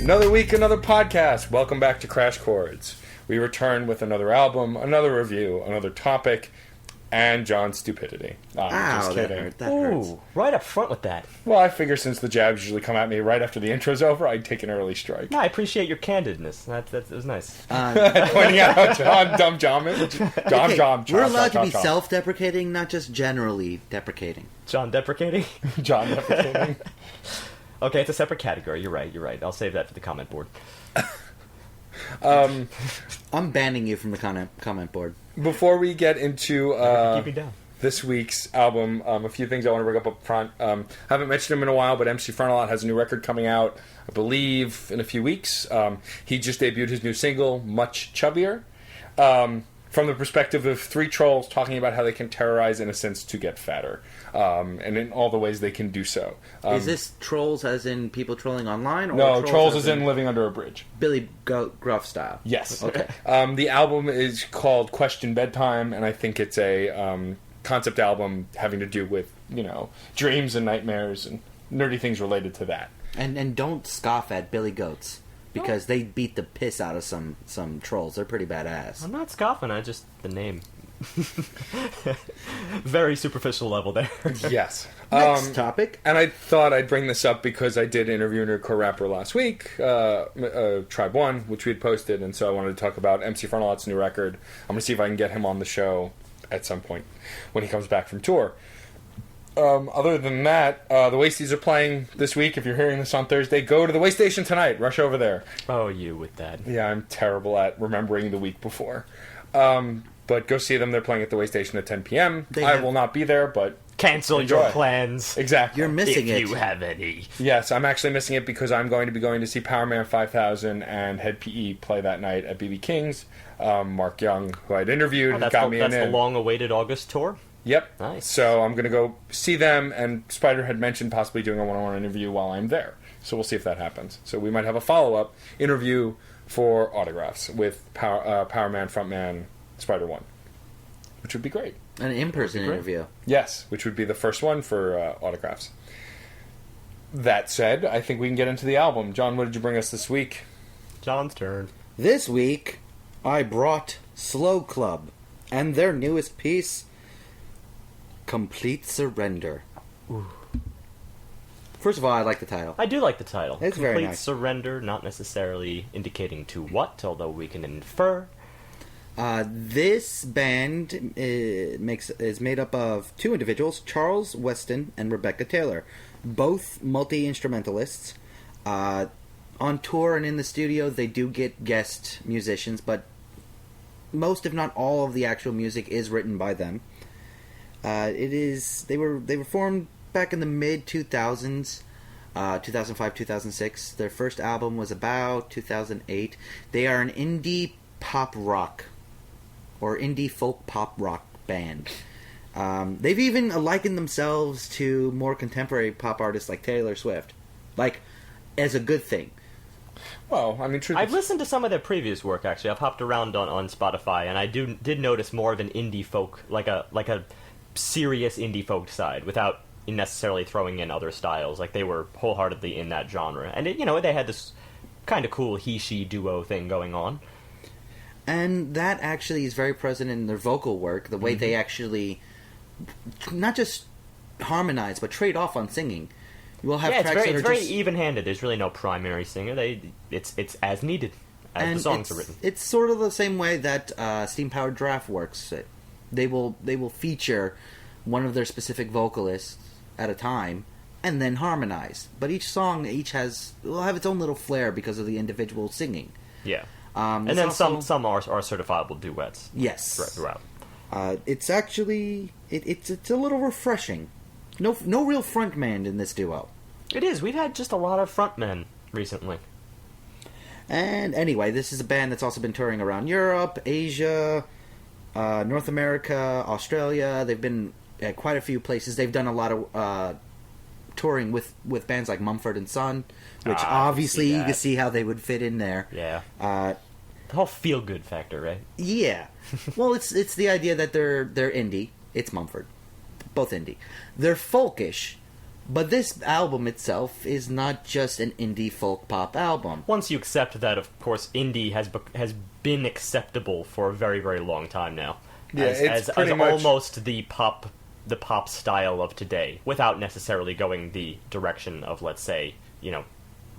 Another week, another podcast. Welcome back to Crash Chords. We return with another album, another review, another topic, and John's stupidity. I'm just kidding. That hurts. Ooh, right up front with that. Well, I figure since the jabs usually come at me right after the intro's over, I'd take an early strike. No, I appreciate your candidness. That was nice. Pointing out how John, John. We're allowed to be self-deprecating, not just generally deprecating. John deprecating? John deprecating. Okay, it's a separate category. You're right. I'll save that for the comment board. I'm banning you from the comment board. Before we get into keep me down. This week's album, a few things I want to bring up front. Haven't mentioned him in a while, but MC Frontalot has a new record coming out, I believe, in a few weeks. He just debuted his new single, Much Chubbier, from the perspective of three trolls talking about how they can terrorize innocents to get fatter, and in all the ways they can do so. Is this trolls as in people trolling online? Or no, trolls as in living under a bridge. Billy Gruff style? Yes. Okay. The album is called Question Bedtime, and I think it's a concept album having to do with, dreams and nightmares and nerdy things related to that. And don't scoff at Billy Goats, because they beat the piss out of some trolls. They're pretty badass. I'm not scoffing, the name. Very superficial level there. Yes. Next topic. And I thought I'd bring this up because I did interview a nerdcore rapper last week, Tribe 1, which we had posted, and so I wanted to talk about MC Frontalot's new record. I'm going to see if I can get him on the show at some point when he comes back from tour. Other than that, the Wasties are playing this week. If you're hearing this on Thursday, go to the Way Station tonight. Rush over there. Oh, you with that. Yeah, I'm terrible at remembering the week before. But go see them. They're playing at the Way Station at 10 p.m. I will not be there, but cancel enjoy. Your plans. Exactly. You're missing if it. If you have any. Yes, I'm actually missing it because I'm going to be going to see Powerman 5000 and Head PE play that night at BB King's. Mark Young, who I'd interviewed, got me in. That's the long-awaited August tour? Yep. Nice. So I'm going to go see them, and Spider had mentioned possibly doing a one-on-one interview while I'm there. So we'll see if that happens. So we might have a follow-up interview for autographs with Powerman frontman Spider 1, which would be great. An in-person interview. Yes, which would be the first one for autographs. That said, I think we can get into the album. John, what did you bring us this week? John's turn. This week, I brought Slow Club and their newest piece, Complete Surrender. Ooh. First of all, I like the title. I do like the title. It's very nice. Complete Surrender, not necessarily indicating to what, although we can infer. This band is made up of two individuals, Charles Weston and Rebecca Taylor, both multi-instrumentalists. On tour and in the studio, they do get guest musicians, but most, if not all, of the actual music is written by them. They were formed back in the mid 2000s, 2005, 2006. Their first album was about 2008. They are an indie pop rock or indie folk pop rock band. They've even likened themselves to more contemporary pop artists like Taylor Swift, as a good thing. Well, I mean, I've listened to some of their previous work. Actually, I've hopped around on Spotify, and I did notice more of an indie folk, like a serious indie folk side, without necessarily throwing in other styles. Like, they were wholeheartedly in that genre, and they had this kind of cool he-she duo thing going on. And that actually is very present in their vocal work, the way they actually not just harmonize, but trade off on singing. We'll have tracks that are it's very even-handed. There's really no primary singer. It's as needed as the songs are written. It's sort of the same way that Steam Powered Draft works. They will feature one of their specific vocalists at a time and then harmonize. But each song will have its own little flair because of the individual singing. Yeah. And then some are certifiable duets. Yes. Throughout. It's actually it's a little refreshing. No real frontman in this duo. It is. We've had just a lot of frontmen recently. And anyway, this is a band that's also been touring around Europe, Asia, North America, Australia. They've been at quite a few places. They've done a lot of touring with bands like Mumford & Son, which obviously you can see how they would fit in there. Yeah. The whole feel-good factor, right? Yeah. Well, it's the idea that they're indie. It's Mumford. Both indie. They're folkish, but this album itself is not just an indie folk pop album. Once you accept that, of course, indie has been acceptable for a very, very long time now. Yeah, as pretty much almost the pop style of today, without necessarily going the direction of, let's say,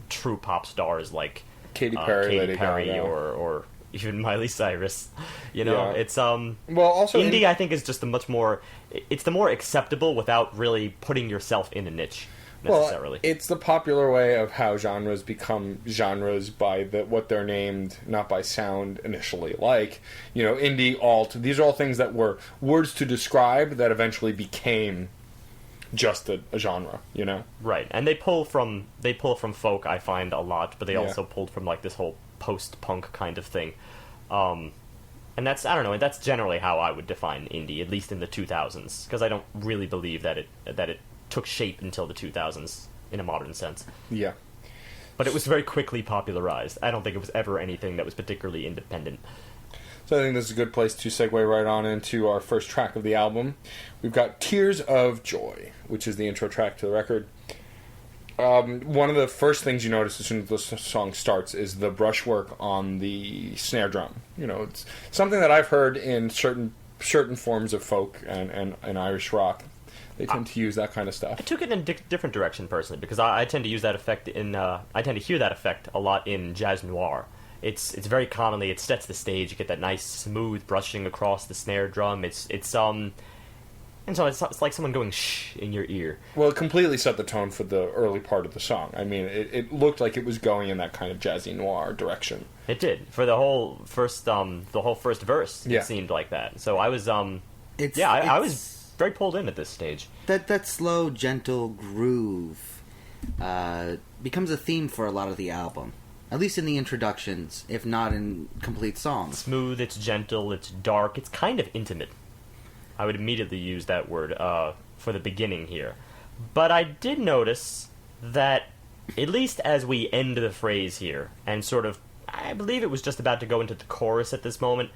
true pop stars like Katy Perry, Lady Gaga. or even Miley Cyrus. Yeah. It's well, also indie. I think is just it's the more acceptable without really putting yourself in a niche necessarily. Well, it's the popular way of how genres become genres by what they're named, not by sound initially. Like, indie, alt. These are all things that were words to describe that eventually became just a genre, Right, and they pull from folk, I find, a lot, but they also pulled from like this whole post-punk kind of thing, and that's, I don't know, that's generally how I would define indie, at least in the 2000s, because I don't really believe that it took shape until the 2000s in a modern sense. Yeah, but it was very quickly popularized. I don't think it was ever anything that was particularly independent. So I think this is a good place to segue right on into our first track of the album. We've got Tears of Joy, which is the intro track to the record. One of the first things you notice as soon as the song starts is the brushwork on the snare drum. It's something that I've heard in certain forms of folk and Irish rock. They tend to use that kind of stuff. I took it in a different direction personally, because I tend to use that effect I tend to hear that effect a lot in jazz noir. It's very commonly, it sets the stage. You get that nice smooth brushing across the snare drum. And so it's like someone going shh in your ear. Well, it completely set the tone for the early part of the song. I mean, it looked like it was going in that kind of jazzy noir direction. It did for the whole first verse. Yeah. It seemed like that. So I was I was very pulled in at this stage. That slow, gentle groove becomes a theme for a lot of the album. At least in the introductions, if not in complete songs. Smooth, it's gentle, it's dark, it's kind of intimate. I would immediately use that word for the beginning here. But I did notice that, at least as we end the phrase here, and sort of, I believe it was just about to go into the chorus at this moment,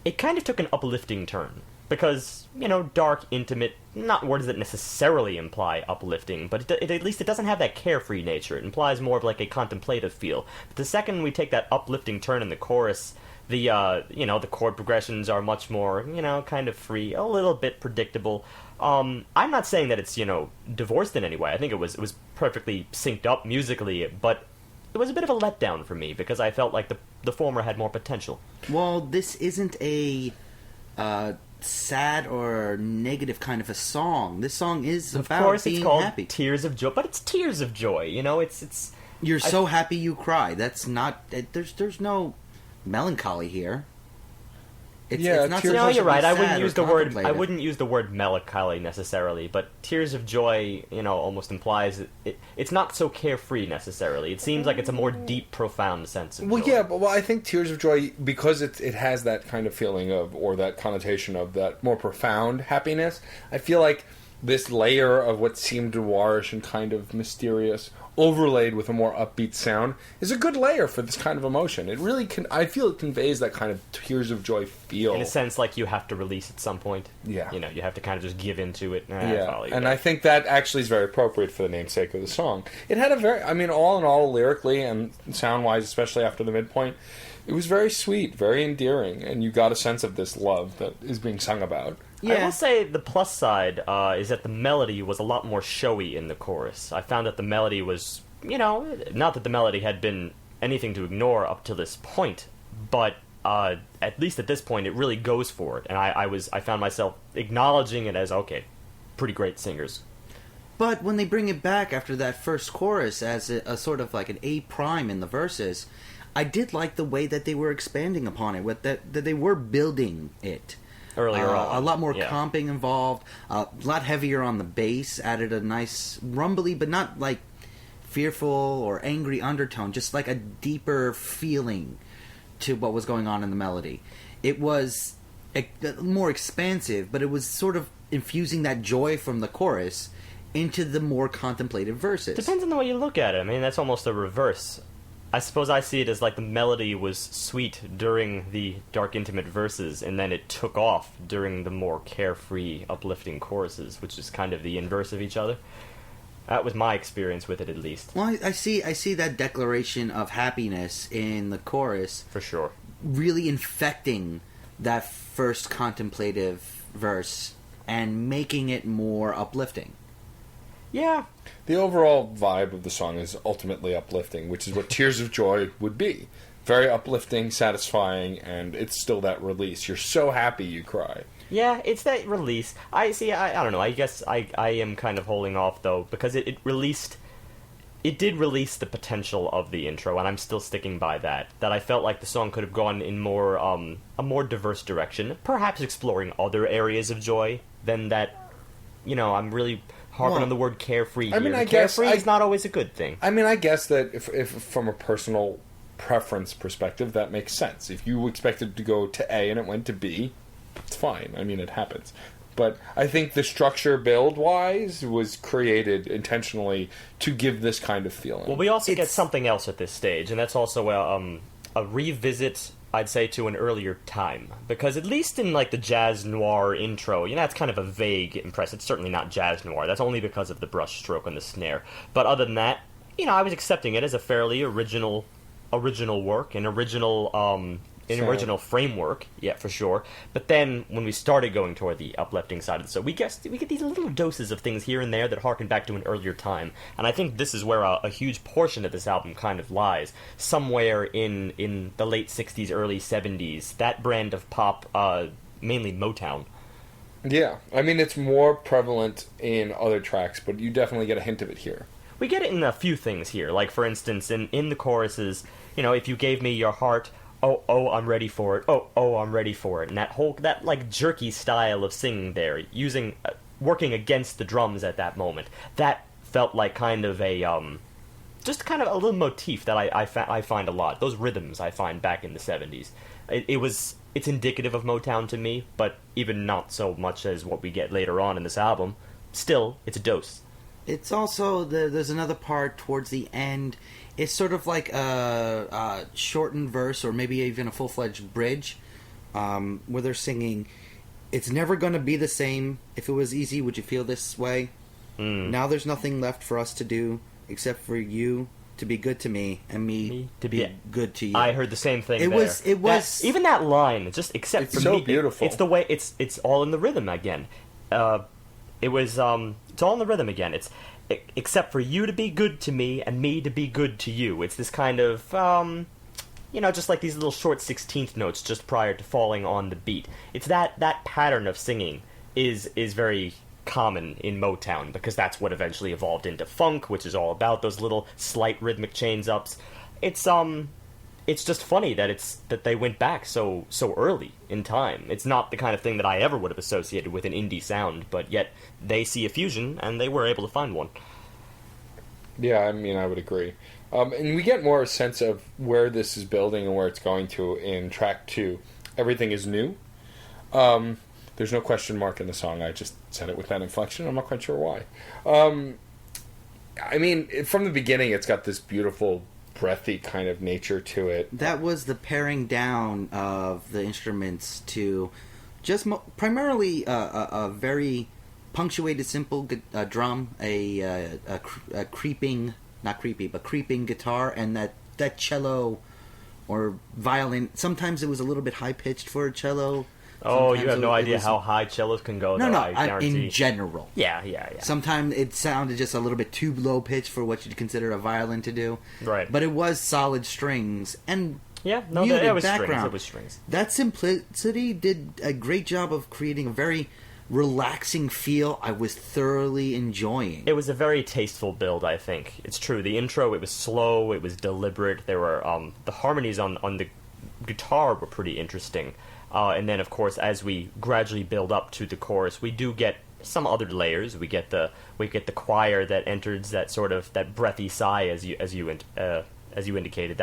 it kind of took an uplifting turn. Because, dark, intimate, not words that necessarily imply uplifting, but at least it doesn't have that carefree nature. It implies more of like a contemplative feel. But the second we take that uplifting turn in the chorus, the chord progressions are much more, kind of free, a little bit predictable. I'm not saying that it's, divorced in any way. I think it was perfectly synced up musically, but it was a bit of a letdown for me, because I felt like the former had more potential. Well, this isn't a sad or negative kind of a song. This song is about being called happy. Tears of Joy, but it's tears of joy. It's. You're so happy you cry. That's not. There's no melancholy here. It's not no, supposed you're to be right. I sad wouldn't or use the word. I contemplative. wouldn't use the word melancholy necessarily, but tears of joy, almost implies it's not so carefree necessarily. It seems like it's a more deep, profound sense of joy. Yeah, but I think Tears of Joy, because it has that kind of feeling of, or that connotation of that more profound happiness, I feel like this layer of what seemed noirish and kind of mysterious, overlaid with a more upbeat sound, is a good layer for this kind of emotion. It really I feel it conveys that kind of Tears of Joy feel. In a sense, like you have to release at some point. Yeah. You have to kind of just give into it. I think that actually is very appropriate for the namesake of the song. It had all in all, lyrically and sound-wise, especially after the midpoint, it was very sweet, very endearing, and you got a sense of this love that is being sung about. Yeah. I will say the plus side is that the melody was a lot more showy in the chorus. I found that the melody was, not that the melody had been anything to ignore up to this point, but at least at this point it really goes for it, and I found myself acknowledging it as, okay, pretty great singers. But when they bring it back after that first chorus as a sort of like an A prime in the verses, I did like the way that they were expanding upon it, that they were building it. Earlier on. A lot more comping involved, a lot heavier on the bass, added a nice rumbly, but not like fearful or angry undertone, just like a deeper feeling to what was going on in the melody. It was more expansive, but it was sort of infusing that joy from the chorus into the more contemplative verses. Depends on the way you look at it. I mean, that's almost a reverse. I suppose I see it as like the melody was sweet during the dark, intimate verses, and then it took off during the more carefree, uplifting choruses, which is kind of the inverse of each other. That was my experience with it, at least. Well, I see that declaration of happiness in the chorus For sure. really infecting that first contemplative verse and making it more uplifting. Yeah. The overall vibe of the song is ultimately uplifting, which is what Tears of Joy would be. Very uplifting, satisfying, and it's still that release. You're so happy you cry. Yeah, it's that release. I don't know. I guess I am kind of holding off, though, because it did release the potential of the intro, and I'm still sticking by that. That I felt like the song could have gone in more a more diverse direction, perhaps exploring other areas of joy than that. I'm really harping on the word carefree here. I mean, I carefree guess is not always a good thing. I mean, I guess that if from a personal preference perspective, that makes sense. If you expected to go to A and it went to B, it's fine. I mean, it happens. But I think the structure build-wise was created intentionally to give this kind of feeling. Well, we also get something else at this stage, and that's also a revisit, I'd say, to an earlier time. Because at least in, like, the jazz noir intro, that's kind of a vague impression. It's certainly not jazz noir. That's only because of the brush stroke and the snare. But other than that, I was accepting it as a fairly original work, an original framework, yeah, for sure. But then, when we started going toward the uplifting side of it, so we get these little doses of things here and there that harken back to an earlier time. And I think this is where a huge portion of this album kind of lies. Somewhere in the late 60s, early 70s, that brand of pop, mainly Motown. Yeah, I mean, it's more prevalent in other tracks, but you definitely get a hint of it here. We get it in a few things here. Like, for instance, in the choruses, if you gave me your heart... Oh, I'm ready for it. Oh, I'm ready for it. And that like jerky style of singing there, working against the drums at that moment, that felt like kind of just kind of a little motif that I find a lot. Those rhythms I find back in the 70s. It's indicative of Motown to me, but even not so much as what we get later on in this album. Still, it's a dose. It's also, there's another part towards the end. It's sort of like a shortened verse, or maybe even a full-fledged bridge, where they're singing, "It's never gonna be the same. If it was easy, would you feel this way? Now there's nothing left for us to do, except for you to be good to me, and me to be good to you." I heard the same thing It was... even that line, just except it's for so me... beautiful. It's the way... It's all in the rhythm again. It's all in the rhythm again. It's... Except for you to be good to me and me to be good to you. It's this kind of, just like these little short 16th notes just prior to falling on the beat. It's that pattern of singing is very common in Motown, because that's what eventually evolved into funk, which is all about those little slight rhythmic chains ups. It's just funny that they went back so early in time. It's not the kind of thing that I ever would have associated with an indie sound, but yet they see a fusion, and they were able to find one. Yeah, I mean, I would agree. And we get more a sense of where this is building and where it's going to in track 2. Everything is new. There's no question mark in the song. I just said it with that inflection. I'm not quite sure why. I mean, from the beginning, it's got this beautiful, breathy kind of nature to it. That was the paring down of the instruments to just primarily a very punctuated, simple drum, a creeping, not creepy, but creeping guitar, and that cello or violin. Sometimes it was a little bit high pitched for a cello. Oh, you have no idea how high cellos can go. No, I guarantee. in general. Yeah. Sometimes it sounded just a little bit too low pitched for what you'd consider a violin to do. Right. But it was solid strings and it was background. It was strings. That simplicity did a great job of creating a very relaxing feel I was thoroughly enjoying. It was a very tasteful build, I think. It's true. The intro, it was slow, it was deliberate. There were the harmonies on the guitar were pretty interesting. And then, of course, as we gradually build up to the chorus, we do get some other layers. We get the choir that enters that sort of that breathy sigh as you indicated.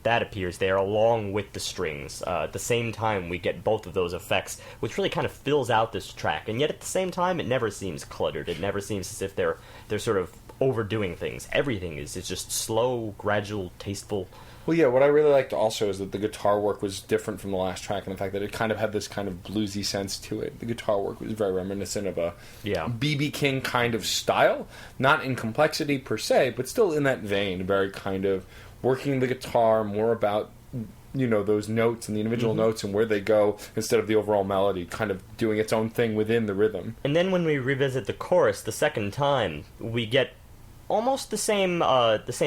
That appears there along with the strings. At the same time, we get both of those effects, which really kind of fills out this track. And yet at the same time, it never seems cluttered. It never seems as if they're sort of overdoing things. Everything is just slow, gradual, tasteful. Well, yeah, what I really liked also is that the guitar work was different from the last track, and the fact that it kind of had this kind of bluesy sense to it. The guitar work was very reminiscent of a B.B. King kind of style, not in complexity per se, but still in that vein, very kind of working the guitar more about, those notes and the individual notes and where they go instead of the overall melody, kind of doing its own thing within the rhythm. And then when we revisit the chorus the second time, we get almost the same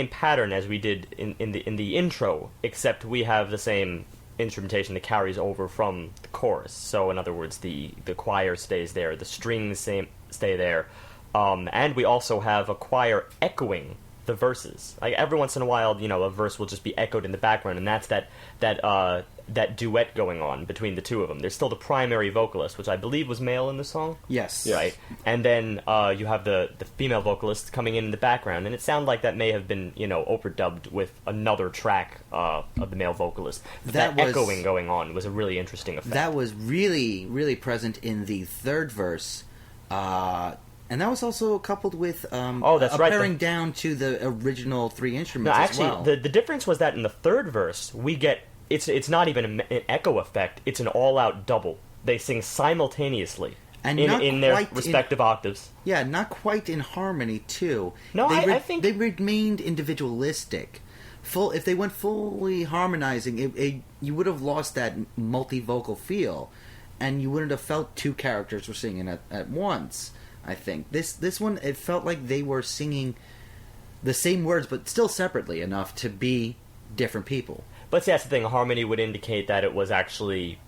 pattern as we did in the intro, except we have the same instrumentation that carries over from the chorus. So in other words, the choir stays there, the strings stay there, and we also have a choir echoing the verses. Like every once in a while, a verse will just be echoed in the background, and that's that duet going on between the two of them. There's still the primary vocalist, which I believe was male in the song. Yes. Right. And then you have the female vocalist coming in the background, and it sounded like that may have been, overdubbed with another track of the male vocalist. That echoing going on was a really interesting effect. That was really, really present in the third verse. And that was also coupled with paring down to the original three instruments as well. The difference was that in the third verse, we get... It's not even an echo effect. It's an all-out double. They sing simultaneously and in their respective octaves. Yeah, not quite in harmony, too. No, I think... They remained individualistic. If they went fully harmonizing, you would have lost that multi-vocal feel, and you wouldn't have felt two characters were singing at once, I think. This one, it felt like they were singing the same words, but still separately enough to be different people. But see, that's the thing. Harmony would indicate that it was actually,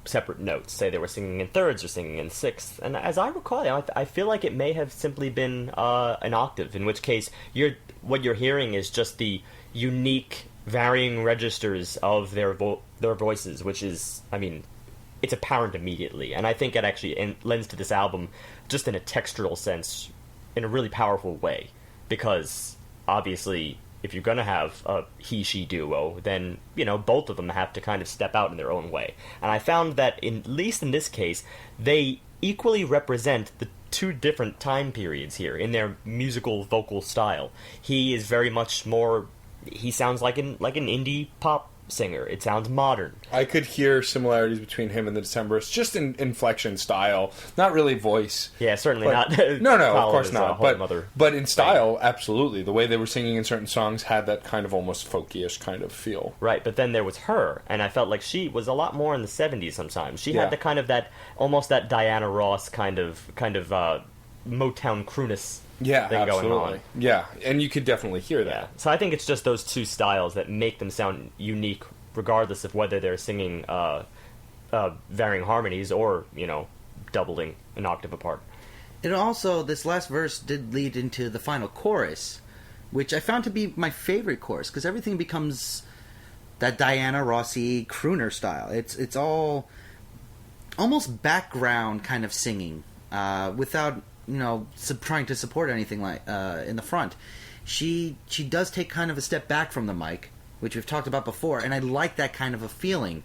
separate notes. Say they were singing in thirds or singing in sixths. And as I recall, I feel like it may have simply been an octave, in which case what you're hearing is just the unique, varying registers of their voices, which is, it's apparent immediately. And I think it actually lends to this album, just in a textural sense, in a really powerful way. Because, obviously... if you're going to have a he-she duo, then, both of them have to kind of step out in their own way. And I found that, at least in this case, they equally represent the two different time periods here in their musical vocal style. He is very much more... he sounds like an indie pop singer. It sounds modern. I could hear similarities between him and the Decemberists, just in inflection, style, not really voice. Yeah, certainly not. No, of course not. But in style, thing. Absolutely. The way they were singing in certain songs had that kind of almost folky-ish kind of feel. Right, but then there was her, and I felt like she was a lot more in the 70s sometimes. She had the kind of almost that Diana Ross kind of Motown crooness thing going on. Yeah, and you could definitely hear that. Yeah. So I think it's just those two styles that make them sound unique, regardless of whether they're singing varying harmonies or, doubling an octave apart. It also, this last verse did lead into the final chorus, which I found to be my favorite chorus, because everything becomes that Diana Rossi crooner style. It's all almost background kind of singing, without... trying to support anything like in the front. She does take kind of a step back from the mic, which we've talked about before, and I like that kind of a feeling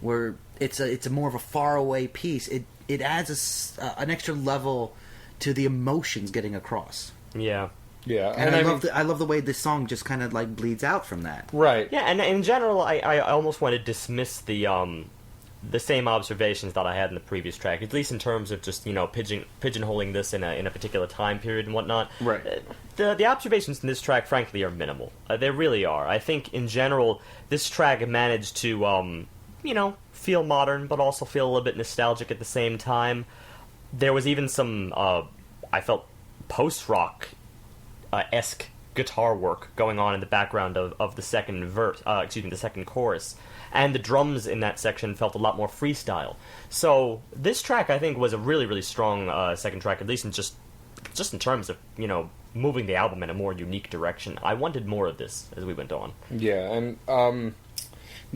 where it's a more of a faraway piece. It adds an extra level to the emotions getting across. Yeah. Yeah, and I love the way this song just kind of like bleeds out from that. Right. Yeah, and in general, I almost want to dismiss the same observations that I had in the previous track, at least in terms of just, pigeonholing this in a particular time period and whatnot. Right. The observations in this track, frankly, are minimal. They really are. I think, in general, this track managed to, feel modern, but also feel a little bit nostalgic at the same time. There was even some, I felt, post-rock esque guitar work going on in the background of the second the second chorus. And the drums in that section felt a lot more freestyle. So this track, I think, was a really, really strong second track, at least in just in terms of, moving the album in a more unique direction. I wanted more of this as we went on. Yeah, and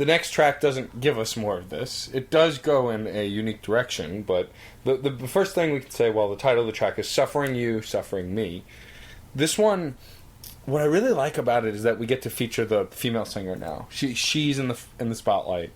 the next track doesn't give us more of this. It does go in a unique direction, but the first thing we could say, well, the title of the track is Suffering You, Suffering Me. This one, what I really like about it is that we get to feature the female singer now. She's in the spotlight,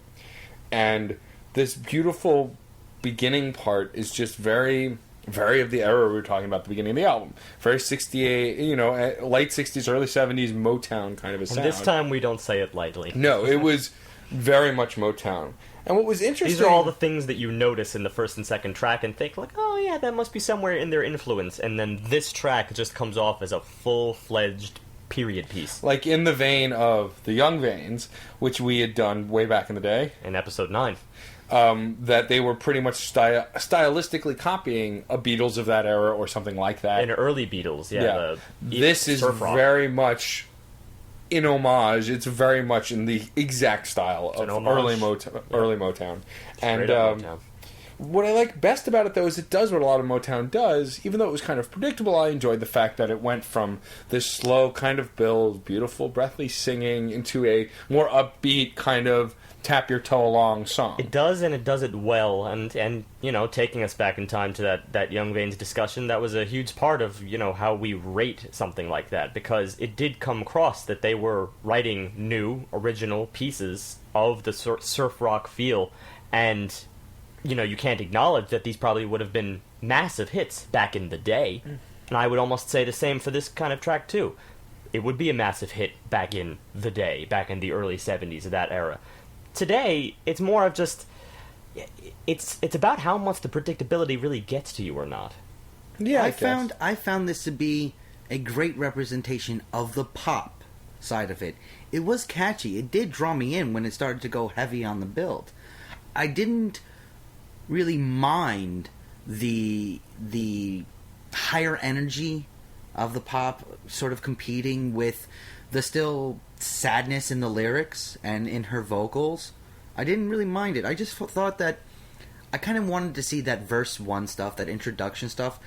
and this beautiful beginning part is just very, very of the era we were talking about at the beginning of the album. Very 68, late 60s, early 70s Motown kind of a sound. And this time we don't say it lightly. No, it was very much Motown. And what was interesting... These are all the things that you notice in the first and second track and think, like, oh yeah, that must be somewhere in their influence. And then this track just comes off as a full-fledged period piece. Like in the vein of the Young Vanes, which we had done way back in the day. In episode 9. That they were pretty much stylistically copying a Beatles of that era or something like that. In early Beatles, yeah. This is very much in homage. It's very much in the exact style of early Motown. And Motown. What I like best about it, though, is it does what a lot of Motown does. Even though it was kind of predictable, I enjoyed the fact that it went from this slow kind of build, beautiful, breathy singing, into a more upbeat kind of tap your toe along song. It does, and it does it well, and taking us back in time to that Young Vanes discussion, that was a huge part of, how we rate something like that, because it did come across that they were writing new, original pieces of the surf rock feel, and, you can't acknowledge that these probably would have been massive hits back in the day, and I would almost say the same for this kind of track, too. It would be a massive hit back in the day, back in the early 70s of that era. Today, it's more of just... It's about how much the predictability really gets to you or not. Yeah, I found this to be a great representation of the pop side of it. It was catchy. It did draw me in when it started to go heavy on the build. I didn't really mind the higher energy of the pop sort of competing with the still sadness in the lyrics and in her vocals. I didn't really mind it. I just thought that I kind of wanted to see that verse 1 stuff, that introduction stuff,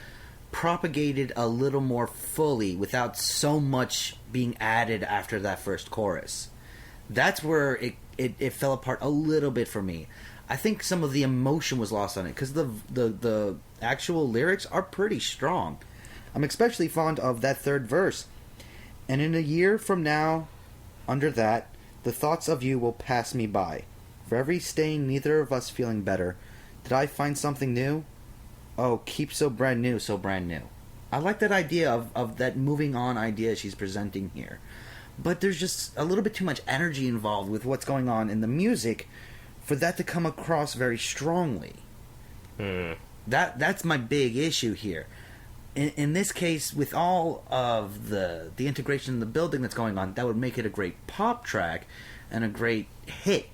propagated a little more fully without so much being added after that first chorus. That's where it fell apart a little bit for me. I think some of the emotion was lost on it because the actual lyrics are pretty strong. I'm especially fond of that third verse. And in a year from now, under that, the thoughts of you will pass me by. For every staying, neither of us feeling better. Did I find something new? Oh, keep so brand new, so brand new. I like that idea of that moving on idea she's presenting here. But there's just a little bit too much energy involved with what's going on in the music for that to come across very strongly. That's my big issue here. In this case, with all of the integration in the building that's going on, that would make it a great pop track and a great hit.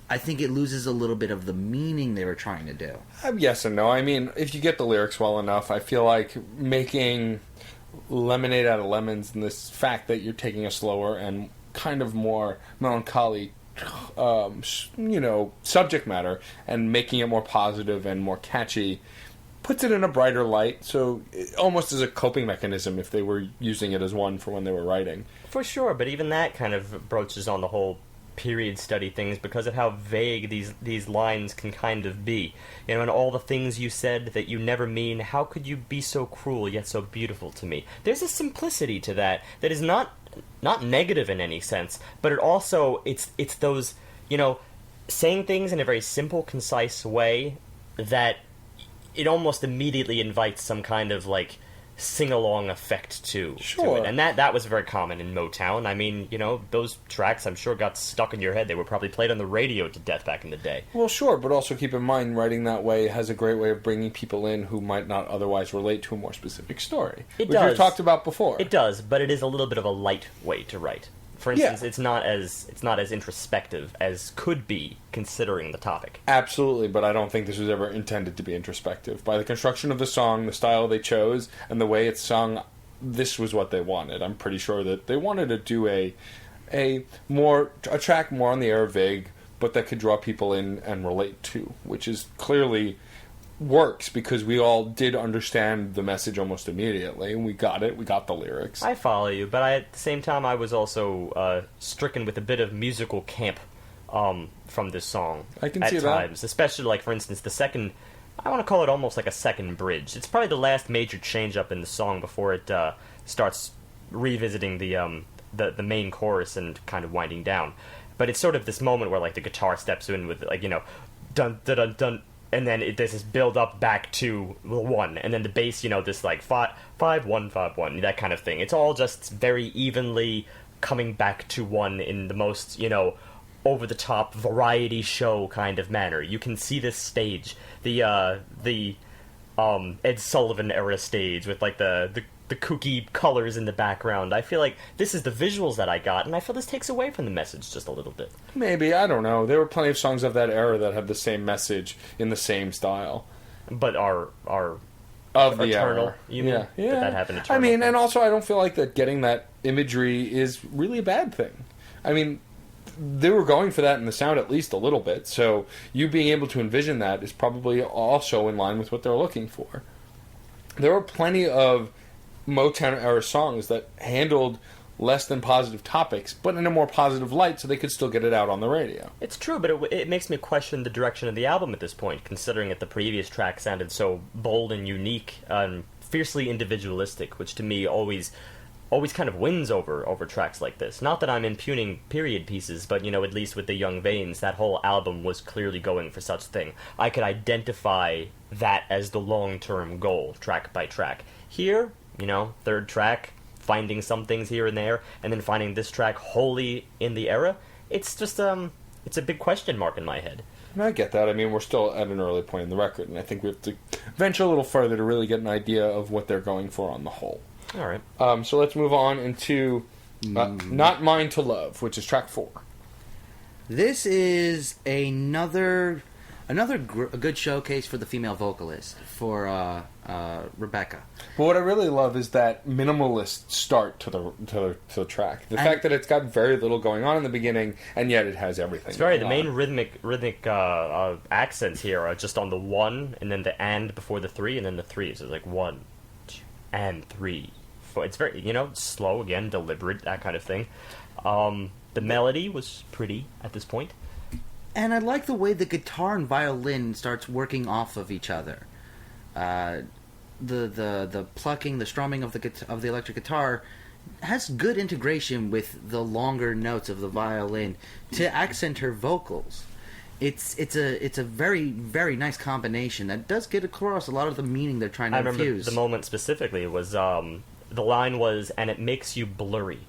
I think it loses a little bit of the meaning they were trying to do. Yes and no. I mean, if you get the lyrics well enough, I feel like making lemonade out of lemons and this fact that you're taking a slower and kind of more melancholy subject matter and making it more positive and more catchy puts it in a brighter light, so almost as a coping mechanism if they were using it as one for when they were writing. For sure, but even that kind of broaches on the whole period study things because of how vague these lines can kind of be. And all the things you said that you never mean, how could you be so cruel yet so beautiful to me? There's a simplicity to that is not negative in any sense, but it also, it's those, saying things in a very simple, concise way that it almost immediately invites some kind of, sing-along effect to it. And that was very common in Motown. I mean, those tracks, I'm sure, got stuck in your head. They were probably played on the radio to death back in the day. Well, sure, but also keep in mind, writing that way has a great way of bringing people in who might not otherwise relate to a more specific story. Which we've talked about before. It does, but it is a little bit of a light way to write. For instance, it's not as introspective as could be considering the topic. Absolutely, but I don't think this was ever intended to be introspective. By the construction of the song, the style they chose, and the way it's sung, this was what they wanted. I'm pretty sure that they wanted to do a track more on the air vague, but that could draw people in and relate to, which is clearly works because we all did understand the message almost immediately, and we got it. We got the lyrics. I follow you, but at the same time, I was also stricken with a bit of musical camp from this song. I can at see that. times, especially like for instance the second. I want to call it almost like a second bridge. It's probably the last major change up in the song before it starts revisiting the main chorus and kind of winding down. But it's sort of this moment where like the guitar steps in with like dun dun dun dun, and then there's this build up back to the one, and then the bass, this like 5-1-5-1, that kind of thing. It's all just very evenly coming back to one in the most over the top variety show kind of manner. You can see this stage, the Ed Sullivan era stage with like the kooky colors in the background. I feel like this is the visuals that I got, and I feel this takes away from the message just a little bit. Maybe, I don't know. There were plenty of songs of that era that had the same message in the same style. But are of the Eternal, era. you mean? Yeah. That happened Eternal. I mean, and also I don't feel like that getting that imagery is really a bad thing. I mean, they were going for that in the sound at least a little bit, so you being able to envision that is probably also in line with what they're looking for. There were plenty of Motown era songs that handled less than positive topics, but in a more positive light, so they could still get it out on the radio. It's true, but it makes me question the direction of the album at this point, considering that the previous track sounded so bold and unique and fiercely individualistic, which to me always kind of wins over tracks like this. Not that I'm impugning period pieces, but at least with the Young Vanes, that whole album was clearly going for such thing. I could identify that as the long-term goal, track by track. Here, third track, finding some things here and there, and then finding this track wholly in the era, it's just, it's a big question mark in my head. And I get that. I mean, we're still at an early point in the record, and I think we have to venture a little further to really get an idea of what they're going for on the whole. All right. So let's move on into Not Mine to Love, which is track 4. This is another good showcase for the female vocalist, for Rebecca. But what I really love is that minimalist start to the track. The fact that it's got very little going on in the beginning, and yet it has everything. It's the main rhythmic accents here are just on the 1, and then the and before the 3, and then the 3. So it's like 1, 2, and 3. 4. It's very, slow again, deliberate, that kind of thing. The melody was pretty at this point. And I like the way the guitar and violin starts working off of each other. The plucking, the strumming of the electric guitar has good integration with the longer notes of the violin to accent her vocals. It's a very, very nice combination that does get across a lot of the meaning they're trying to infuse. I remember the moment specifically was the line was, "and it makes you blurry."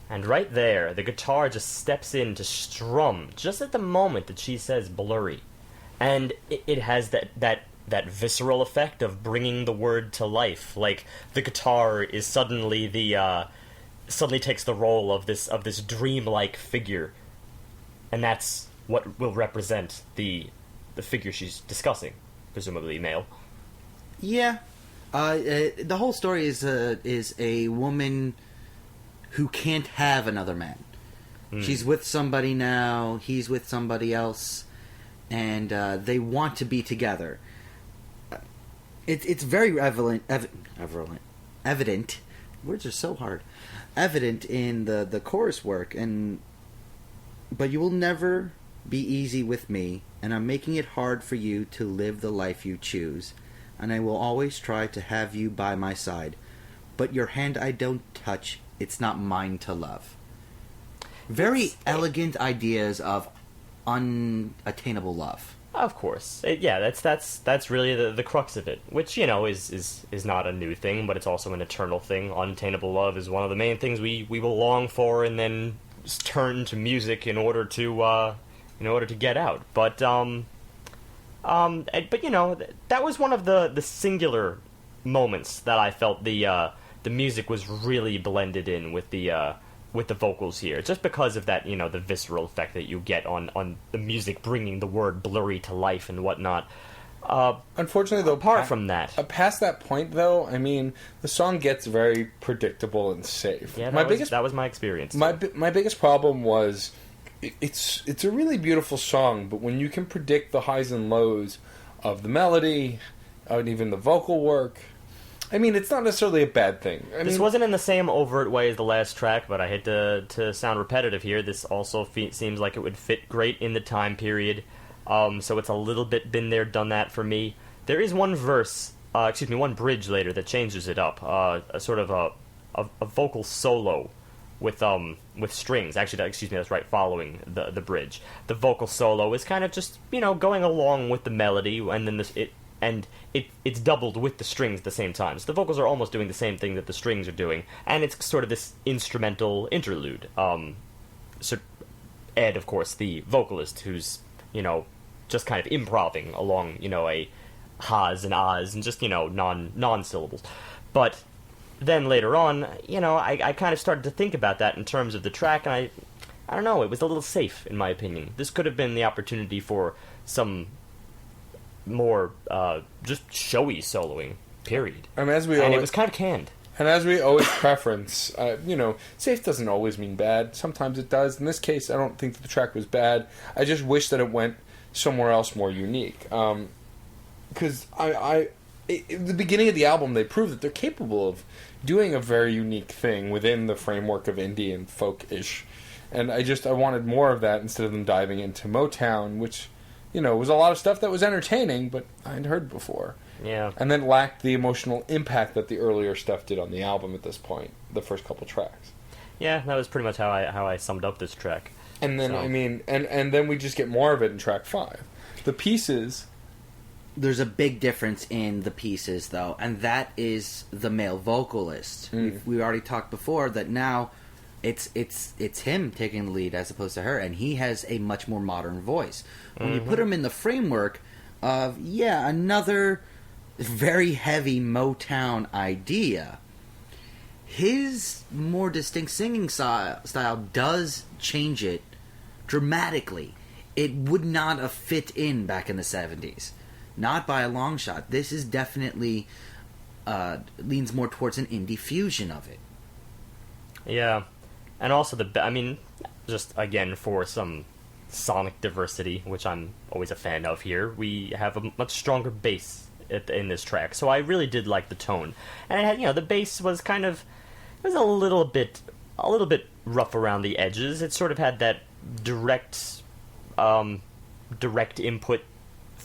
And right there, the guitar just steps in to strum just at the moment that she says blurry. And it has that visceral effect of bringing the word to life. Like, the guitar is suddenly suddenly takes the role of this dreamlike figure. And that's what will represent the figure she's discussing, presumably male. Yeah. The whole story is a woman who can't have another man. She's with somebody now, he's with somebody else, and they want to be together. It's very evident. Words are so hard. Evident in the chorus work, but you will never be easy with me, and I'm making it hard for you to live the life you choose, and I will always try to have you by my side, but your hand I don't touch. It's not mine to love. Very elegant ideas of unattainable love. Of course, that's really the crux of it, which is not a new thing, but it's also an eternal thing. Unattainable love is one of the main things we will long for, and then turn to music in order to get out. But that was one of the singular moments that I felt the music was really blended in with the vocals here, just because of that, the visceral effect that you get on the music bringing the word blurry to life and whatnot. Unfortunately, though, apart from that, past that point, though, I mean, the song gets very predictable and safe. Yeah, that was my experience. My biggest problem was it's a really beautiful song, but when you can predict the highs and lows of the melody and even the vocal work, I mean, it's not necessarily a bad thing. This wasn't in the same overt way as the last track, but I hate to sound repetitive here. This also seems like it would fit great in the time period. So it's a little bit been there, done that for me. There is one one bridge later that changes it up. A sort of a vocal solo with strings. Actually, that's right, following the bridge. The vocal solo is kind of just, going along with the melody, and then it's doubled with the strings at the same time. So the vocals are almost doing the same thing that the strings are doing, and it's sort of this instrumental interlude. So Ed, of course, the vocalist, who's, just kind of improvising along, a ha's and ah's and just, non-syllables. But then later on, I kind of started to think about that in terms of the track, and I don't know, it was a little safe, in my opinion. This could have been the opportunity for some more just showy soloing, period. And it was kind of canned. And as we always preference, safe doesn't always mean bad. Sometimes it does. In this case, I don't think that the track was bad. I just wish that it went somewhere else more unique. Because at the beginning of the album, they prove that they're capable of doing a very unique thing within the framework of indie and folk-ish. And I wanted more of that instead of them diving into Motown, which, was a lot of stuff that was entertaining, but I hadn't heard before. Yeah. And then lacked the emotional impact that the earlier stuff did on the album at this point, the first couple tracks. Yeah, that was pretty much how I summed up this track. And then, and then we just get more of it in track 5. The pieces... There's a big difference in the pieces, though, and that is the male vocalist. We already talked before that now it's him taking the lead as opposed to her, and he has a much more modern voice. When you put him in the framework of, another very heavy Motown idea, his more distinct singing style does change it dramatically. It would not have fit in back in the 70s. Not by a long shot. This is definitely leans more towards an indie fusion of it. Yeah. And also just again for some sonic diversity, which I'm always a fan of here, we have a much stronger bass in this track. So I really did like the tone. And it had, the bass was a little bit rough around the edges. It sort of had that direct input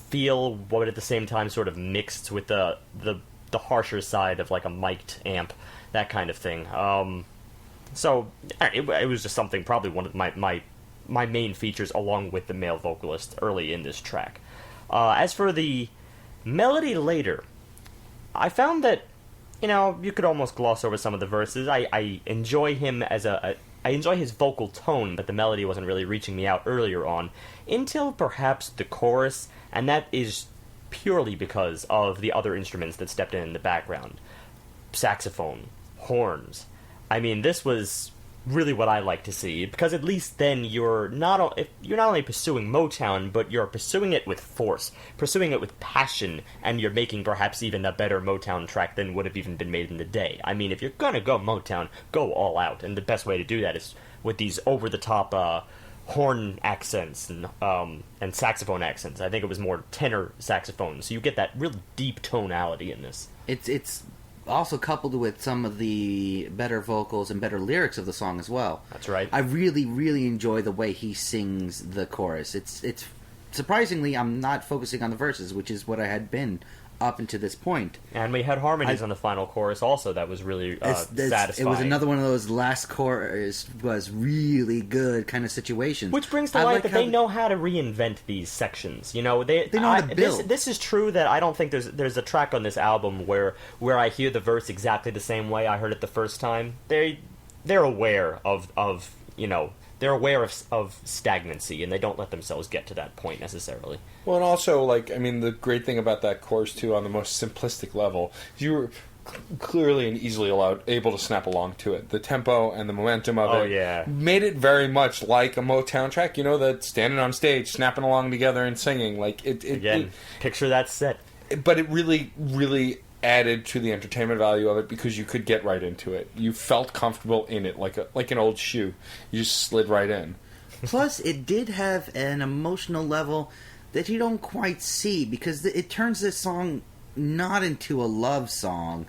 feel, but at the same time sort of mixed with the harsher side of like a mic'd amp, that kind of thing. So it was just something, probably one of my main features, along with the male vocalist early in this track. As for the melody later, I found that you could almost gloss over some of the verses. I enjoy him I enjoy his vocal tone, but the melody wasn't really reaching me out earlier on, until perhaps the chorus, and that is purely because of the other instruments that stepped in the background. Saxophone, horns. This was really what I like to see, because at least then you're not only pursuing Motown, but you're pursuing it with force, pursuing it with passion, and you're making perhaps even a better Motown track than would have even been made in the day. If you're gonna go Motown, go all out, and the best way to do that is with these over-the-top horn accents and saxophone accents. I think it was more tenor saxophone, so you get that real deep tonality in this. It's also coupled with some of the better vocals and better lyrics of the song as well. That's right. I really, really enjoy the way he sings the chorus. It's surprisingly, I'm not focusing on the verses, which is what I had been up until this point. And we had harmonies on the final chorus also that was really satisfying. It was another one of those last chorus was really good kind of situations. Which brings to light that they know how to reinvent these sections. They know how to build. This is true that I don't think there's a track on this album where I hear the verse exactly the same way I heard it the first time. They're aware of they're aware of stagnancy, and they don't let themselves get to that point necessarily. Well, and also, the great thing about that chorus, too, on the most simplistic level, you were clearly and easily able to snap along to it. The tempo and the momentum of it made it very much like a Motown track, that standing on stage, snapping along together and singing. Picture that set. But it really, really added to the entertainment value of it, because you could get right into it. You felt comfortable in it, like an old shoe. You just slid right in. Plus, it did have an emotional level that you don't quite see, because it turns this song not into a love song.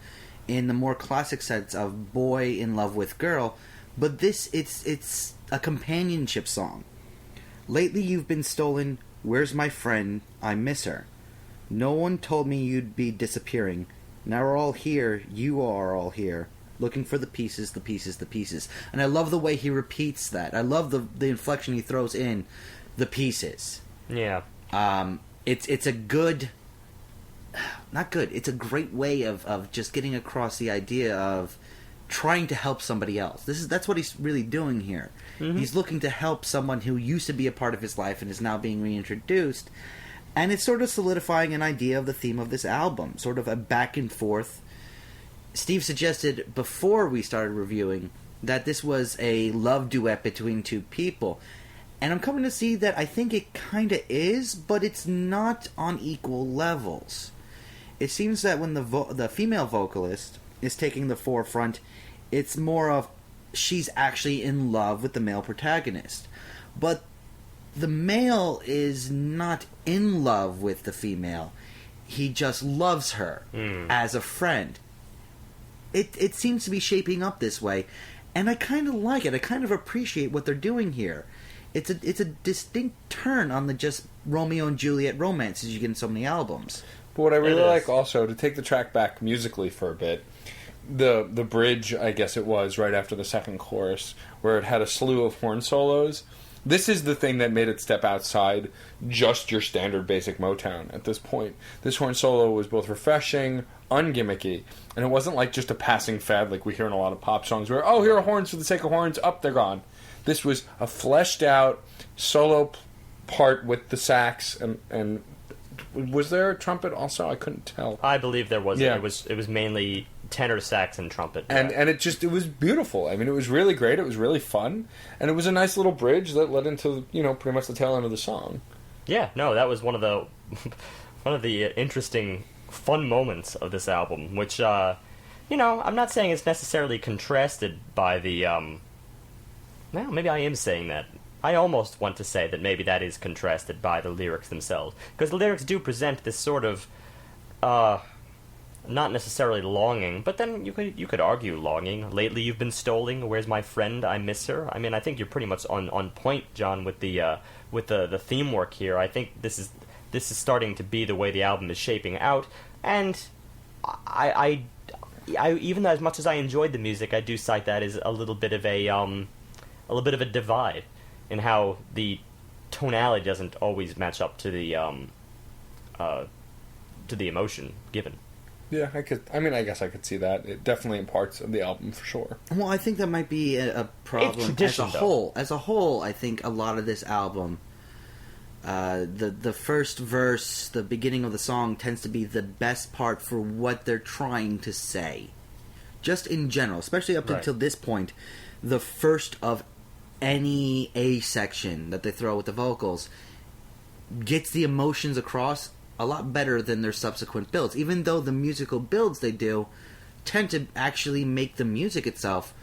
in the more classic sense of boy in love with girl, but this, it's a companionship song. Lately you've been stolen, where's my friend, I miss her. No one told me you'd be disappearing. Now we're all here, you are all here, looking for the pieces, the pieces, the pieces. And I love the way he repeats that. I love the inflection he throws in, the pieces. Yeah. It's a good... Not good. It's a great way of just getting across the idea of trying to help somebody else. That's what he's really doing here. Mm-hmm. He's looking to help someone who used to be a part of his life and is now being reintroduced. And it's sort of solidifying an idea of the theme of this album. Sort of a back and forth. Steve suggested before we started reviewing that this was a love duet between two people. And I'm coming to see that I think it kind of is, but it's not on equal levels. It seems that when the female vocalist is taking the forefront, it's more of she's actually in love with the male protagonist. But the male is not in love with the female. He just loves her as a friend. It seems to be shaping up this way, and I kind of like it. I kind of appreciate what they're doing here. It's a distinct turn on the just Romeo and Juliet romances you get in so many albums. But what I really like also, to take the track back musically for a bit, the bridge, I guess it was, right after the second chorus, where it had a slew of horn solos. This is the thing that made it step outside just your standard basic Motown at this point. This horn solo was both refreshing, ungimmicky, and it wasn't like just a passing fad like we hear in a lot of pop songs where, oh, here are horns for the sake of horns, up, they're gone. This was a fleshed out solo part with the sax, and was there a trumpet also? I couldn't tell. I believe there was. Yeah. It was mainly tenor sax and trumpet. And it was beautiful. I mean, it was really great. It was really fun, and it was a nice little bridge that led into pretty much the tail end of the song. Yeah, no, that was one of the interesting, fun moments of this album, which I'm not saying it's necessarily contrasted by the. Well, maybe I am saying that. I almost want to say that maybe that is contrasted by the lyrics themselves, because the lyrics do present this sort of, not necessarily longing, but then you could argue longing. Lately you've been stolen. Where's my friend? I miss her. I mean, I think you're pretty much on point, John, with the theme work here. I think this is starting to be the way the album is shaping out, and I even though as much as I enjoyed the music, I do cite that as a little bit of a divide in how the tonality doesn't always match up to the emotion given. Yeah, I guess I could see that. It definitely in parts of the album for sure. Well, I think that might be a problem as a whole. As a whole, I think a lot of this album, the first verse, the beginning of the song, tends to be the best part for what they're trying to say. Just in general, especially up until this point, the first of any A section that they throw with the vocals gets the emotions across a lot better than their subsequent builds, even though the musical builds they do tend to actually make the music itself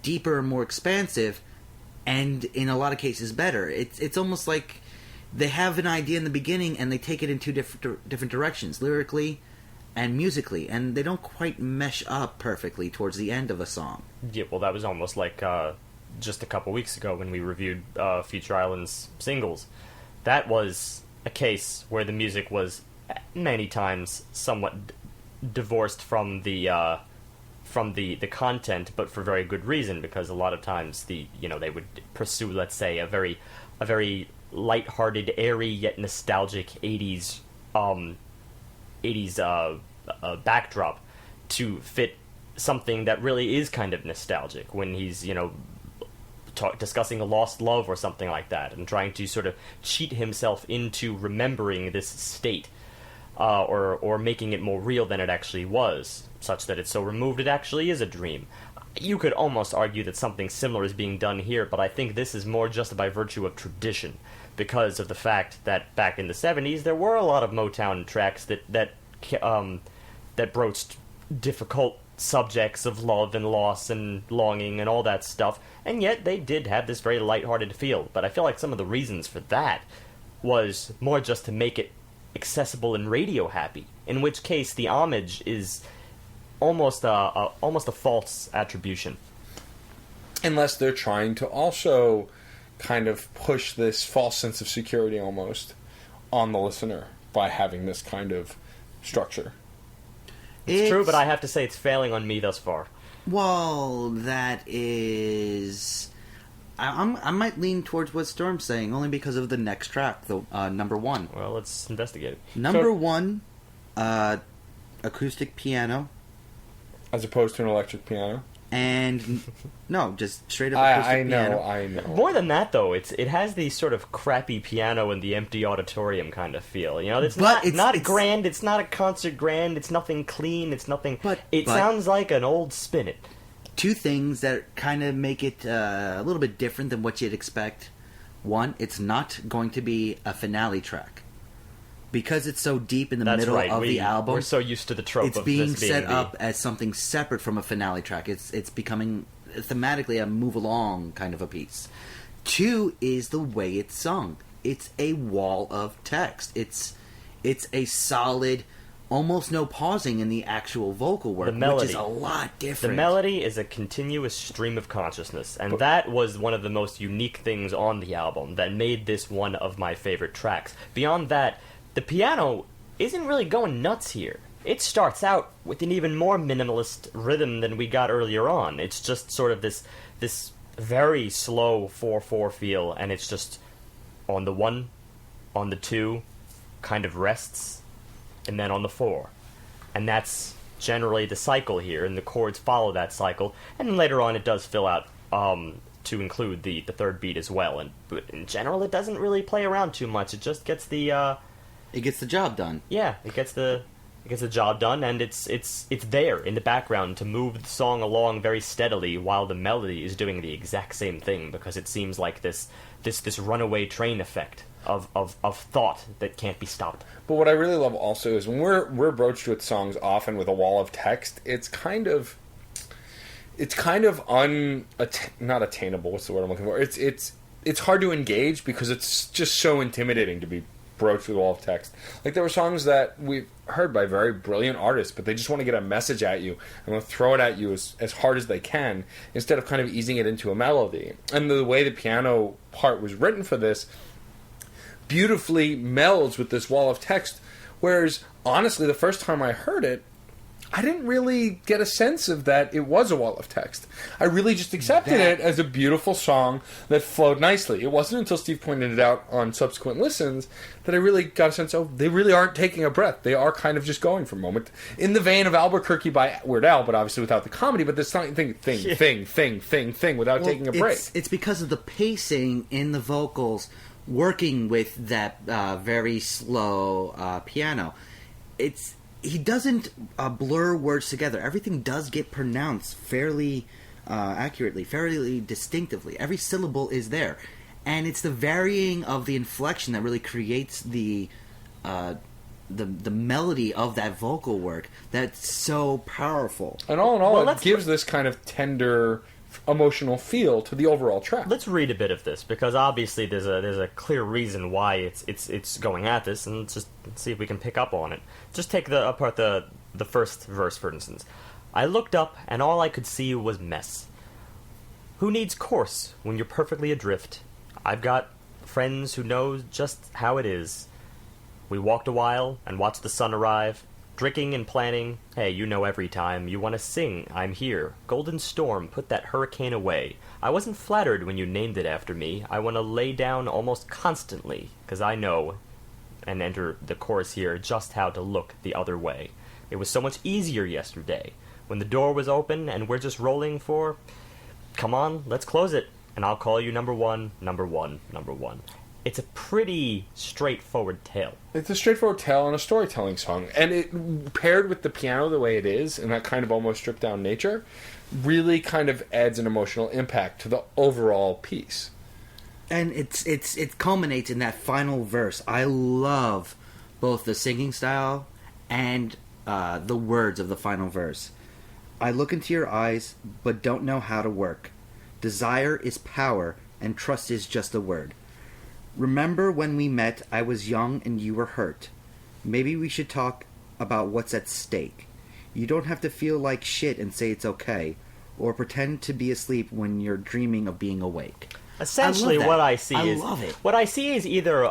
deeper and more expansive, and in a lot of cases better. It's almost like they have an idea in the beginning and they take it in two different directions, lyrically and musically, and they don't quite mesh up perfectly towards the end of a song. Yeah, well, that was almost like just a couple weeks ago when we reviewed Future Island's singles. That was a case where the music was many times somewhat divorced from the content, but for very good reason, because a lot of times they would pursue, let's say, a very lighthearted, airy yet nostalgic 80s backdrop to fit something that really is kind of nostalgic when he's discussing a lost love or something like that, and trying to sort of cheat himself into remembering this state, or making it more real than it actually was, such that it's so removed it actually is a dream. You could almost argue that something similar is being done here, but I think this is more just by virtue of tradition, because of the fact that back in the 70s there were a lot of Motown tracks that broached difficult subjects of love and loss and longing and all that stuff, and yet they did have this very lighthearted feel. But I feel like some of the reasons for that was more just to make it accessible and radio happy, in which case the homage is almost a false attribution. Unless they're trying to also kind of push this false sense of security almost on the listener by having this kind of structure. It's true, but I have to say it's failing on me thus far. Well, that is... I might lean towards what Storm's saying, only because of the next track, the number 1. Well, let's investigate it. Number 1, acoustic piano. As opposed to an electric piano? And no, just straight up acoustic piano. I know. More than that, though, it has the sort of crappy piano in the empty auditorium kind of feel. You know, it's not grand. It's not a concert grand. It's nothing clean. It's nothing. But sounds like an old Spin-It. Two things that kind of make it a little bit different than what you'd expect. One, it's not going to be a finale track. Because it's so deep in the middle of the album, we're so used to the trope it's of being this being set up as something separate from a finale track. It's becoming thematically a move along kind of a piece. Two is the way it's sung. It's a wall of text. It's a solid, almost no pausing in the actual vocal work, which is a lot different. The melody is a continuous stream of consciousness, and that was one of the most unique things on the album that made this one of my favorite tracks. Beyond that, the piano isn't really going nuts here. It starts out with an even more minimalist rhythm than we got earlier on. It's just sort of this very slow 4/4 feel, and it's just on the 1, on the 2, kind of rests, and then on the 4. And that's generally the cycle here, and the chords follow that cycle, and then later on it does fill out to include the third beat as well. But in general, it doesn't really play around too much. It just gets the... It gets the job done. Yeah, it gets the job done, and it's there in the background to move the song along very steadily while the melody is doing the exact same thing, because it seems like this runaway train effect of thought that can't be stopped. But what I really love also is when we're broached with songs often with a wall of text, it's kind of not attainable. What's the word I'm looking for? It's hard to engage because it's just so intimidating to be broached with a wall of text. Like, there were songs that we've heard by very brilliant artists, but they just want to get a message at you and want to throw it at you as hard as they can instead of kind of easing it into a melody. And the way the piano part was written for this beautifully melds with this wall of text, whereas honestly the first time I heard it, I didn't really get a sense of that it was a wall of text. I really just accepted it as a beautiful song that flowed nicely. It wasn't until Steve pointed it out on subsequent listens that I really got a sense of they really aren't taking a breath. They are kind of just going for a moment. In the vein of Albuquerque by Weird Al, but obviously without the comedy, but this thing without taking a break. It's because of the pacing in the vocals working with that very slow piano. He doesn't blur words together. Everything does get pronounced fairly accurately, fairly distinctively. Every syllable is there. And it's the varying of the inflection that really creates the melody of that vocal work that's so powerful. And all in all, it gives this kind of tender, emotional feel to the overall track. Let's read a bit of this, because obviously there's a clear reason why it's going at this, and let's see if we can pick up on it. Just take apart the first verse, for instance. I looked up, and all I could see was mess. Who needs course when you're perfectly adrift? I've got friends who know just how it is. We walked a while and watched the sun arrive. Drinking and planning, hey, you know every time you want to sing, I'm here. Golden Storm, put that hurricane away. I wasn't flattered when you named it after me. I want to lay down almost constantly, 'cause I know, and enter the chorus here, just how to look the other way. It was so much easier yesterday, when the door was open and we're just rolling for... Come on, let's close it, and I'll call you number one, number one, number one. It's a pretty straightforward tale. It's a straightforward tale and a storytelling song. And it, paired with the piano the way it is, and that kind of almost stripped down nature, really kind of adds an emotional impact to the overall piece. And it culminates in that final verse. I love both the singing style and the words of the final verse. I look into your eyes, but don't know how to work. Desire is power, and trust is just a word. Remember when we met, I was young and you were hurt. Maybe we should talk about what's at stake. You don't have to feel like shit and say it's okay, or pretend to be asleep when you're dreaming of being awake. Essentially, what I see is love it. What I see is either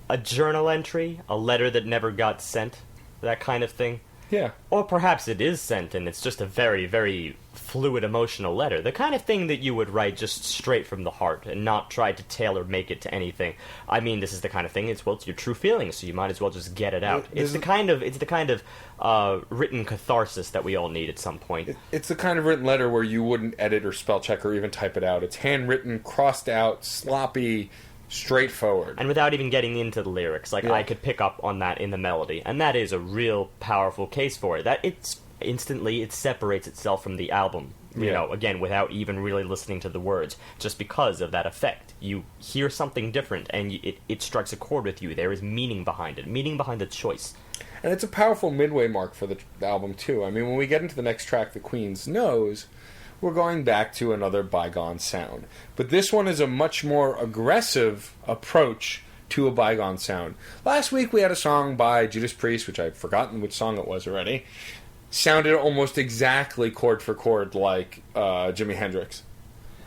a journal entry, a letter that never got sent, that kind of thing. Yeah. Or perhaps it is sent and it's just a very, very fluid emotional letter. The kind of thing that you would write just straight from the heart and not try to tailor make it to anything. I mean, this is the kind of thing, it's your true feelings, so you might as well just get it out. It's the kind of written catharsis that we all need at some point. It's the kind of written letter where you wouldn't edit or spell check or even type it out. It's handwritten, crossed out, sloppy, straightforward. And without even getting into the lyrics, I could pick up on that in the melody, and that is a real powerful case for it. That it separates itself from the album, you know, again, without even really listening to the words, just because of that effect. You hear something different, and it strikes a chord with you. There is meaning behind it, meaning behind the choice. And it's a powerful midway mark for the album, too. I mean, when we get into the next track, The Queen's Nose, we're going back to another bygone sound. But this one is a much more aggressive approach to a bygone sound. Last week we had a song by Judas Priest, which I've forgotten which song it was already, sounded almost exactly chord for chord like Jimi Hendrix.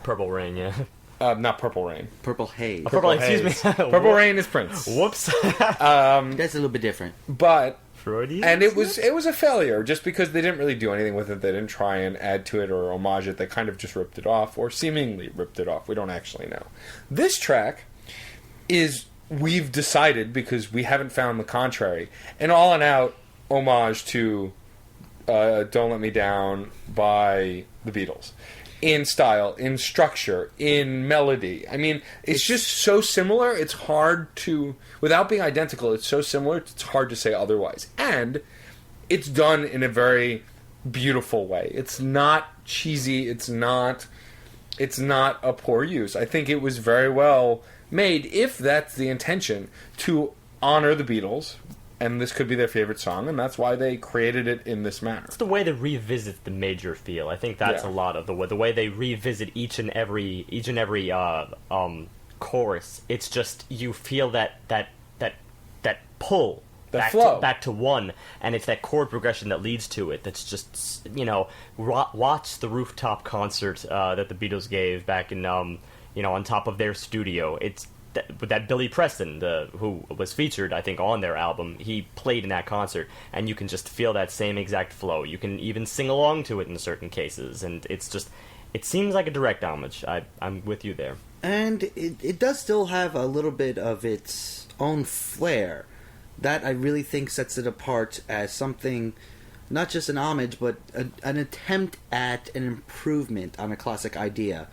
Purple Rain, yeah. Not Purple Rain. Purple Haze. Purple Haze. Excuse me. Purple Rain is Prince. Whoops. That's a little bit different. But... Freudian? And it was a failure, just because they didn't really do anything with it. They didn't try and add to it or homage it. They kind of just ripped it off, or seemingly ripped it off. We don't actually know. This track is, we've decided, because we haven't found the contrary, an all-and-out homage to Don't Let Me Down by the Beatles. In style, in structure, in melody. I mean, it's just so similar, it's hard to... Without being identical, it's so similar, it's hard to say otherwise. And it's done in a very beautiful way. It's not cheesy, it's not a poor use. I think it was very well made, if that's the intention, to honor the Beatles, and this could be their favorite song, and that's why they created it in this manner. It's the way they revisit the major feel. I think that's a lot of the way they revisit each and every chorus. It's just, you feel that pull back to one, and it's that chord progression that leads to it. That's just, you know, watch the rooftop concert that the Beatles gave back in on top of their studio. It's that Billy Preston, who was featured, I think, on their album, he played in that concert, and you can just feel that same exact flow. You can even sing along to it in certain cases, and it's just, it seems like a direct homage. I'm with you there. And it does still have a little bit of its own flair. That I really think sets it apart as something, not just an homage, but an attempt at an improvement on a classic idea.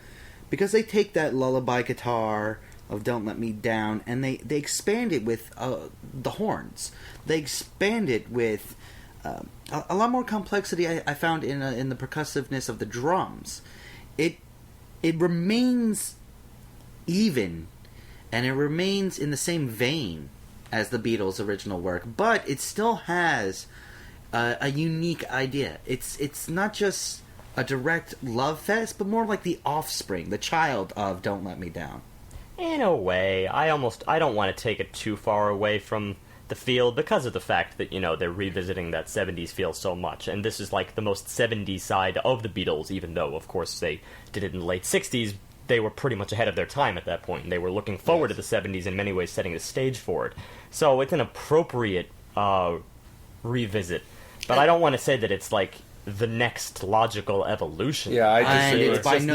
Because they take that lullaby guitar of Don't Let Me Down, and they expand it with the horns. They expand it with a lot more complexity I found in the percussiveness of the drums. It remains even, and it remains in the same vein as the Beatles' original work, but it still has a unique idea. It's not just a direct love fest, but more like the offspring, the child of Don't Let Me Down. In a way, I don't want to take it too far away from the feel, because of the fact that, they're revisiting that 70s feel so much, and this is like the most 70s side of the Beatles, even though, of course, they did it in the late 60s. They were pretty much ahead of their time at that point, and they were looking forward to the 70s in many ways, setting the stage for it. So it's an appropriate revisit, but I don't want to say that it's like the next logical evolution. Yeah, I disagree. It's just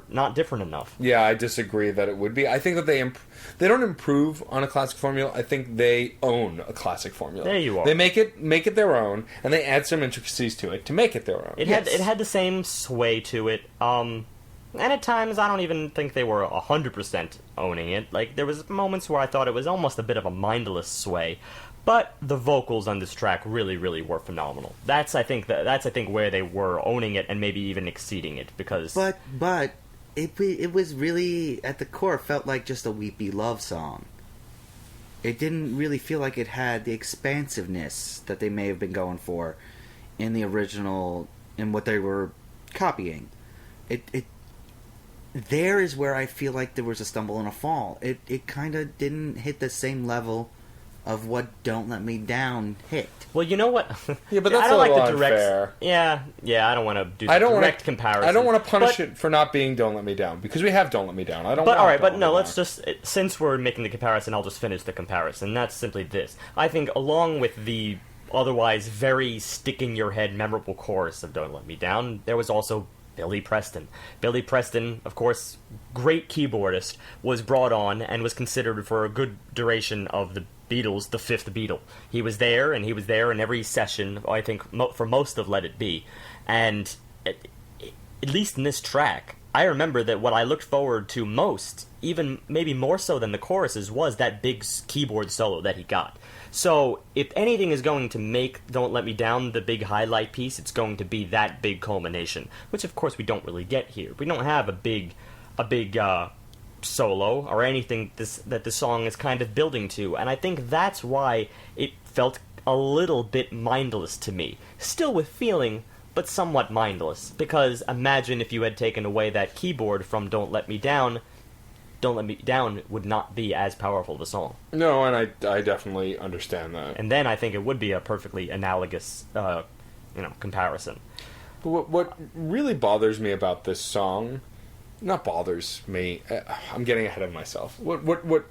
not different enough. Yeah, I disagree that it would be. I think that they don't improve on a classic formula. I think they own a classic formula. There you are. They make it their own, and they add some intricacies to it to make it their own. It had the same sway to it. And at times, I don't even think they were 100% owning it. Like, there was moments where I thought it was almost a bit of a mindless sway. But the vocals on this track really, really were phenomenal. That's I think where they were owning it and maybe even exceeding it, because. But it was really, at the core, felt like just a weepy love song. It didn't really feel like it had the expansiveness that they may have been going for in the original, in what they were copying. There is where I feel like there was a stumble and a fall. It kind of didn't hit the same level of what Don't Let Me Down hit. Well, you know what? Yeah, but that's I don't a little like the direct. unfair. Yeah, I don't want to do I don't direct wanna, comparison. I don't want to punish but, it for not being Don't Let Me Down, because we have Don't Let Me Down. I don't. But want all right, Don't but Let no, Me let's Down. just since we're making the comparison, I'll just finish the comparison. That's simply this. I think along with the otherwise very stick in your head memorable chorus of Don't Let Me Down, there was also Billy Preston. Billy Preston, of course, great keyboardist, was brought on and was considered for a good duration of the Beatles, the fifth Beatle. He was there in every session, I think, for most of Let It Be. And at least in this track, I remember that what I looked forward to most, even maybe more so than the choruses, was that big keyboard solo that he got. So, if anything is going to make Don't Let Me Down the big highlight piece, it's going to be that big culmination, which of course we don't really get here. We don't have a big solo or anything that the song is kind of building to, and I think that's why it felt a little bit mindless to me. Still with feeling, but somewhat mindless, because imagine if you had taken away that keyboard from Don't Let Me Down would not be as powerful of a song. No, and I definitely understand that. And then I think it would be a perfectly analogous, comparison. But what really bothers me about this song, not bothers me, I'm getting ahead of myself. What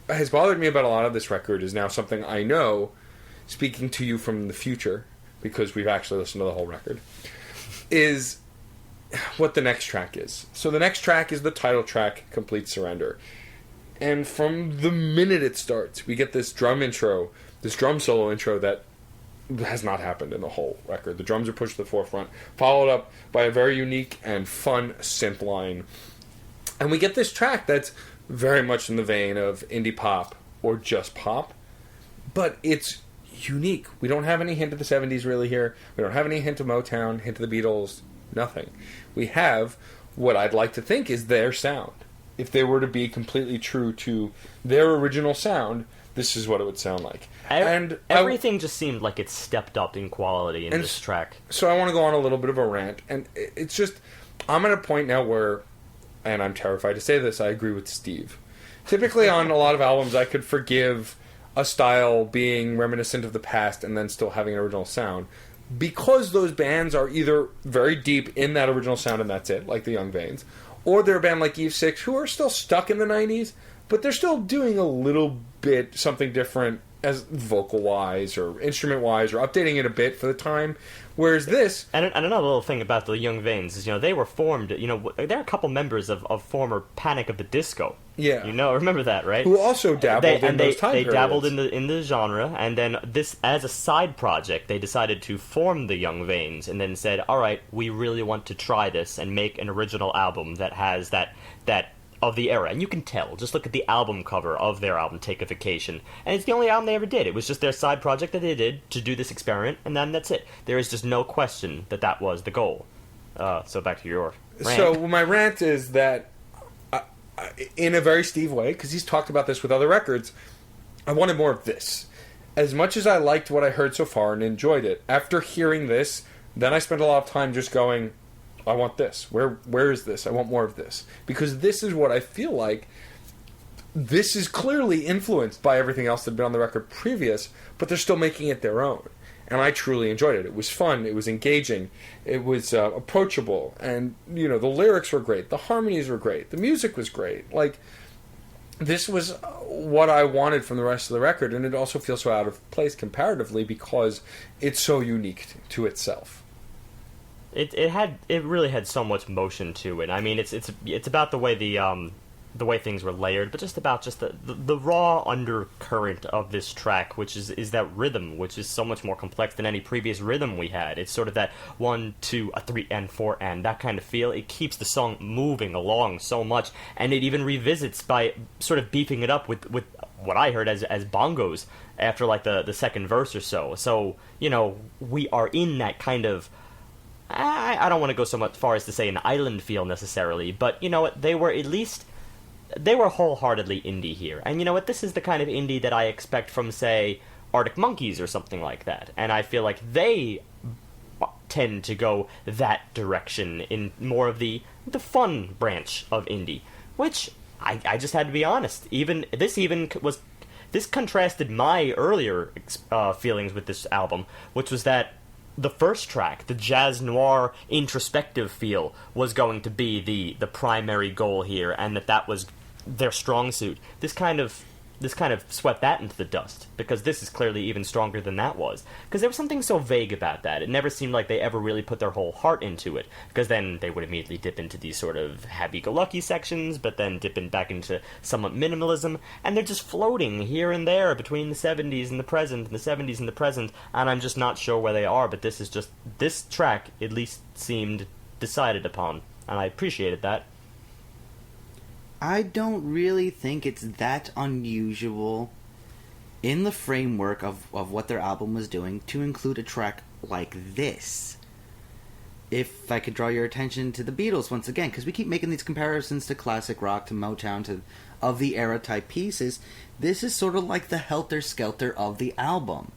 has bothered me about a lot of this record is now something I know, speaking to you from the future, because we've actually listened to the whole record, is what the next track is. So the next track is the title track, Complete Surrender. And from the minute it starts, we get this drum solo intro that has not happened in the whole record. The drums are pushed to the forefront, followed up by a very unique and fun synth line. And we get this track that's very much in the vein of indie pop or just pop, but it's unique. We don't have any hint of the 70s really here. We don't have any hint of Motown, hint of the Beatles, nothing. We have what I'd like to think is their sound. If they were to be completely true to their original sound, this is what it would sound like. And everything just seemed like it stepped up in quality in this track. So I want to go on a little bit of a rant, and it's just, I'm at a point now where, and I'm terrified to say this, I agree with Steve. Typically on a lot of albums, I could forgive a style being reminiscent of the past and then still having an original sound, because those bands are either very deep in that original sound and that's it, like the Young Vanes, or they're a band like Eve 6 who are still stuck in the 90s, but they're still doing a little bit something different as vocal-wise or instrument-wise, or updating it a bit for the time. Whereas this... And another little thing about the Young Vanes is, they were formed, they're a couple members of former Panic of the Disco. Yeah. Remember that, right? Who also dabbled in those time periods. They dabbled in the genre, and then this, as a side project, they decided to form the Young Vanes, and then said, all right, we really want to try this and make an original album that has that of the era. And you can tell, just look at the album cover of their album, Take a Vacation, and it's the only album they ever did. It was just their side project that they did to do this experiment, and then that's it. There is just no question that was the goal. So back to your rant. So my rant is that, in a very Steve way, because he's talked about this with other records, I wanted more of this. As much as I liked what I heard so far and enjoyed it, after hearing this, then I spent a lot of time just going, I want this. Where is this? I want more of this. Because this is what I feel like. This is clearly influenced by everything else that had been on the record previous, but they're still making it their own. And I truly enjoyed it. It was fun. It was engaging. It was approachable. And, the lyrics were great. The harmonies were great. The music was great. Like, this was what I wanted from the rest of the record, and it also feels so out of place comparatively because it's so unique to itself. It really had so much motion to it. I mean, it's about the way the way things were layered, but just the raw undercurrent of this track, which is that rhythm, which is so much more complex than any previous rhythm we had. It's sort of that 1, 2, 3, and 4, and that kind of feel. It keeps the song moving along so much, and it even revisits by sort of beefing it up with what I heard as bongos after like the second verse or so. So we are in that kind of, I don't want to go so much far as to say an island feel necessarily, but you know what, they were wholeheartedly indie here. And you know what, this is the kind of indie that I expect from, say, Arctic Monkeys or something like that. And I feel like they tend to go that direction in more of the fun branch of indie, which I just had to be honest. This even was This contrasted my earlier feelings with this album, which was that the first track, the jazz noir introspective feel, was going to be the primary goal here, and that was their strong suit. This kind of swept that into the dust, because this is clearly even stronger than that was. Because there was something so vague about that. It never seemed like they ever really put their whole heart into it, because then they would immediately dip into these sort of happy-go-lucky sections, but then dip back into somewhat minimalism, and they're just floating here and there between the 70s and the present, and the 70s and the present, and I'm just not sure where they are, but this track at least seemed decided upon, and I appreciated that. I don't really think it's that unusual in the framework of what their album was doing to include a track like this. If I could draw your attention to the Beatles once again, because we keep making these comparisons to classic rock, to Motown, to of the era type pieces, this is sort of like the helter-skelter of the album.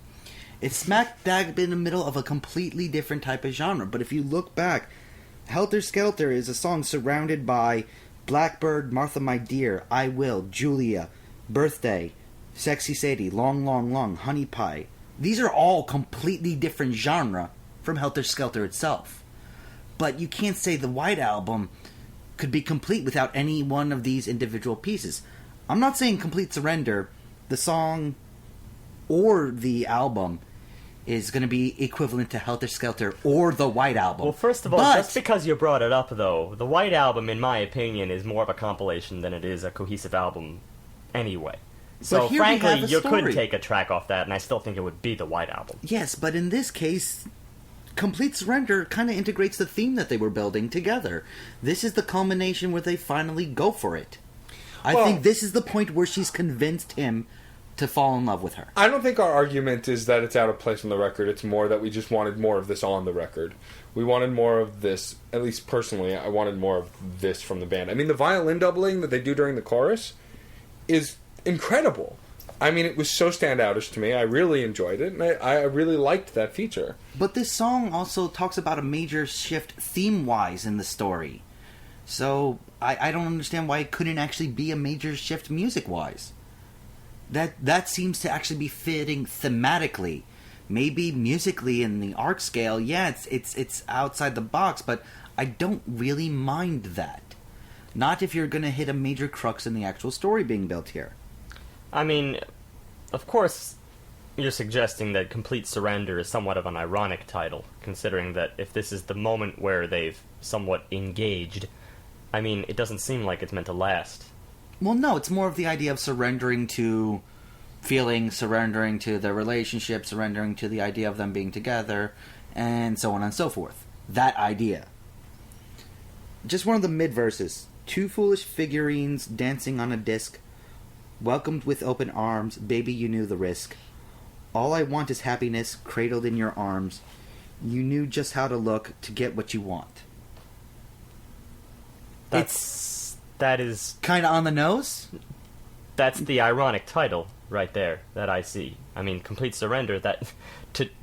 It's smack dab in the middle of a completely different type of genre, but if you look back, Helter Skelter is a song surrounded by Blackbird, Martha My Dear, I Will, Julia, Birthday, Sexy Sadie, Long Long Long, Honey Pie. These are all completely different genre from Helter Skelter itself. But you can't say the White Album could be complete without any one of these individual pieces. I'm not saying Complete Surrender, the song or the album, is going to be equivalent to Helter Skelter or the White Album. Well, first of all, just because you brought it up, though, the White Album, in my opinion, is more of a compilation than it is a cohesive album anyway. So, frankly, you could take a track off that, and I still think it would be the White Album. Yes, but in this case, Complete Surrender kind of integrates the theme that they were building together. This is the culmination where they finally go for it. I think this is the point where she's convinced him to fall in love with her. I don't think our argument is that it's out of place on the record. It's more that we just wanted more of this on the record. We wanted more of this, at least personally, I wanted more of this from the band. I mean, the violin doubling that they do during the chorus is incredible. I mean, it was so standoutish to me. I really enjoyed it, and I really liked that feature. But this song also talks about a major shift theme-wise in the story. So, I don't understand why it couldn't actually be a major shift music-wise. That seems to actually be fitting thematically. Maybe musically in the arc scale, yeah, it's outside the box, but I don't really mind that. Not if you're going to hit a major crux in the actual story being built here. I mean, of course, you're suggesting that Complete Surrender is somewhat of an ironic title, considering that if this is the moment where they've somewhat engaged, I mean, it doesn't seem like it's meant to last. Well, no, it's more of the idea of surrendering to feelings, surrendering to the relationship, surrendering to the idea of them being together, and so on and so forth. That idea. Just one of the mid-verses. Two foolish figurines dancing on a disc. Welcomed with open arms, baby, you knew the risk. All I want is happiness, cradled in your arms. You knew just how to look to get what you want. That is kind of on the nose. That's the ironic title right there that I see. I mean, Complete Surrender,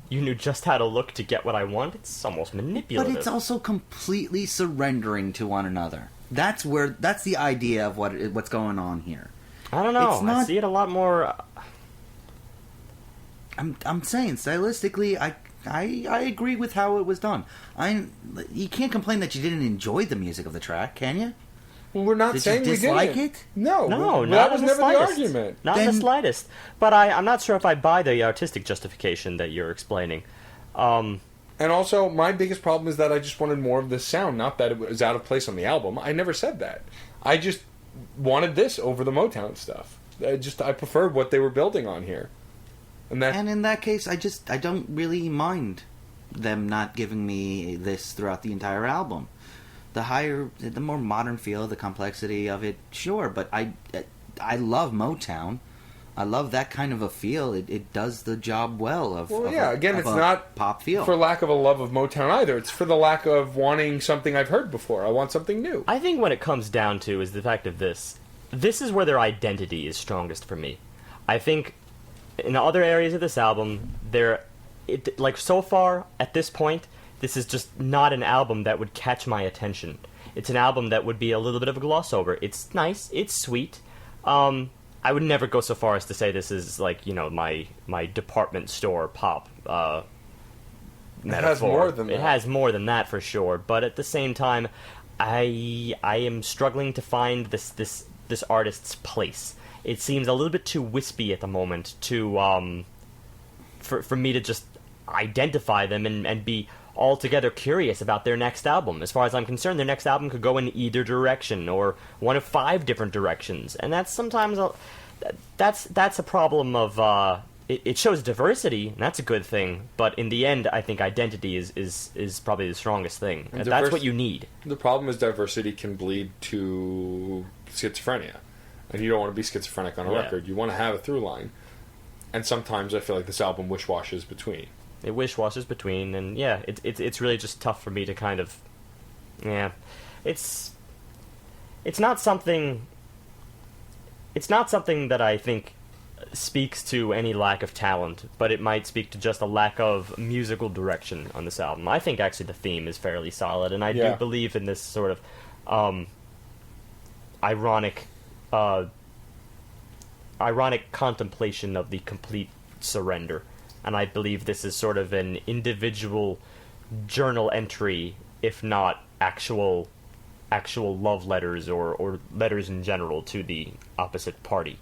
you knew just how to look to get what I want. It's almost manipulative. But it's also completely surrendering to one another. That's the idea of what's going on here. I don't know. I see it a lot more. I'm saying stylistically, I agree with how it was done. You can't complain that you didn't enjoy the music of the track, can you? Well, we're not saying we didn't. Did you dislike it? No, that was never the argument. Not in the slightest. But I'm not sure if I buy the artistic justification that you're explaining. And also, my biggest problem is that I just wanted more of this sound, not that it was out of place on the album. I never said that. I just wanted this over the Motown stuff. I preferred what they were building on here. And in that case, I don't really mind them not giving me this throughout the entire album. The more modern feel, the complexity of it, sure, but I love Motown. I love that kind of a feel. It does the job well it's not pop feel. For lack of a love of Motown either. It's for the lack of wanting something I've heard before. I want something new. I think what it comes down to is the fact of this. This is where their identity is strongest for me. I think in other areas of this album, so far, at this point, this is just not an album that would catch my attention. It's an album that would be a little bit of a gloss over. It's nice, it's sweet, I would never go so far as to say this is like, you know, my department store pop metaphor. It has more than that. It has more than that for sure, but at the same time, I am struggling to find this artist's place. It seems a little bit too wispy at the moment to for me to just identify them and be altogether curious about their next album. As far as I'm concerned, their next album could go in either direction or one of 5 different directions, and that's sometimes that's a problem of it shows diversity, and that's a good thing. But in the end, I think identity is probably the strongest thing. And that's what you need. The problem is diversity can bleed to schizophrenia, and you don't want to be schizophrenic on a record. You want to have a through line, and sometimes I feel like this album wish-washes between. It wish-washes between, and yeah, it's really just tough for me to kind of, it's not something that I think speaks to any lack of talent, but it might speak to just a lack of musical direction on this album. I think actually the theme is fairly solid, and I do believe in this sort of ironic contemplation of the complete surrender. And I believe this is sort of an individual journal entry, if not actual love letters or letters in general to the opposite party,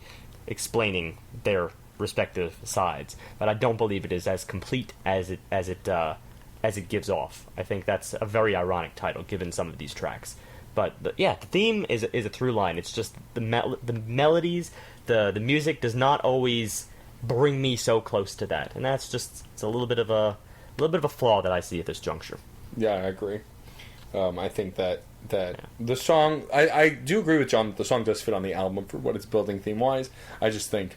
explaining their respective sides. But I don't believe it is as complete as it gives off. I think that's a very ironic title given some of these tracks. But the theme is a through line. It's just the melodies, the music does not always bring me so close to that, and that's just it's a little bit of a flaw that I see at this juncture. Yeah, I agree. I think that the song, I do agree with John that the song does fit on the album for what it's building theme wise. I just think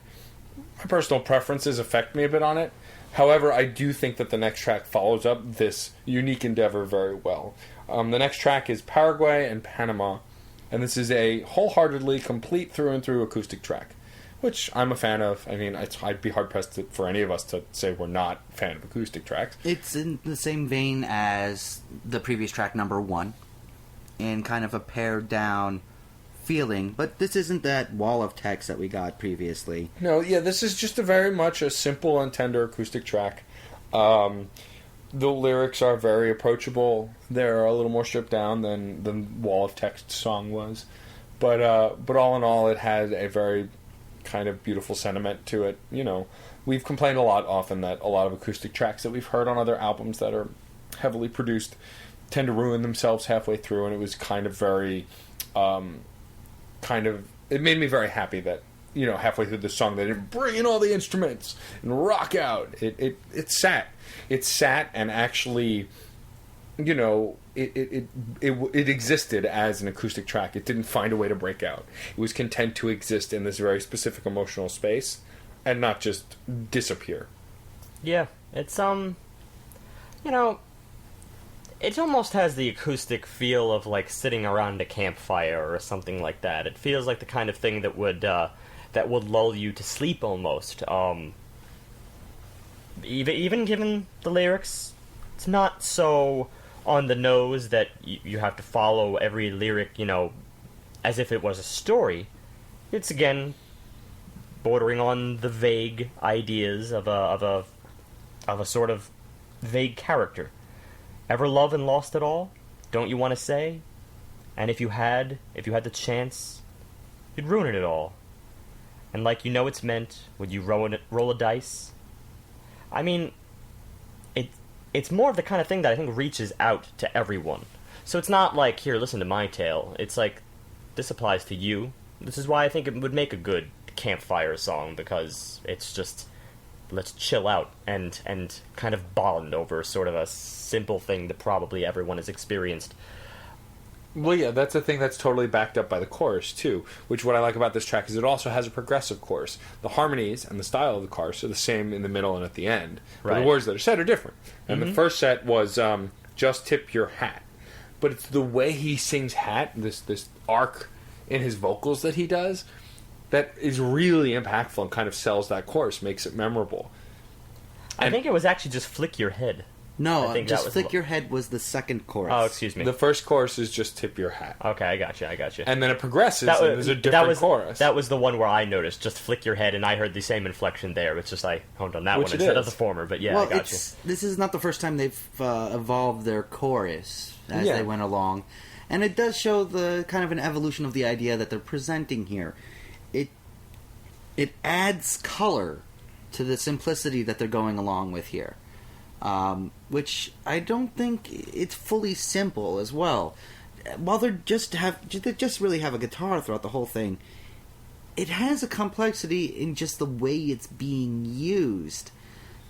my personal preferences affect me a bit on it. However, I do think that the next track follows up this unique endeavor very well. The next track is Paraguay and Panama, and this is a wholeheartedly complete through and through acoustic track, which I'm a fan of. I mean, I'd be hard-pressed for any of us to say we're not a fan of acoustic tracks. It's in the same vein as the previous track, number 1, in kind of a pared-down feeling, but this isn't that wall of text that we got previously. No, yeah, this is just very much a simple and tender acoustic track. The lyrics are very approachable. They're a little more stripped down than the wall of text song was. But all in all, it has a very kind of beautiful sentiment to it. You know, we've complained a lot often that a lot of acoustic tracks that we've heard on other albums that are heavily produced tend to ruin themselves halfway through, and it was kind of very it made me very happy that, you know, halfway through the song they didn't bring in all the instruments and rock out. It sat and actually, you know, it existed as an acoustic track. It didn't find a way to break out. It was content to exist in this very specific emotional space and not just disappear. Yeah, it's you know, it almost has the acoustic feel of like sitting around a campfire or something like that. It feels like the kind of thing that would lull you to sleep almost. Even given the lyrics, it's not so on the nose that you have to follow every lyric, you know, as if it was a story. It's again bordering on the vague ideas of a sort of vague character. Ever love and lost it all? Don't you want to say? And if you had the chance, you'd ruin it all. And like you know it's meant, would you roll a dice? I mean, it's more of the kind of thing that I think reaches out to everyone. So it's not like, here, listen to my tale. It's like, this applies to you. This is why I think it would make a good campfire song, because it's just, let's chill out and kind of bond over sort of a simple thing that probably everyone has experienced. Well, yeah, that's a thing that's totally backed up by the chorus, too, which what I like about this track is it also has a progressive chorus. The harmonies and the style of the chorus are the same in the middle and at the end, but the words that are said are different. And the first set was, just tip your hat. But it's the way he sings hat, this arc in his vocals that he does, that is really impactful and kind of sells that chorus, makes it memorable. I think it was actually just flick your head. No, I think just that was Flick Your Head was the second chorus. Oh, excuse me. The first chorus is just Tip Your Hat. Okay, I got you. And then it progresses, and there's a different chorus. That was the one where I noticed, just Flick Your Head, and I heard the same inflection there. It's just I honed on that Which one it instead of is. the former, but yeah, Well, I got you. this is not the first time they've evolved their chorus as Yeah. they went along. And it does show the kind of an evolution of the idea that they're presenting here. It adds color to the simplicity that they're going along with here. Which I don't think it's fully simple as well. While they just really have a guitar throughout the whole thing, it has a complexity in just the way it's being used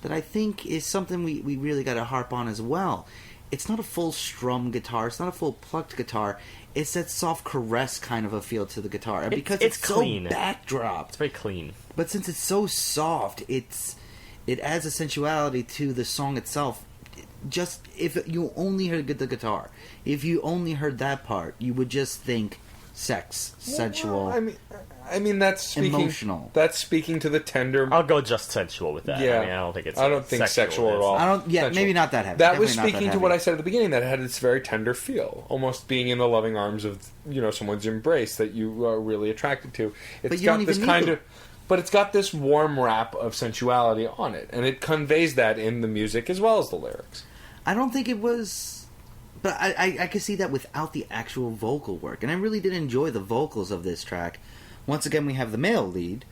that I think is something we really got to harp on as well. It's not a full strum guitar. It's not a full plucked guitar. It's that soft caress kind of a feel to the guitar. And because it's clean. so backdropped. It's very clean. But since it's so soft, it adds a sensuality to the song itself. Just if you only heard the guitar, if you only heard that part, you would just think sex, sensual. Well, I mean that's speaking, emotional. That's speaking to the tender. I'll go just sensual with that. Yeah. I mean, I don't think it's. I don't think sexual at all. I don't. Yeah, Sensual. maybe not that heavy. That was Definitely not speaking that to what I heavy. said at the beginning. That it had its very tender feel, almost being in the loving arms of someone's embrace that you are really attracted to. It's you got don't this even kind need of, but it's got this warm wrap of sensuality on it, and it conveys that in the music as well as the lyrics. I don't think it was, but I could see that without the actual vocal work, and I really did enjoy the vocals of this track. Once again, we have the male lead.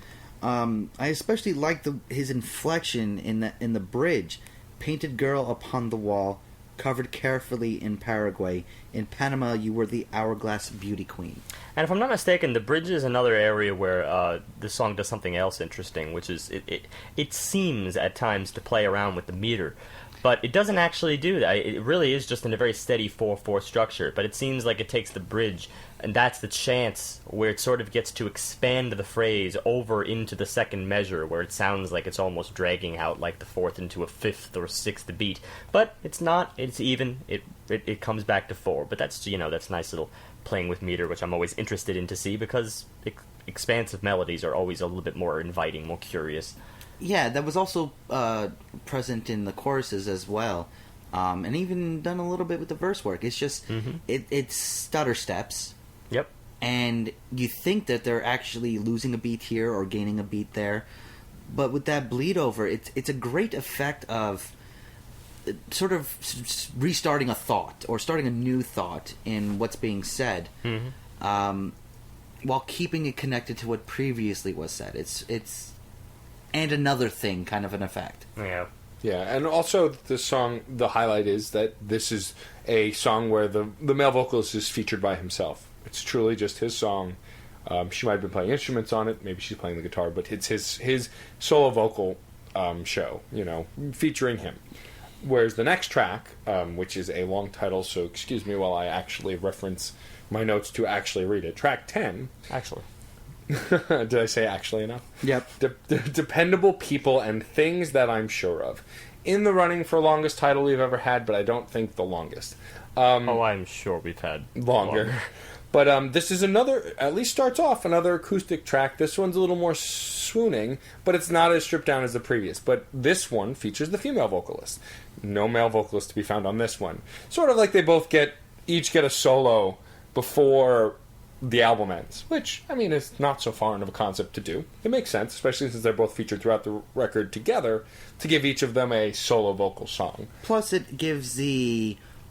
I especially like his inflection in the bridge. Painted girl upon the wall, covered carefully in Paraguay. In Panama, you were the hourglass beauty queen. And if I'm not mistaken, the bridge is another area where the song does something else interesting, which is it seems at times to play around with the meter. But it doesn't actually do that. It really is just in a very steady 4/4 structure. But it seems like it takes the bridge, and that's the chance where it sort of gets to expand the phrase over into the second measure, where it sounds like it's almost dragging out like the fourth into a fifth or sixth beat. But it's not. It's even. It comes back to 4. But that's that's nice little playing with meter, which I'm always interested in to see because expansive melodies are always a little bit more inviting, more curious. Yeah, that was also present in the choruses as well, and even done a little bit with the verse work. It's just it's stutter steps. Yep. And you think that they're actually losing a beat here or gaining a beat there, but with that bleed over, it's a great effect of sort of restarting a thought or starting a new thought in what's being said, while keeping it connected to what previously was said. It's and another thing, kind of an effect. Yeah. Yeah, and also the song, the highlight is that this is a song where the male vocalist is featured by himself. It's truly just his song. She might have been playing instruments on it, maybe she's playing the guitar, but it's his solo vocal show, featuring him. Whereas the next track, which is a long title, so excuse me while I actually reference my notes to actually read it. Track 10. Actually. Did I say actually enough? Yep. Dependable people and things that I'm sure of. In the running for longest title we've ever had, but I don't think the longest. I'm sure we've had Longer. But this is another, at least starts off, another acoustic track. This one's a little more swooning, but it's not as stripped down as the previous. But this one features the female vocalist. No male vocalist to be found on this one. Sort of like they both each get a solo before the album ends, which, I mean, is not so foreign of a concept to do. It makes sense, especially since they're both featured throughout the record together, to give each of them a solo vocal song. Plus, it gives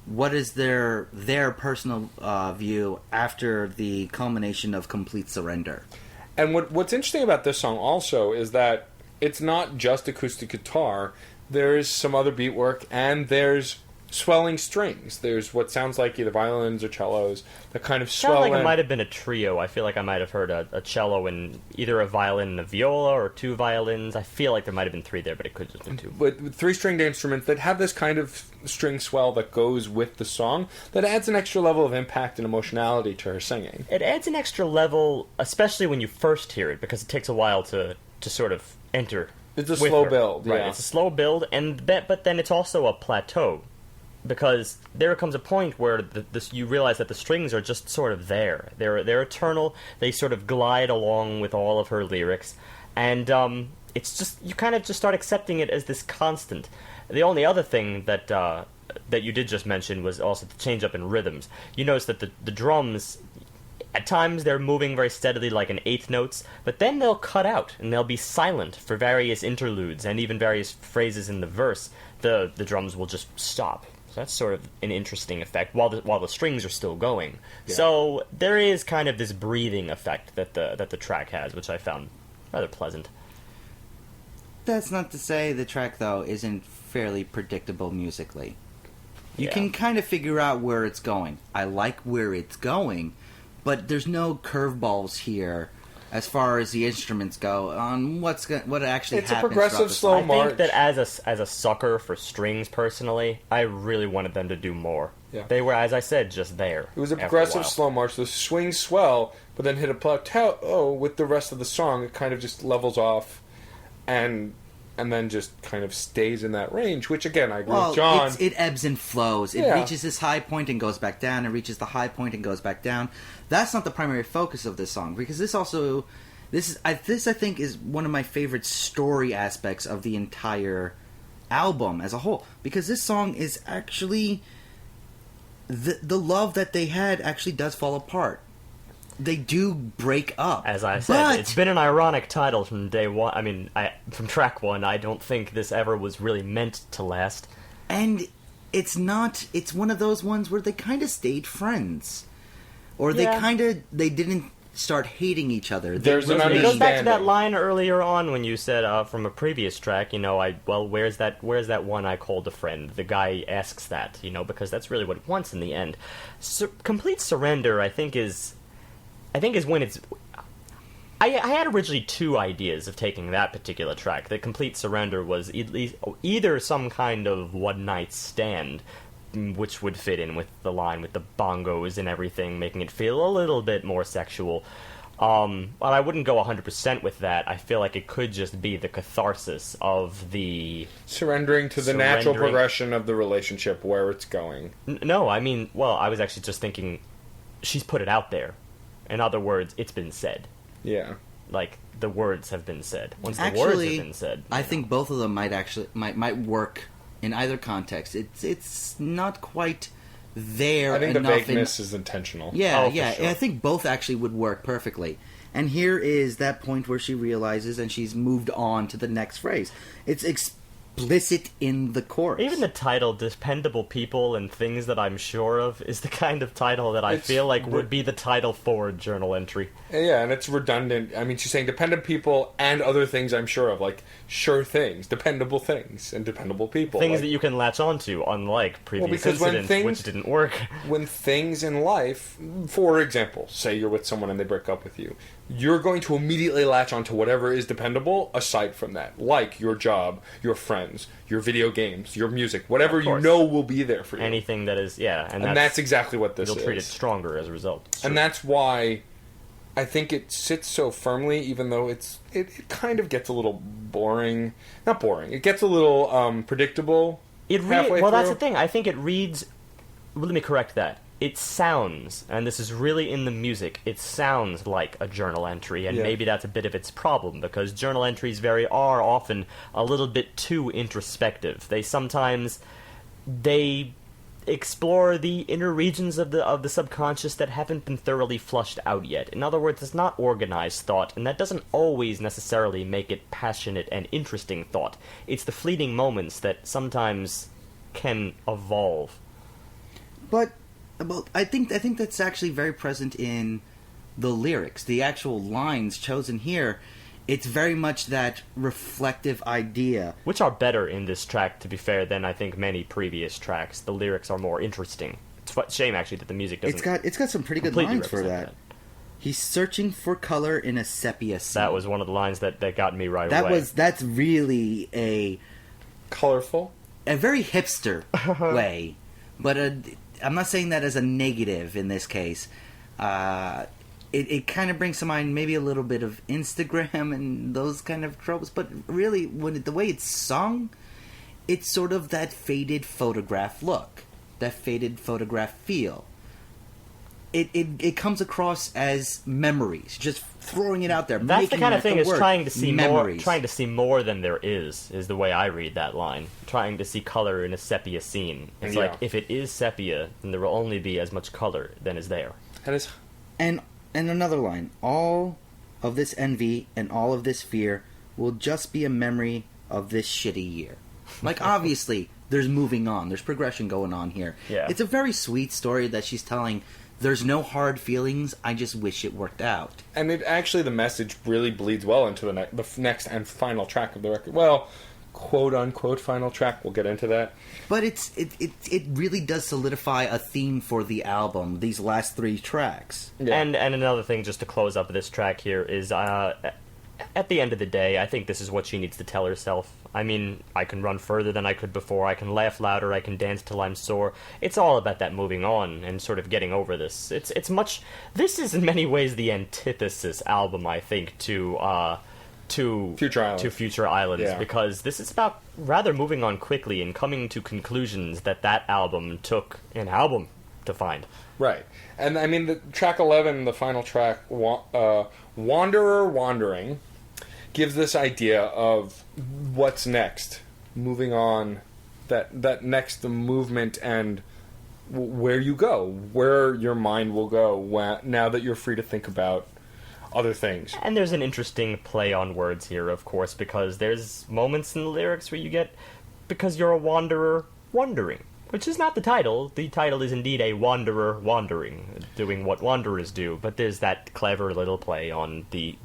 what is their personal view after the culmination of complete surrender. And what's interesting about this song also is that it's not just acoustic guitar. There's some other beat work, and there's swelling strings. There's what sounds like either violins or cellos that kind of swell Sounds like in. it might have been a trio. I feel like I might have heard a cello and either a violin and a viola or 2 violins. I feel like there might have been 3 there, but it could have been 2. But with 3-stringed instruments that have this kind of string swell that goes with the song that adds an extra level of impact and emotionality to her singing. It adds an extra level, especially when you first hear it, because it takes a while to sort of enter. It's a with slow her. build, Right, yeah. it's a slow build, but then it's also a plateau. Because there comes a point where you realize that the strings are just sort of there. They're eternal. They sort of glide along with all of her lyrics, And it's just, you kind of just start accepting it as this constant. The only other thing that that you did just mention was also the change up in rhythms. You notice that the drums, at times they're moving very steadily like in eighth notes, but then they'll cut out and they'll be silent for various interludes and even various phrases in the verse. The drums will just stop. So that's sort of an interesting effect while the strings are still going. Yeah. So there is kind of this breathing effect that the track has, which I found rather pleasant. That's not to say the track, though, isn't fairly predictable musically. You can kind of figure out where it's going. I like where it's going, but there's no curveballs here as far as the instruments go on what actually it's happens. It's a progressive slow march. I think that as a sucker for strings, personally, I really wanted them to do more. Yeah. They were, as I said, just there. It was a progressive slow march. The swings swell, but then hit a plateau with the rest of the song. It kind of just levels off, and then just kind of stays in that range, which, again, I agree with John. It ebbs and flows. It reaches this high point and goes back down. It reaches the high point and goes back down. That's not the primary focus of this song, because this I think is one of my favorite story aspects of the entire album as a whole, because this song is actually the love that they had actually does fall apart. They do break up. As I said, it's been an ironic title from day one. I mean, from track one, I don't think this ever was really meant to last. And it's not. It's one of those ones where they kind of stayed friends, or they didn't start hating each other. There's an understanding. It goes back to that line earlier on when you said from a previous track, where's that one I called a friend? The guy asks that, because that's really what it wants in the end. Complete surrender, I think is when it's... I had originally two ideas of taking that particular track. The Complete Surrender was either some kind of one-night stand, which would fit in with the line with the bongos and everything, making it feel a little bit more sexual. But I wouldn't go 100% with that. I feel like it could just be the catharsis of the... Surrendering to the natural progression of the relationship, where it's going. No, I mean, I was actually just thinking, she's put it out there. In other words, it's been said. Yeah. Like, the words have been said. Once the words have been said. I think both of them might work in either context. It's not quite there enough. I think the vagueness is intentional. Yeah, sure. I think both actually would work perfectly. And here is that point where she realizes and she's moved on to the next phrase. It's explicit in the chorus. Even the title, Dependable People and Things That I'm Sure Of, is the kind of title that I feel like would be the title for a journal entry. Yeah, and it's redundant. I mean, she's saying dependent people and other things I'm sure of, like sure things, dependable things, and dependable people. Things that you can latch onto, unlike previous incidents, which didn't work. When things in life, for example, say you're with someone and they break up with you, you're going to immediately latch onto whatever is dependable aside from that, like your job, your friends, your video games, your music, whatever you know will be there for you. Anything that is, and that's exactly what this is. You'll treat it stronger as a result. And that's why I think it sits so firmly, even though it kind of gets a little boring. Not boring. It gets a little predictable. That's the thing. I think it reads... Let me correct that. It sounds, and this is really in the music, it sounds like a journal entry, and maybe that's a bit of its problem, because journal entries are often a little bit too introspective. They explore the inner regions of the subconscious that haven't been thoroughly flushed out yet. In other words, it's not organized thought, and that doesn't always necessarily make it passionate and interesting thought. It's the fleeting moments that sometimes can evolve. But I think that's actually very present in the lyrics. The actual lines chosen here, it's very much that reflective idea. Which are better in this track, to be fair, than I think many previous tracks. The lyrics are more interesting. It's a shame, actually, that the music doesn't... It's got some pretty good lines for that. He's searching for color in a sepia scene. That was one of the lines that got me right away. That's really a... Colorful? A very hipster way. But I'm not saying that as a negative in this case. It kind of brings to mind maybe a little bit of Instagram and those kind of tropes, but really, the way it's sung, it's sort of that faded photograph look, that faded photograph feel. it comes across as memories, just throwing it out there. That's the kind of thing, is trying to see more than there is the way I read that line. Trying to see color in a sepia scene. It's like, if it is sepia, then there will only be as much color than is there. That is... And another line, all of this envy and all of this fear will just be a memory of this shitty year. Like, obviously, there's moving on. There's progression going on here. Yeah. It's a very sweet story that she's telling. There's no hard feelings. I just wish it worked out. And it actually, the message really bleeds well into the next and final track of the record. Well, quote-unquote final track. We'll get into that. But it really does solidify a theme for the album, these last 3 tracks. Yeah. And another thing, just to close up this track here, is at the end of the day, I think this is what she needs to tell herself. I mean, I can run further than I could before, I can laugh louder, I can dance till I'm sore. It's all about that moving on and sort of getting over this. This is in many ways the antithesis album, I think, to Future Islands, yeah. Because this is about rather moving on quickly and coming to conclusions that album took an album to find. Right. And I mean, the track 11, the final track, Wanderer Wandering, gives this idea of what's next, moving on, that next movement, and where you go, where your mind will go now that you're free to think about other things. And there's an interesting play on words here, of course, because there's moments in the lyrics where you get, because you're a wanderer wandering, which is not the title. The title is indeed a wanderer wandering, doing what wanderers do, but there's that clever little play on the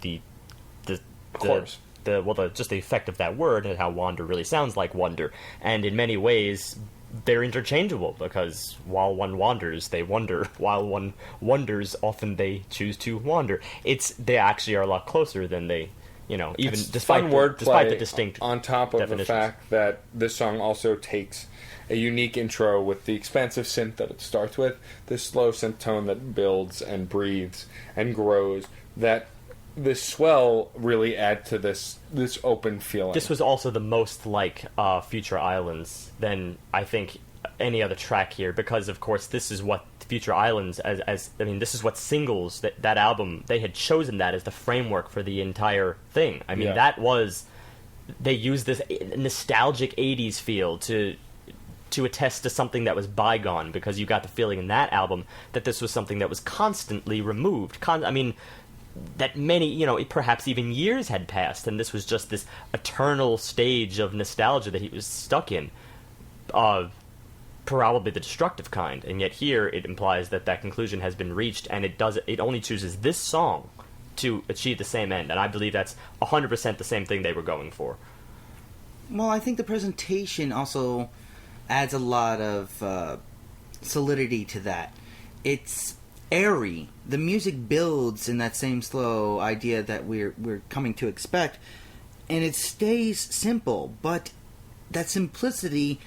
chords. Just the effect of that word and how wander really sounds like wonder. And in many ways, they're interchangeable, because while one wanders, they wonder. While one wonders, often they choose to wander. They actually are a lot closer than they, even it's despite the distinct on top of the fact that this song also takes a unique intro with the expansive synth that it starts with, this slow synth tone that builds and breathes and grows, that this swell really add to this open feeling. This was also the most like Future Islands than I think any other track here, because of course this is what Future Islands this is what singles that album, they had chosen that as the framework for the entire thing. I mean, they used this nostalgic 80s feel to attest to something that was bygone, because you got the feeling in that album that this was something that was constantly removed. That many, perhaps even years had passed, and this was just this eternal stage of nostalgia that he was stuck in, probably the destructive kind. And yet here it implies that conclusion has been reached, and it only chooses this song to achieve the same end, and I believe that's 100% the same thing they were going for. Well, I think the presentation also adds a lot of solidity to that. It's airy. The music builds in that same slow idea that we're coming to expect, and it stays simple, but that simplicity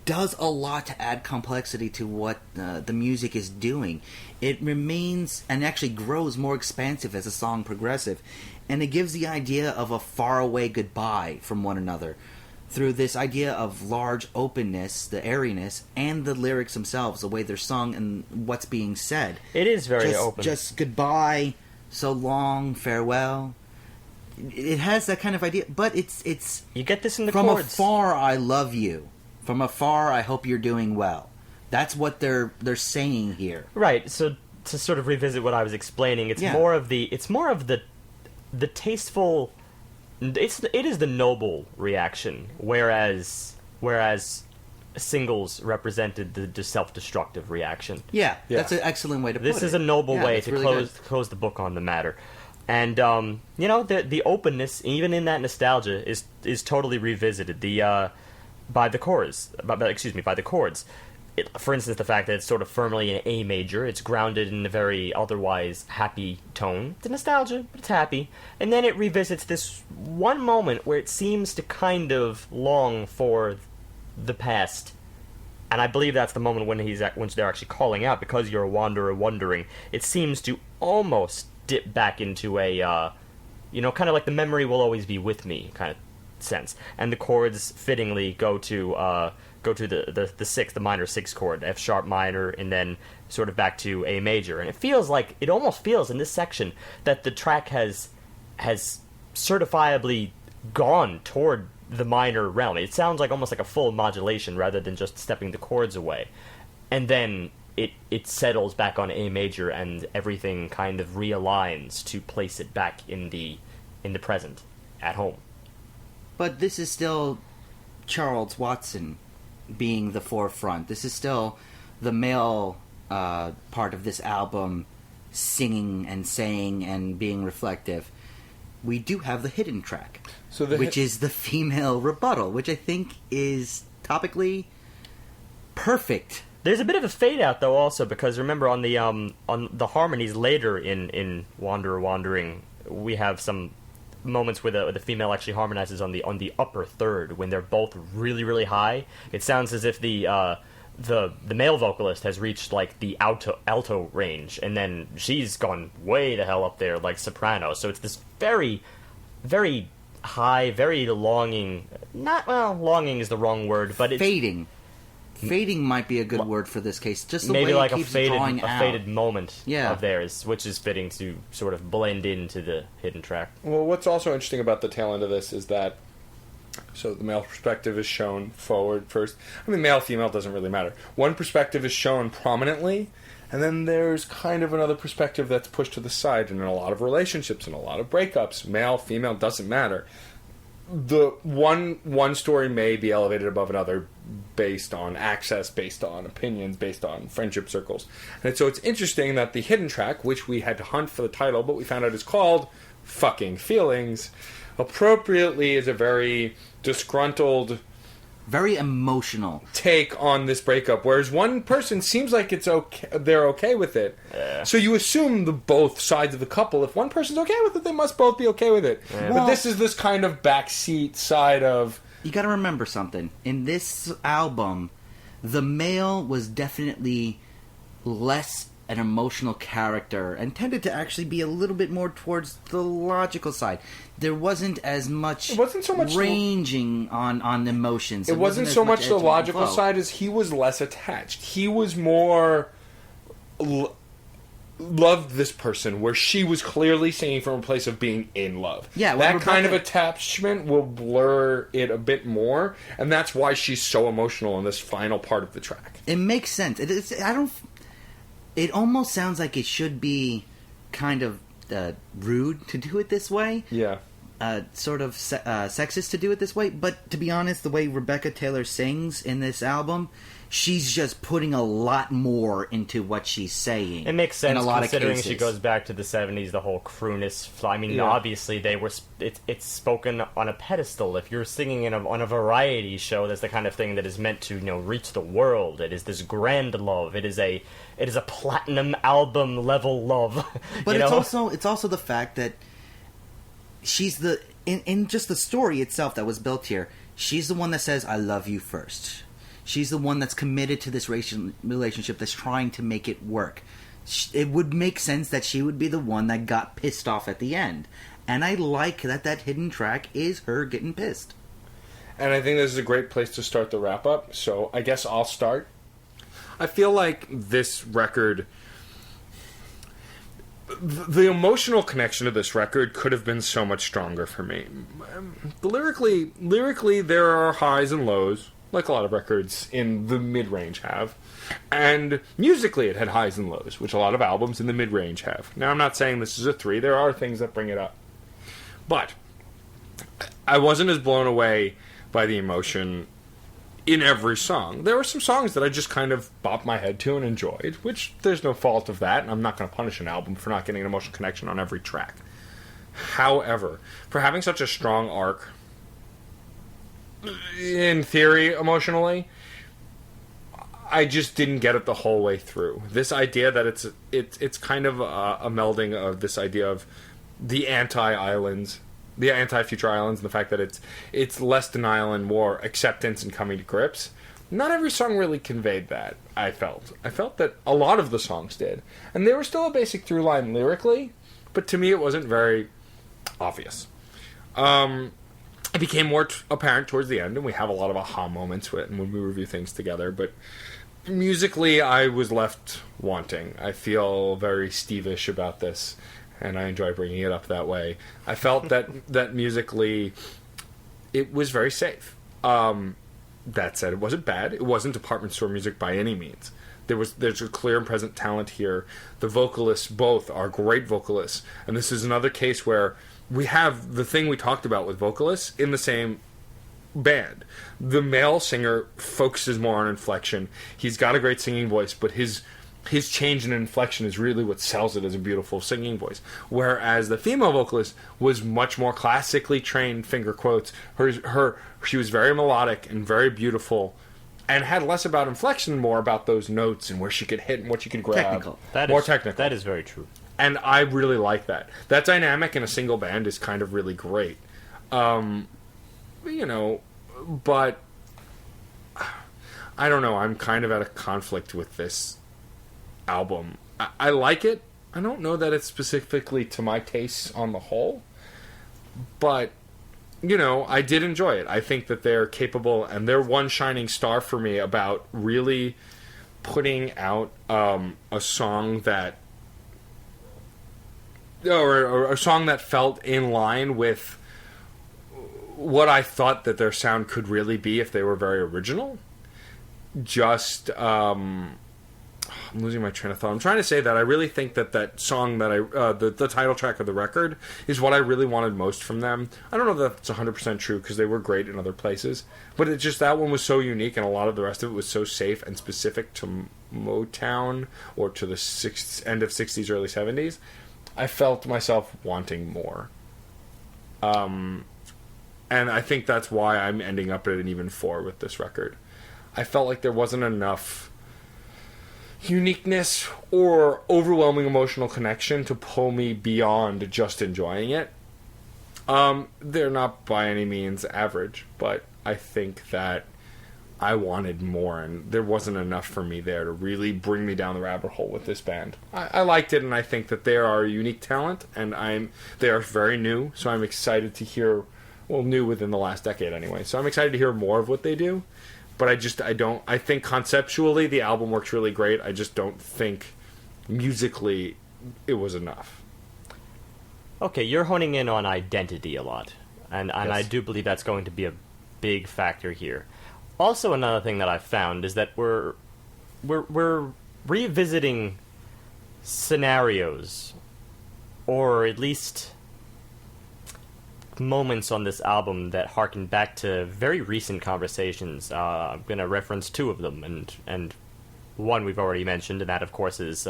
does a lot to add complexity to what the music is doing. It remains and actually grows more expansive as the song progresses, and it gives the idea of a faraway goodbye from one another through this idea of large openness, the airiness, and the lyrics themselves, the way they're sung and what's being said. It is very open. Just goodbye, so long, farewell. It has that kind of idea, but it's you get this in the from chords. From afar, I love you. From afar, I hope you're doing well. That's what they're saying here. Right. So to sort of revisit what I was explaining, it's more of the tasteful. It is the noble reaction, whereas singles represented the self-destructive reaction. Yeah, that's an excellent way to put it. This is a noble way to really close the book on the matter. And the openness, even in that nostalgia, is totally revisited. By the chords. For instance, the fact that it's sort of firmly in A major, it's grounded in a very otherwise happy tone. It's a nostalgia, but it's happy. And then it revisits this one moment where it seems to kind of long for the past. And I believe that's the moment when they're actually calling out, because you're a wanderer wondering. It seems to almost dip back into a, kind of like the memory will always be with me kind of sense. And the chords fittingly go to go to the sixth, the minor sixth chord, F sharp minor, and then sort of back to A major. And it almost feels in this section that the track has certifiably gone toward the minor realm. It sounds like almost like a full modulation rather than just stepping the chords away. And then it settles back on A major, and everything kind of realigns to place it back in the present, at home. But this is still Charles Watson being the forefront. This is still the male part of this album singing and saying and being reflective. We do have the hidden track, which is the female rebuttal, which I think is topically perfect. There's a bit of a fade out though, also, because remember on the harmonies later in Wanderer Wandering, we have some moments where the female actually harmonizes on the upper third when they're both really, really high. It sounds as if the male vocalist has reached like the alto range, and then she's gone way the hell up there like soprano. So it's this very, very high, very longing. Longing is the wrong word, but it's fading. Fading might be a good word for this case. Just the maybe way like it keeps drawing out. A faded moment Yeah. of theirs, which is fitting to sort of blend into the hidden track. Well, what's also interesting about the tail end of this is that, so the male perspective is shown forward first. I mean, male, female doesn't really matter. One perspective is shown prominently, and then there's kind of another perspective that's pushed to the side. And in a lot of relationships and a lot of breakups, male, female doesn't matter. The one story may be elevated above another based on access, based on opinions, based on friendship circles. And so it's interesting that the hidden track, which we had to hunt for the title, but we found out is called Fucking Feelings, appropriately is a very disgruntled, very emotional take on this breakup, whereas one person seems like it's okay, they're okay with it. Yeah. So you assume both sides of the couple, if one person's okay with it, they must both be okay with it. Yeah. But this is this kind of backseat side of... You gotta remember something. In this album, the male was definitely less an emotional character and tended to actually be a little bit more towards the logical side. There wasn't as much, It wasn't so much ranging on emotions. It wasn't as so much the edge and logical flow. side as he was less attached. He was more... loved this person, where she was clearly singing from a place of being in love. Yeah, that Rebecca, kind of attachment will blur it a bit more, and that's why she's so emotional in this final part of the track. It makes sense. It almost sounds like it should be kind of rude to do it this way. Yeah. Sort of sexist to do it this way. But to be honest, the way Rebecca Taylor sings in this album, she's just putting a lot more into what she's saying. It makes sense in a lot considering of cases. she goes back to the 70s, the whole crooness. I mean, Yeah. obviously they were. It's spoken on a pedestal. If you're singing on a variety show, that's the kind of thing that is meant to reach the world. It is this grand love. It is a platinum album level love. But it's also the fact that she's in just the story itself that was built here. She's the one that says, "I love you" first. She's the one that's committed to this relationship, that's trying to make it work. It would make sense that she would be the one that got pissed off at the end. And I like that hidden track is her getting pissed. And I think this is a great place to start the wrap-up, so I guess I'll start. I feel like this record... The emotional connection to this record could have been so much stronger for me. Lyrically, there are highs and lows, like a lot of records in the mid-range have. And musically, it had highs and lows, which a lot of albums in the mid-range have. Now, I'm not saying this is a 3. There are things that bring it up. But I wasn't as blown away by the emotion in every song. There were some songs that I just kind of bopped my head to and enjoyed, which there's no fault of that, and I'm not going to punish an album for not getting an emotional connection on every track. However, for having such a strong arc, in theory, emotionally, I just didn't get it the whole way through. This idea that it's kind of a melding of this idea of the anti-islands, the anti-future islands, and the fact that it's less denial and more acceptance and coming to grips. Not every song really conveyed that, I felt. I felt that a lot of the songs did. And they were still a basic through line lyrically, but to me it wasn't very obvious. it became more apparent towards the end, and we have a lot of aha moments with it when we review things together, but musically, I was left wanting. I feel very Steve-ish about this, and I enjoy bringing it up that way. I felt that musically, it was very safe. That said, it wasn't bad. It wasn't department store music by any means. There's a clear and present talent here. The vocalists both are great vocalists, and this is another case where we have the thing we talked about with vocalists in the same band. The male singer focuses more on inflection. He's got a great singing voice, but his change in inflection is really what sells it as a beautiful singing voice. Whereas the female vocalist was much more classically trained, finger quotes. She was very melodic and very beautiful, and had less about inflection, more about those notes and where she could hit and what she could grab. Technical. More technical. That is very true. And I really like that. That dynamic in a single band is kind of really great. But I don't know. I'm kind of at a conflict with this album. I like it. I don't know that it's specifically to my tastes on the whole, but I did enjoy it. I think that they're capable, and they're one shining star for me about really putting out a song that, or a song that felt in line with what I thought that their sound could really be if they were very original. I'm losing my train of thought. I'm trying to say that I really think that song that the title track of the record is what I really wanted most from them. I don't know if that's 100% true, because they were great in other places, but it just, that one was so unique, and a lot of the rest of it was so safe and specific to Motown, or to the end of 60s, early 70s. I felt myself wanting more. And I think that's why I'm ending up at an even 4 with this record. I felt like there wasn't enough uniqueness or overwhelming emotional connection to pull me beyond just enjoying it. They're not by any means average, but I think that I wanted more, and there wasn't enough for me there to really bring me down the rabbit hole with this band. I liked it, and I think that they are a unique talent, and they are very new, so I'm excited to hear, new within the last decade anyway, so I'm excited to hear more of what they do. But I think conceptually the album works really great. I just don't think musically it was enough. Okay, you're honing in on identity a lot. And Yes. I do believe that's going to be a big factor here. Also, another thing that I've found is that we're revisiting scenarios, or at least moments on this album that harken back to very recent conversations. I'm going to reference 2 of them, and one we've already mentioned, and that, of course, is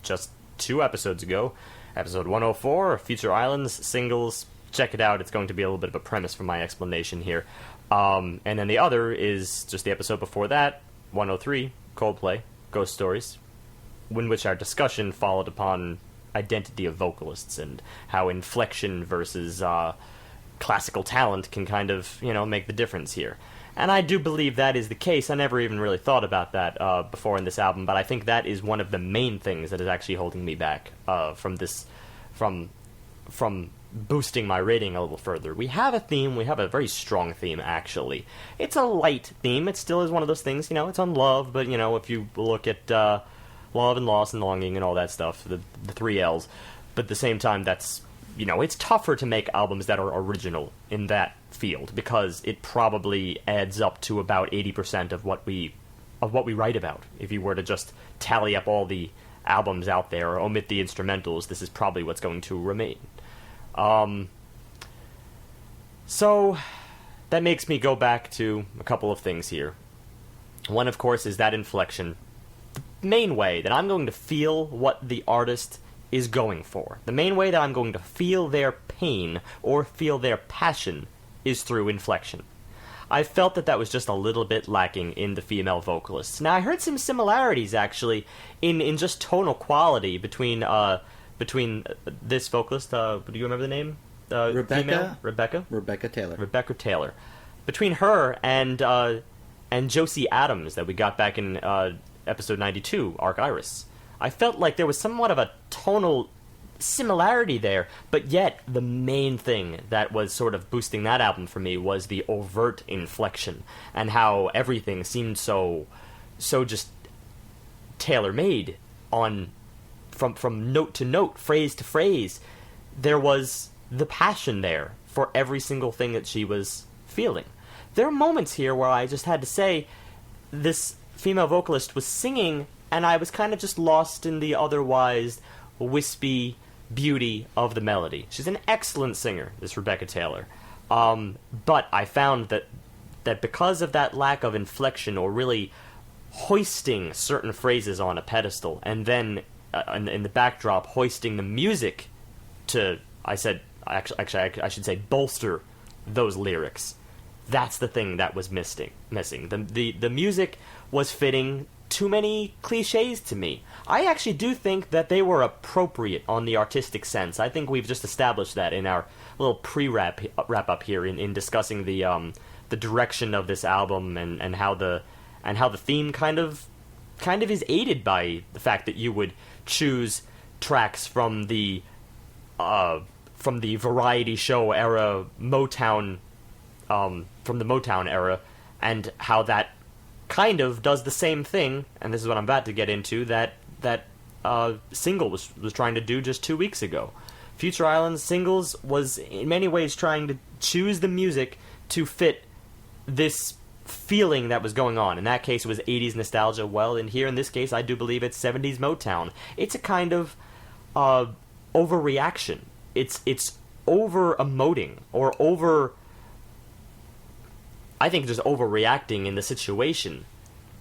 just 2 episodes ago, episode 104, Future Islands, Singles. Check it out. It's going to be a little bit of a premise for my explanation here. And then the other is just the episode before that, 103, Coldplay, Ghost Stories, in which our discussion followed upon identity of vocalists and how inflection versus classical talent can kind of, make the difference here. And I do believe that is the case. I never even really thought about that before in this album, but I think that is one of the main things that is actually holding me back from boosting my rating a little further. We have a theme. We have a very strong theme, actually. It's a light theme. It still is one of those things, it's on love, but, if you look at love and loss and longing and all that stuff, the 3 L's, but at the same time, that's, it's tougher to make albums that are original in that field, because it probably adds up to about 80% of what we write about. If you were to just tally up all the albums out there or omit the instrumentals, this is probably what's going to remain. So that makes me go back to a couple of things here. One, of course, is that inflection. The main way that I'm going to feel what the artist is going for, the main way that I'm going to feel their pain or feel their passion, is through inflection. I felt that was just a little bit lacking in the female vocalists. Now, I heard some similarities, actually, in just tonal quality between this vocalist, do you remember the name? Rebecca? Female? Rebecca Taylor. Rebecca Taylor. Between her and Josie Adams that we got back in episode 92, Arc Iris, I felt like there was somewhat of a tonal similarity there, but yet the main thing that was sort of boosting that album for me was the overt inflection, and how everything seemed so just tailor-made on from note to note, phrase to phrase. There was the passion there for every single thing that she was feeling. There are moments here where I just had to say, this female vocalist was singing, and I was kind of just lost in the otherwise wispy beauty of the melody. She's an excellent singer, this Rebecca Taylor. But I found that because of that lack of inflection, or really hoisting certain phrases on a pedestal, and then in the backdrop hoisting the music to, I should say, bolster those lyrics. That's the thing that was missing. The music was fitting too many cliches to me. I actually do think that they were appropriate on the artistic sense. I think we've just established that in our little pre-wrap up here in discussing the direction of this album, and how the theme kind of is aided by the fact that you would choose tracks from the variety show era Motown, from the Motown era, and how that kind of does the same thing, and this is what I'm about to get into, that Single was trying to do just 2 weeks ago. Future Islands Singles was in many ways trying to choose the music to fit this feeling that was going on. In that case, it was 80s nostalgia. Well, in this case, I do believe it's 70s Motown. It's a kind of overreaction. It's over-emoting, or over... I think just overreacting in the situation.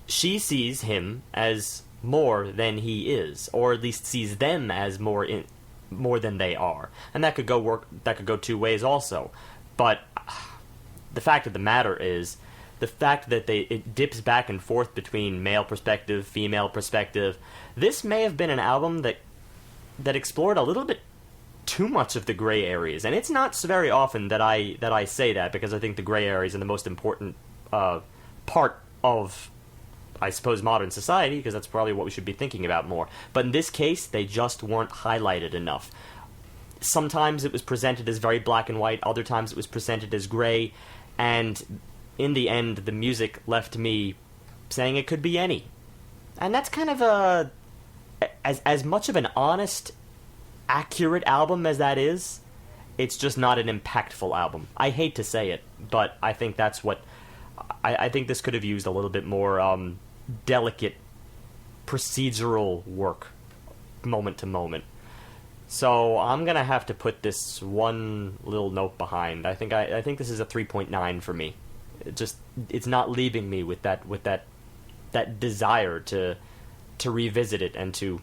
She sees him as more than he is, or at least sees them as more than they are, and that could go two ways also. But the fact of the matter is, the fact that it dips back and forth between male perspective, female perspective. This may have been an album that explored a little bit too much of the gray areas, and it's not so very often that I say that, because I think the gray areas are the most important part of, I suppose, modern society, because that's probably what we should be thinking about more. But in this case, they just weren't highlighted enough. Sometimes it was presented as very black and white, other times it was presented as gray, and in the end, the music left me saying it could be any. And that's kind of as much of an honest, accurate album as that is, it's just not an impactful album. I hate to say it, but I think that's what... I think this could have used a little bit more delicate procedural work, moment to moment. So I'm gonna have to put this one little note behind. I think this is a 3.9 for me. It's not leaving me with that desire to revisit it and to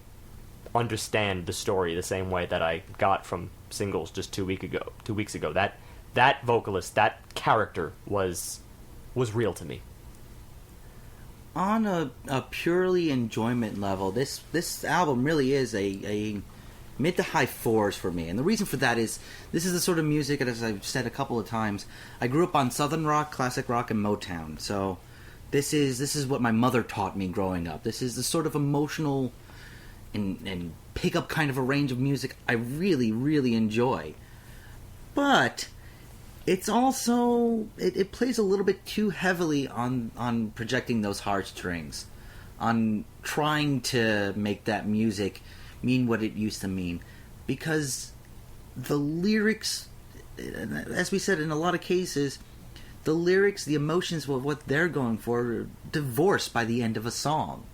understand the story the same way that I got from Singles just 2 weeks ago. That vocalist, that character was real to me. On a purely enjoyment level, this album really is a mid to high fours for me, and the reason for that is this is the sort of music, as I've said a couple of times, I grew up on Southern rock, classic rock, and Motown. So this is what my mother taught me growing up. This is the sort of emotional and pick up kind of a range of music I really, really enjoy. But it's also it plays a little bit too heavily on projecting those heartstrings, on trying to make that music mean what it used to mean, because the lyrics, as we said, in a lot of cases, the lyrics, the emotions of what they're going for, are divorced by the end of a song.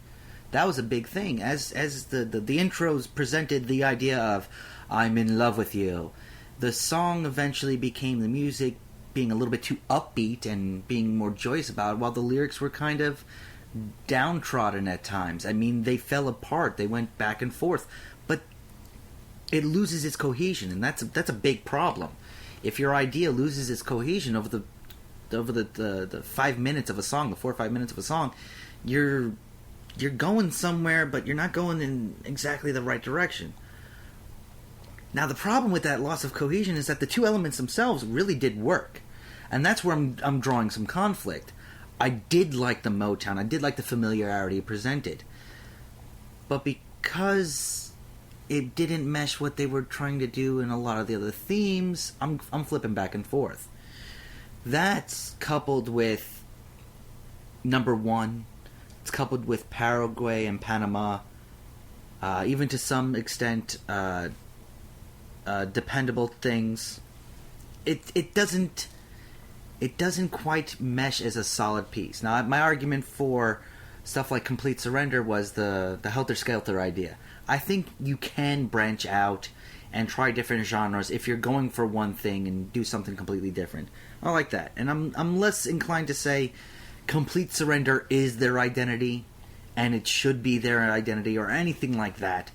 That was a big thing. As the intros presented the idea of "I'm in love with you," the song eventually became the music being a little bit too upbeat and being more joyous about it, while the lyrics were kind of downtrodden at times. I mean, they fell apart. They went back and forth, but it loses its cohesion, and that's a big problem. If your idea loses its cohesion over the 5 minutes of a song, the 4 or 5 minutes of a song, you're going somewhere, but you're not going in exactly the right direction. Now, the problem with that loss of cohesion is that the two elements themselves really did work, and that's where I'm drawing some conflict. I did like the Motown. I did like the familiarity it presented. But because it didn't mesh what they were trying to do in a lot of the other themes. I'm flipping back and forth. That's coupled with number one. It's coupled with Paraguay and Panama. Even to some extent, dependable things. It doesn't quite mesh as a solid piece. Now, my argument for stuff like Complete Surrender was the Helter Skelter idea. I think you can branch out and try different genres if you're going for one thing and do something completely different. I like that, and I'm less inclined to say Complete Surrender is their identity and it should be their identity or anything like that.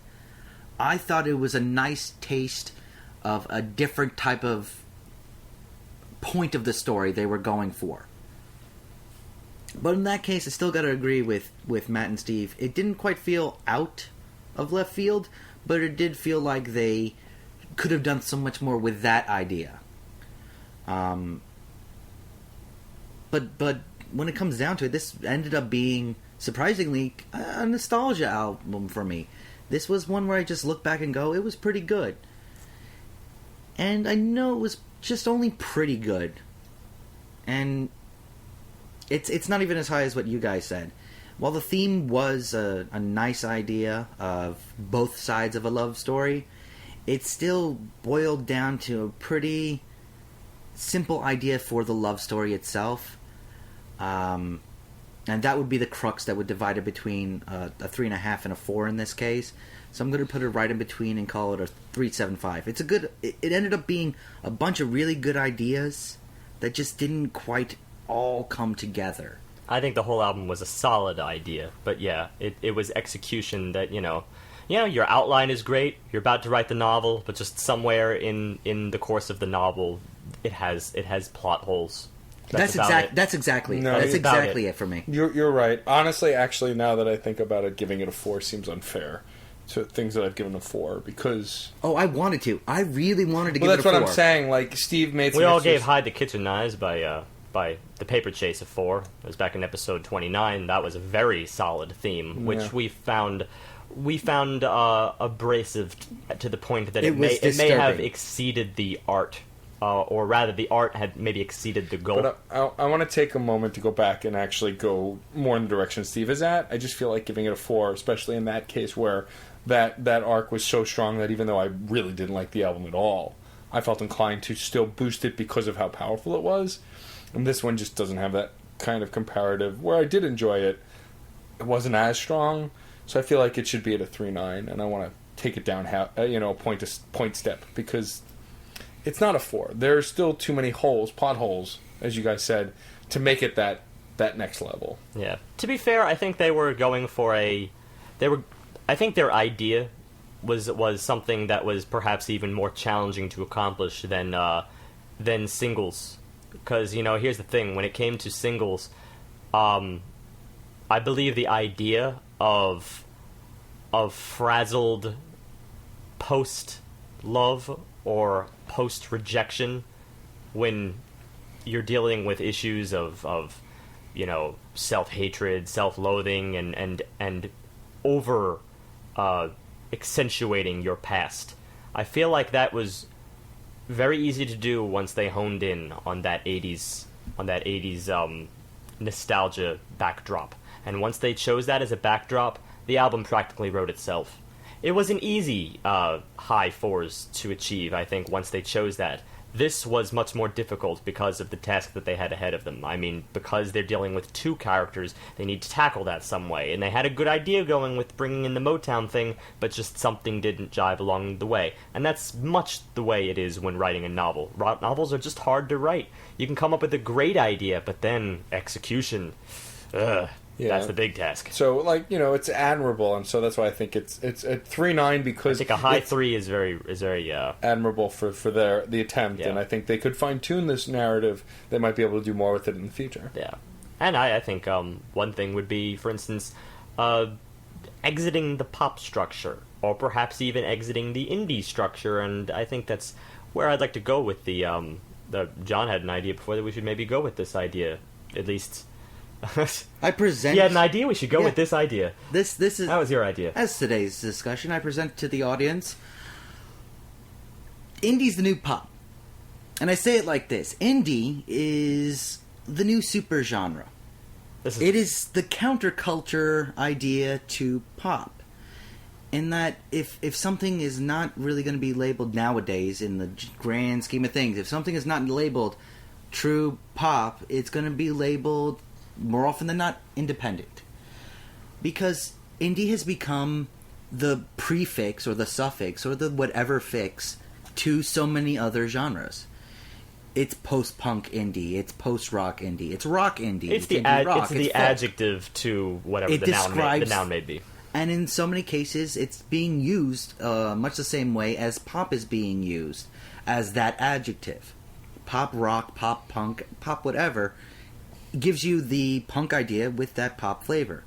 I thought it was a nice taste of a different type of point of the story they were going for. But in that case, I still got to agree with Matt and Steve. It didn't quite feel out of left field, but it did feel like they could have done so much more with that idea. But when it comes down to it, this ended up being, surprisingly, a nostalgia album for me. This was one where I just look back and go, it was pretty good. And I know it was just only pretty good. And it's not even as high as what you guys said. While the theme was a nice idea of both sides of a love story, it still boiled down to a pretty simple idea for the love story itself. And that would be the crux that would divide it between a 3.5 and a 4 in this case. So I'm going to put it right in between and call it a 3.75. It's a good. It ended up being a bunch of really good ideas that just didn't quite all come together. I think the whole album was a solid idea, but yeah, it was execution that, your outline is great, you're about to write the novel, but just somewhere in the course of the novel, it has plot holes. That's exactly it for me. You're right. Honestly, actually, now that I think about it, giving it a 4 seems unfair to things that I've given a 4 because... Oh, I wanted to. I really wanted to give it a 4. Well, that's what I'm saying. Like, Steve made some... We all gave Hide the Kitchen Knives by The Paper Chase a 4. It was back in episode 29. That was a very solid theme, which we found abrasive to the point that it may have exceeded the art. Or rather, the art had maybe exceeded the goal. But I want to take a moment to go back and actually go more in the direction Steve is at. I just feel like giving it a 4, especially in that case where that arc was so strong that even though I really didn't like the album at all, I felt inclined to still boost it because of how powerful it was. And this one just doesn't have that kind of comparative. Where I did enjoy it, it wasn't as strong. So I feel like it should be at a 3.9, and I want to take it down point step because... It's not a 4. There are still too many plot holes, as you guys said, to make it that next level. Yeah. To be fair, I think they were going for I think their idea was something that was perhaps even more challenging to accomplish than singles. Because, here's the thing. When it came to singles, I believe the idea of frazzled post-love or post-rejection when you're dealing with issues of self-hatred, self-loathing, and over accentuating your past. I feel like that was very easy to do once they honed in on that 80s nostalgia backdrop. And once they chose that as a backdrop, the album practically wrote itself. It was an easy high 4s to achieve, I think, once they chose that. This was much more difficult because of the task that they had ahead of them. I mean, because they're dealing with 2 characters, they need to tackle that some way. And they had a good idea going with bringing in the Motown thing, but just something didn't jive along the way. And that's much the way it is when writing a novel. Novels are just hard to write. You can come up with a great idea, but then execution... Yeah. That's the big task. So, it's admirable, and so that's why I think it's at 3.9 because I think a high 3 is very admirable for the attempt, and I think they could fine tune this narrative. They might be able to do more with it in the future. Yeah, and I think one thing would be, for instance, exiting the pop structure, or perhaps even exiting the indie structure, and I think that's where I'd like to go with the John had an idea before that we should maybe go with this idea, at least. I present... You had an idea? We should go Yeah. with this idea. This is... That was your idea. As today's discussion, I present to the audience... Indie's the new pop. And I say it like this. Indie is the new super genre. It is the counterculture idea to pop. In that, if something is not really going to be labeled nowadays in the grand scheme of things, if something is not labeled true pop, it's going to be labeled, more often than not, independent. Because indie has become the prefix or the suffix or the whatever fix to so many other genres. It's post-punk indie, it's post-rock indie, it's rock indie, It's indie rock, it's the folk. adjective to whatever the noun may be. And in so many cases, it's being used much the same way as pop is being used, as that adjective. Pop rock, pop punk, pop whatever, gives you the punk idea with that pop flavor.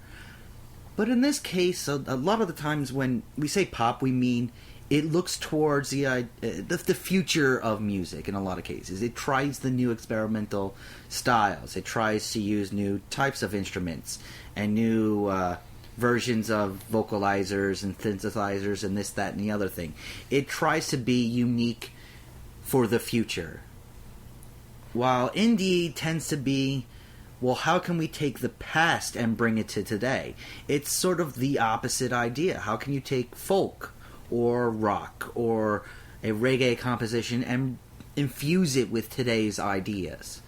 But in this case, a lot of the times when we say pop, we mean it looks towards the future of music in a lot of cases. It tries the new experimental styles. It tries to use new types of instruments and new versions of vocalizers and synthesizers and this, that, and the other thing. It tries to be unique for the future. While indie tends to be, well, how can we take the past and bring it to today? It's sort of the opposite idea. How can you take folk or rock or a reggae composition and infuse it with today's ideas?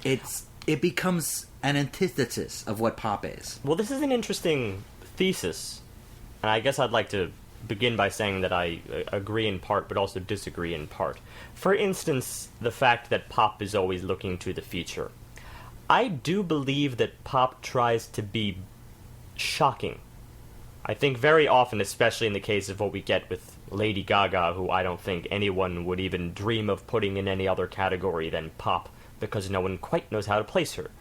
It becomes an antithesis of what pop is. Well, this is an interesting thesis, and I guess I'd like to begin by saying that I agree in part, but also disagree in part. For instance, the fact that pop is always looking to the future. I do believe that pop tries to be shocking. I think very often, especially in the case of what we get with Lady Gaga, who I don't think anyone would even dream of putting in any other category than pop, because no one quite knows how to place her.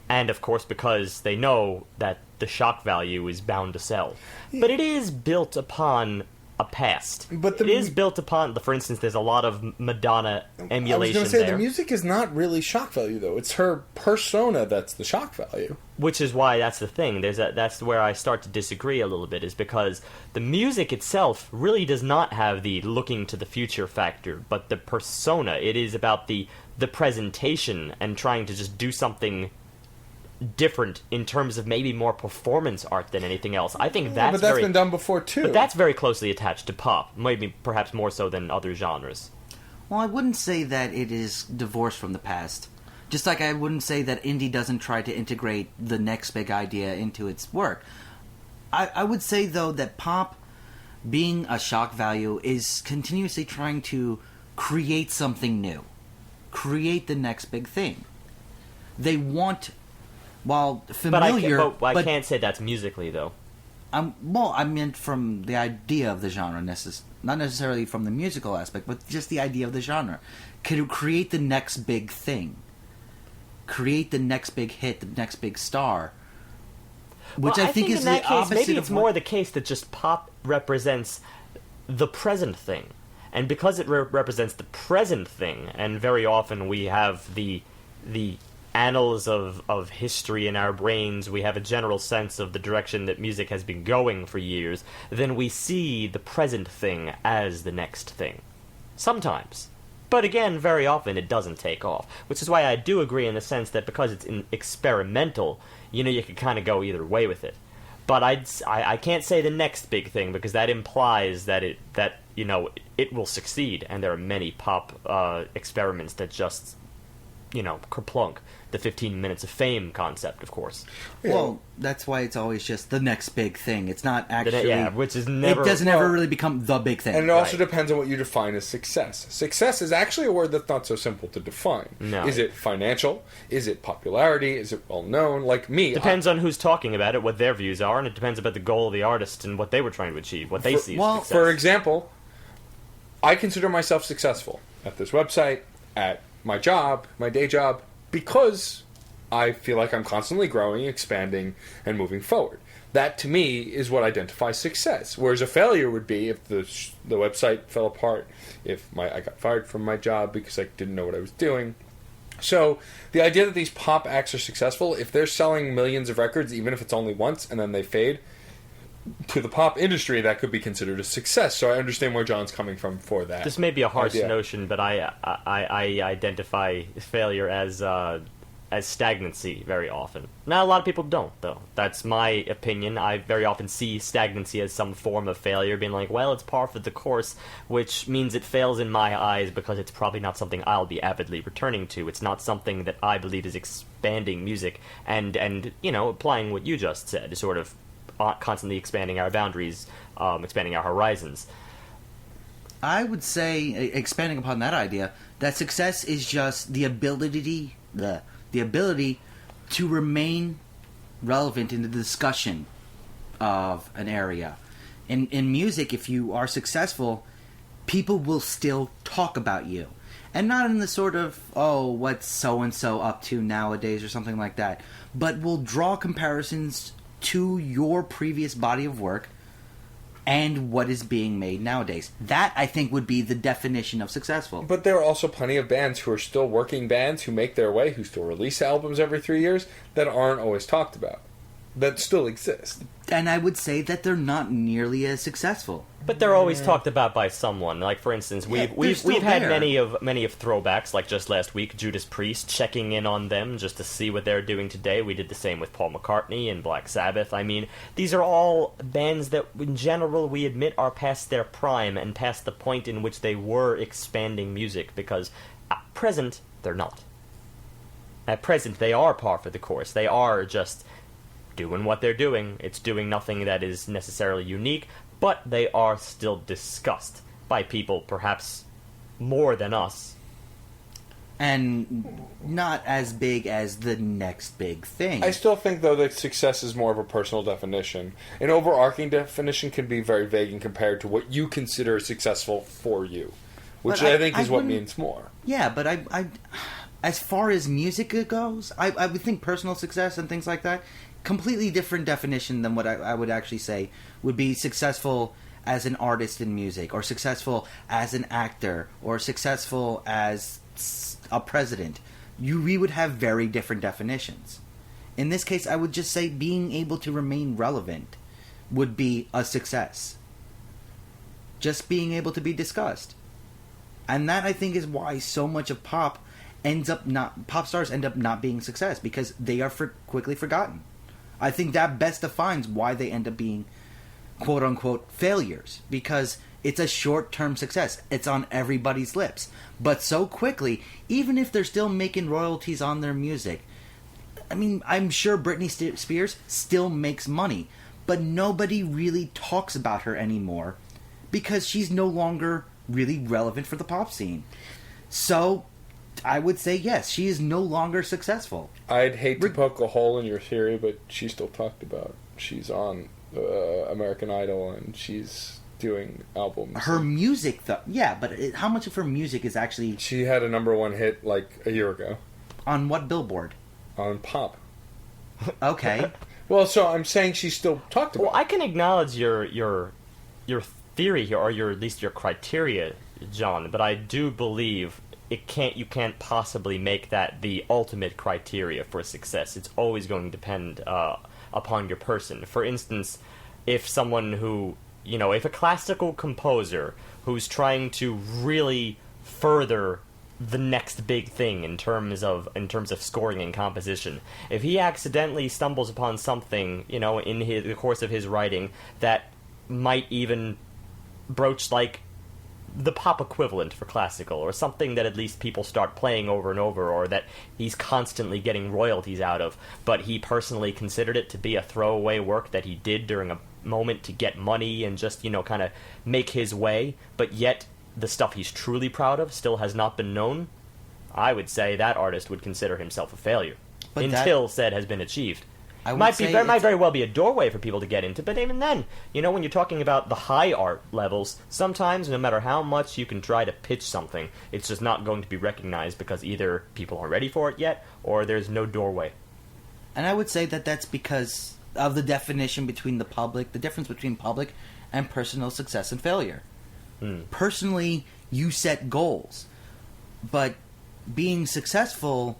And, of course, because they know that the shock value is bound to sell. But it is built upon a past. But it is built upon, for instance, there's a lot of Madonna emulation there. I was going to say, the music is not really shock value, though. It's her persona that's the shock value. Which is why that's the thing. That's where I start to disagree a little bit, is because the music itself really does not have the looking to the future factor, but the persona. It is about the presentation and trying to just do something different in terms of maybe more performance art than anything else. I think that's been done before too. But that's very closely attached to pop, maybe perhaps more so than other genres. Well, I wouldn't say that it is divorced from the past. Just like I wouldn't say that indie doesn't try to integrate the next big idea into its work. I would say, though, that pop, being a shock value, is continuously trying to create something new. Create the next big thing. They want... While familiar, but I can't say that's musically, though. Well, I meant from the idea of the genre, not necessarily from the musical aspect, but just the idea of the genre. Could create the next big thing, create the next big hit, the next big star. Which I think is in that the case, opposite. Maybe it's more the case that just pop represents the present thing, and because it represents the present thing, and very often we have the annals of history in our brains, we have a general sense of the direction that music has been going for years, then we see the present thing as the next thing. Sometimes. But again, very often it doesn't take off. Which is why I do agree in the sense that because it's experimental, you can kind of go either way with it. But I can't say the next big thing, because that implies that it will succeed, and there are many pop experiments that just kerplunk. The 15 minutes of fame concept, of course. Well, that's why it's always just the next big thing. It's not actually... which is never... It doesn't ever really become the big thing. And it also depends on what you define as success. Success is actually a word that's not so simple to define. No. Is it financial? Is it popularity? Is it well-known? Like me... Depends on who's talking about it, what their views are, and it depends about the goal of the artist and what they were trying to achieve, what they see as success. For example, I consider myself successful at this website, at my job, my day job, because I feel like I'm constantly growing, expanding, and moving forward. That, to me, is what identifies success. Whereas a failure would be if the website fell apart, if I got fired from my job because I didn't know what I was doing, So the idea that these pop acts are successful, if they're selling millions of records, even if it's only once and then they fade, to the pop industry, that could be considered a success. So I understand where John's coming from for that. This may be a harsh idea. notion, but I identify failure as stagnancy very often. Now, a lot of people don't, though. That's my opinion. I very often see stagnancy as some form of failure, being like, well, it's par for the course, which means it fails in my eyes because it's probably not something I'll be avidly returning to. It's not something that I believe is expanding music and applying what you just said, sort of constantly expanding our boundaries, expanding our horizons. I would say, expanding upon that idea, that success is just the ability to remain relevant in the discussion of an area. In music, if you are successful, people will still talk about you. And not in the sort of, oh, what's so-and-so up to nowadays or something like that, but will draw comparisons to your previous body of work and what is being made nowadays. That, I think, would be the definition of successful. But there are also plenty of bands who are still working bands, who make their way, who still release albums every 3 years, that aren't always talked about. That still exist. And I would say that they're not nearly as successful. But they're always talked about by someone. Like, for instance, we've had many of throwbacks. Like just last week, Judas Priest, checking in on them just to see what they're doing today. We did the same with Paul McCartney and Black Sabbath. I mean, these are all bands that, in general, we admit are past their prime and past the point in which they were expanding music. Because at present, they're not. At present, they are par for the course. They are just doing what they're doing. It's doing nothing that is necessarily unique, but they are still discussed by people perhaps more than us. And not as big as the next big thing. I still think, though, that success is more of a personal definition. An overarching definition can be very vague and compared to what you consider successful for you, which I think is what means more. Yeah, but I as far as music goes, I would think personal success and things like that, completely different definition than what I would actually say would be successful as an artist in music, or successful as an actor, or successful as a president. We would have very different definitions. In this case, I would just say being able to remain relevant would be a success. Just being able to be discussed. And that, I think, is why so much of pop stars end up not being success, because they are quickly forgotten. I think that best defines why they end up being quote-unquote failures, because it's a short-term success. It's on everybody's lips. But so quickly, even if they're still making royalties on their music, I mean, I'm sure Britney Spears still makes money, but nobody really talks about her anymore because she's no longer really relevant for the pop scene. So I would say yes, she is no longer successful. I'd hate to poke a hole in your theory, but she's still talked about. She's on American Idol, and she's doing albums. Her music, yeah, but how much of her music is actually... She had a #1 hit like a year ago. On what billboard? On pop. Okay. Well, so I'm saying she's still talked about. Well, I can acknowledge your theory here, or at least your criteria, John, but I do believe you can't possibly make that the ultimate criteria for success. It's always going to depend upon your person. For instance, if someone who, if a classical composer who's trying to really further the next big thing in terms of scoring and composition, if he accidentally stumbles upon something, in the course of his writing that might even broach like the pop equivalent for classical, or something that at least people start playing over and over, or that he's constantly getting royalties out of, but he personally considered it to be a throwaway work that he did during a moment to get money and just, kind of make his way, but yet the stuff he's truly proud of still has not been known, I would say that artist would consider himself a failure. But until said has been achieved. Might very well be a doorway for people to get into, but even then, when you're talking about the high art levels, sometimes no matter how much you can try to pitch something, it's just not going to be recognized because either people aren't ready for it yet, or there's no doorway. And I would say that that's because of the definition between the difference between public and personal success and failure. Personally, you set goals, but being successful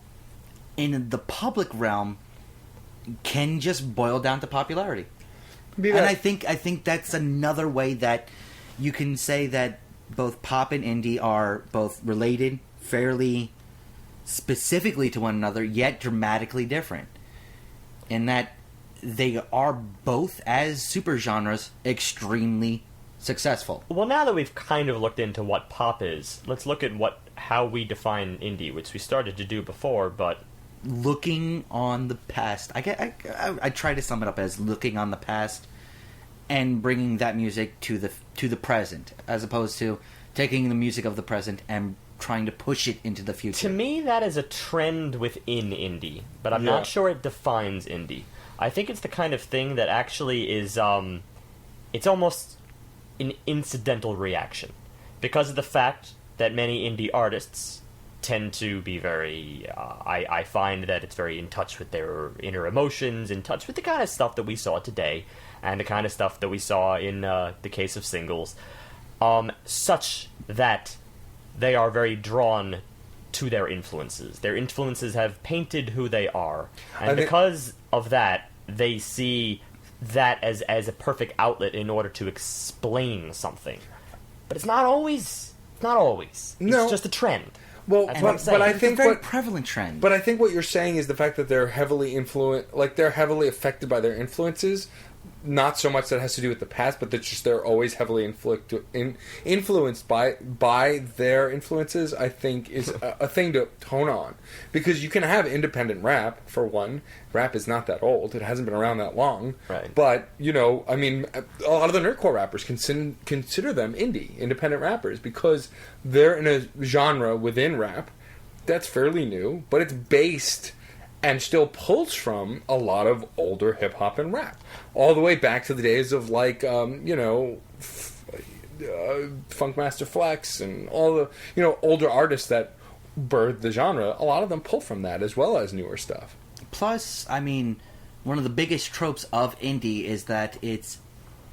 in the public realm can just boil down to popularity. And I think that's another way that you can say that both pop and indie are both related, fairly specifically to one another, yet dramatically different. In that they are both, as supergenres, extremely successful. Well, now that we've kind of looked into what pop is, let's look at how we define indie, which we started to do before, but... Looking on the past. I try to sum it up as looking on the past and bringing that music to the present, as opposed to taking the music of the present and trying to push it into the future. To me, that is a trend within indie, but I'm not sure it defines indie. I think it's the kind of thing that actually is, it's almost an incidental reaction, because of the fact that many indie artists tend to be very, I find that it's very in touch with their inner emotions, in touch with the kind of stuff that we saw today, and the kind of stuff that we saw in the case of singles, such that they are very drawn to their influences. Their influences have painted who they are, and because of that, they see that as a perfect outlet in order to explain something. But it's not always. No. It's just a trend. Well, but I think it's a very prevalent trend. But I think what you're saying is the fact that they're heavily they're heavily affected by their influences. Not so much that has to do with the past, but that just they're always heavily influenced by their influences. I think is a thing to hone on, because you can have independent rap for one. Rap is not that old; it hasn't been around that long. Right. But a lot of the nerdcore rappers consider them indie, independent rappers, because they're in a genre within rap that's fairly new, but it's based and still pulls from a lot of older hip-hop and rap. All the way back to the days of, Funkmaster Flex and all the, older artists that birthed the genre. A lot of them pull from that, as well as newer stuff. Plus, one of the biggest tropes of indie is that it's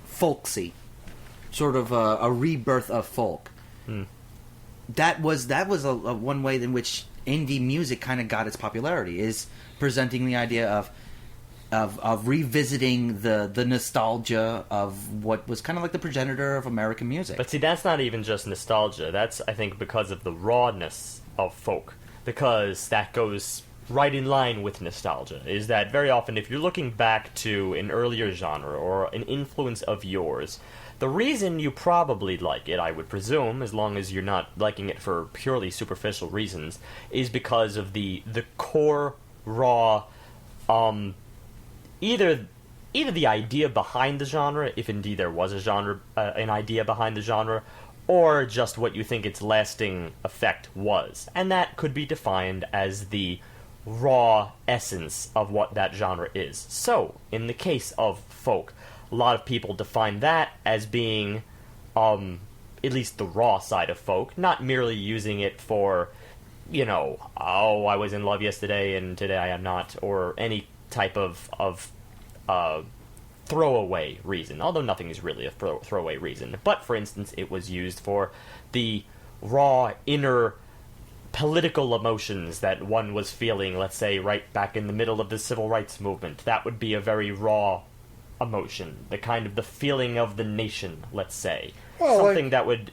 folksy. Sort of a rebirth of folk. Mm. That was a one way in which indie music kind of got its popularity, is presenting the idea of revisiting the nostalgia of what was kind of like the progenitor of American music. But see, that's not even just nostalgia. That's, I think, because of the rawness of folk. Because that goes right in line with nostalgia. Is that very often, if you're looking back to an earlier genre or an influence of yours, the reason you probably like it, I would presume, as long as you're not liking it for purely superficial reasons, is because of the core, raw, either the idea behind the genre, if indeed there was a genre, an idea behind the genre, or just what you think its lasting effect was. And that could be defined as the raw essence of what that genre is. So, in the case of folk, a lot of people define that as being, at least the raw side of folk, not merely using it for, I was in love yesterday and today I am not, or any type of throwaway reason, although nothing is really a throwaway reason. But, for instance, it was used for the raw inner political emotions that one was feeling, let's say, right back in the middle of the civil rights movement. That would be a very raw emotion, the kind of the feeling of the nation, let's say. Well, something that would,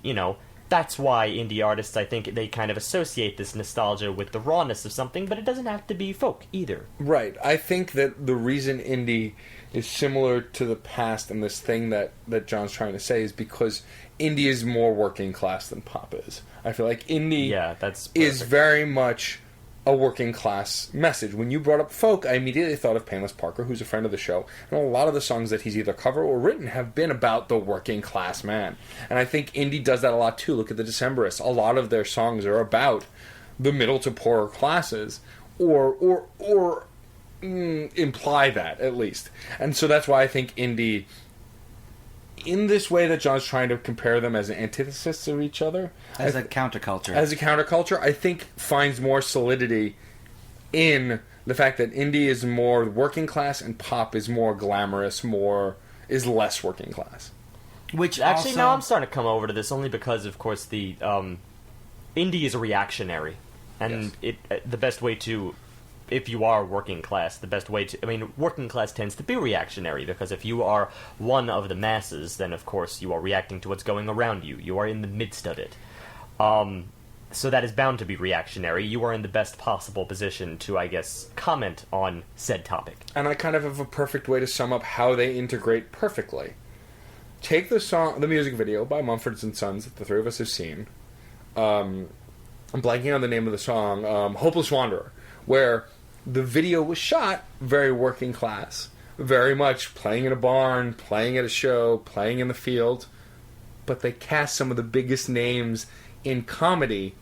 that's why indie artists, I think, they kind of associate this nostalgia with the rawness of something, but it doesn't have to be folk either. Right. I think that the reason indie is similar to the past and this thing that John's trying to say is because indie is more working class than pop is. I feel like indie is very much a working class message. When you brought up folk, I immediately thought of Painless Parker, who's a friend of the show, and a lot of the songs that he's either covered or written have been about the working class man. And I think indie does that a lot too. Look at the Decemberists. A lot of their songs are about the middle to poorer classes, or imply that at least. And so that's why I think indie, in this way that John's trying to compare them as an antithesis of each other, as a counterculture. As a counterculture, I think finds more solidity in the fact that indie is more working class and pop is more glamorous, is less working class. Which actually, now I'm starting to come over to this only because, of course, the indie is reactionary. And the best way to, if you are working class, the best way to, I mean, working class tends to be reactionary, because if you are one of the masses, then of course you are reacting to what's going around you. You are in the midst of it. So that is bound to be reactionary. You are in the best possible position to, I guess, comment on said topic. And I kind of have a perfect way to sum up how they integrate perfectly. Take the music video by Mumford & Sons that the three of us have seen. I'm blanking on the name of the song, Hopeless Wanderer, where the video was shot very working class, very much playing in a barn, playing at a show, playing in the field, but they cast some of the biggest names in comedy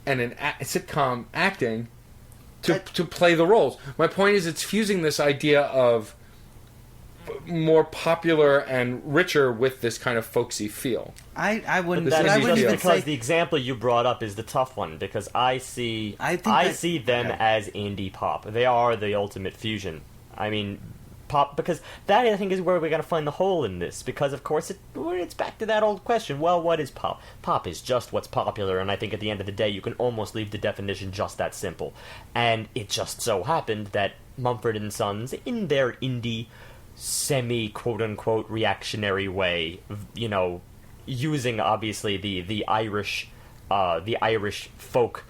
and in sitcom acting to play the roles. My point is, it's fusing this idea of more popular and richer with this kind of folksy feel. I wouldn't. That I is wouldn't just even because say the example you brought up is the tough one, because I see them as indie pop. They are the ultimate fusion. I mean, pop, because that, I think, is where we're going to find the hole in this, because of course it's back to that old question. Well, what is pop? Pop is just what's popular, and I think at the end of the day you can almost leave the definition just that simple. And it just so happened that Mumford & Sons, in their indie semi quote-unquote reactionary way, using obviously the Irish folk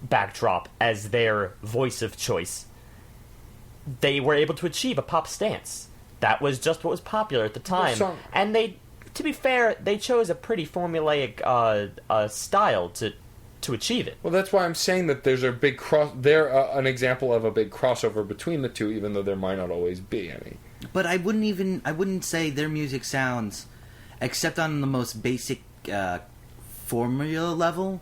backdrop as their voice of choice, they were able to achieve a pop stance. That was just what was popular at the time. And they, to be fair, they chose a pretty formulaic style to achieve it. Well, that's why I'm saying that there's a big they're an example of a big crossover between the two, even though there might not always be any. But I wouldn't say their music sounds, except on the most basic formula level,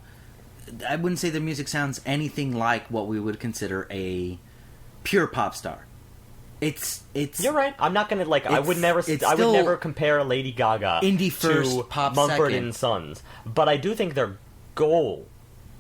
I wouldn't say their music sounds anything like what we would consider a pure pop star. It's. You're right. I'm not gonna I would never compare Lady Gaga indie first, to pop Mumford second. & Sons, but I do think their goal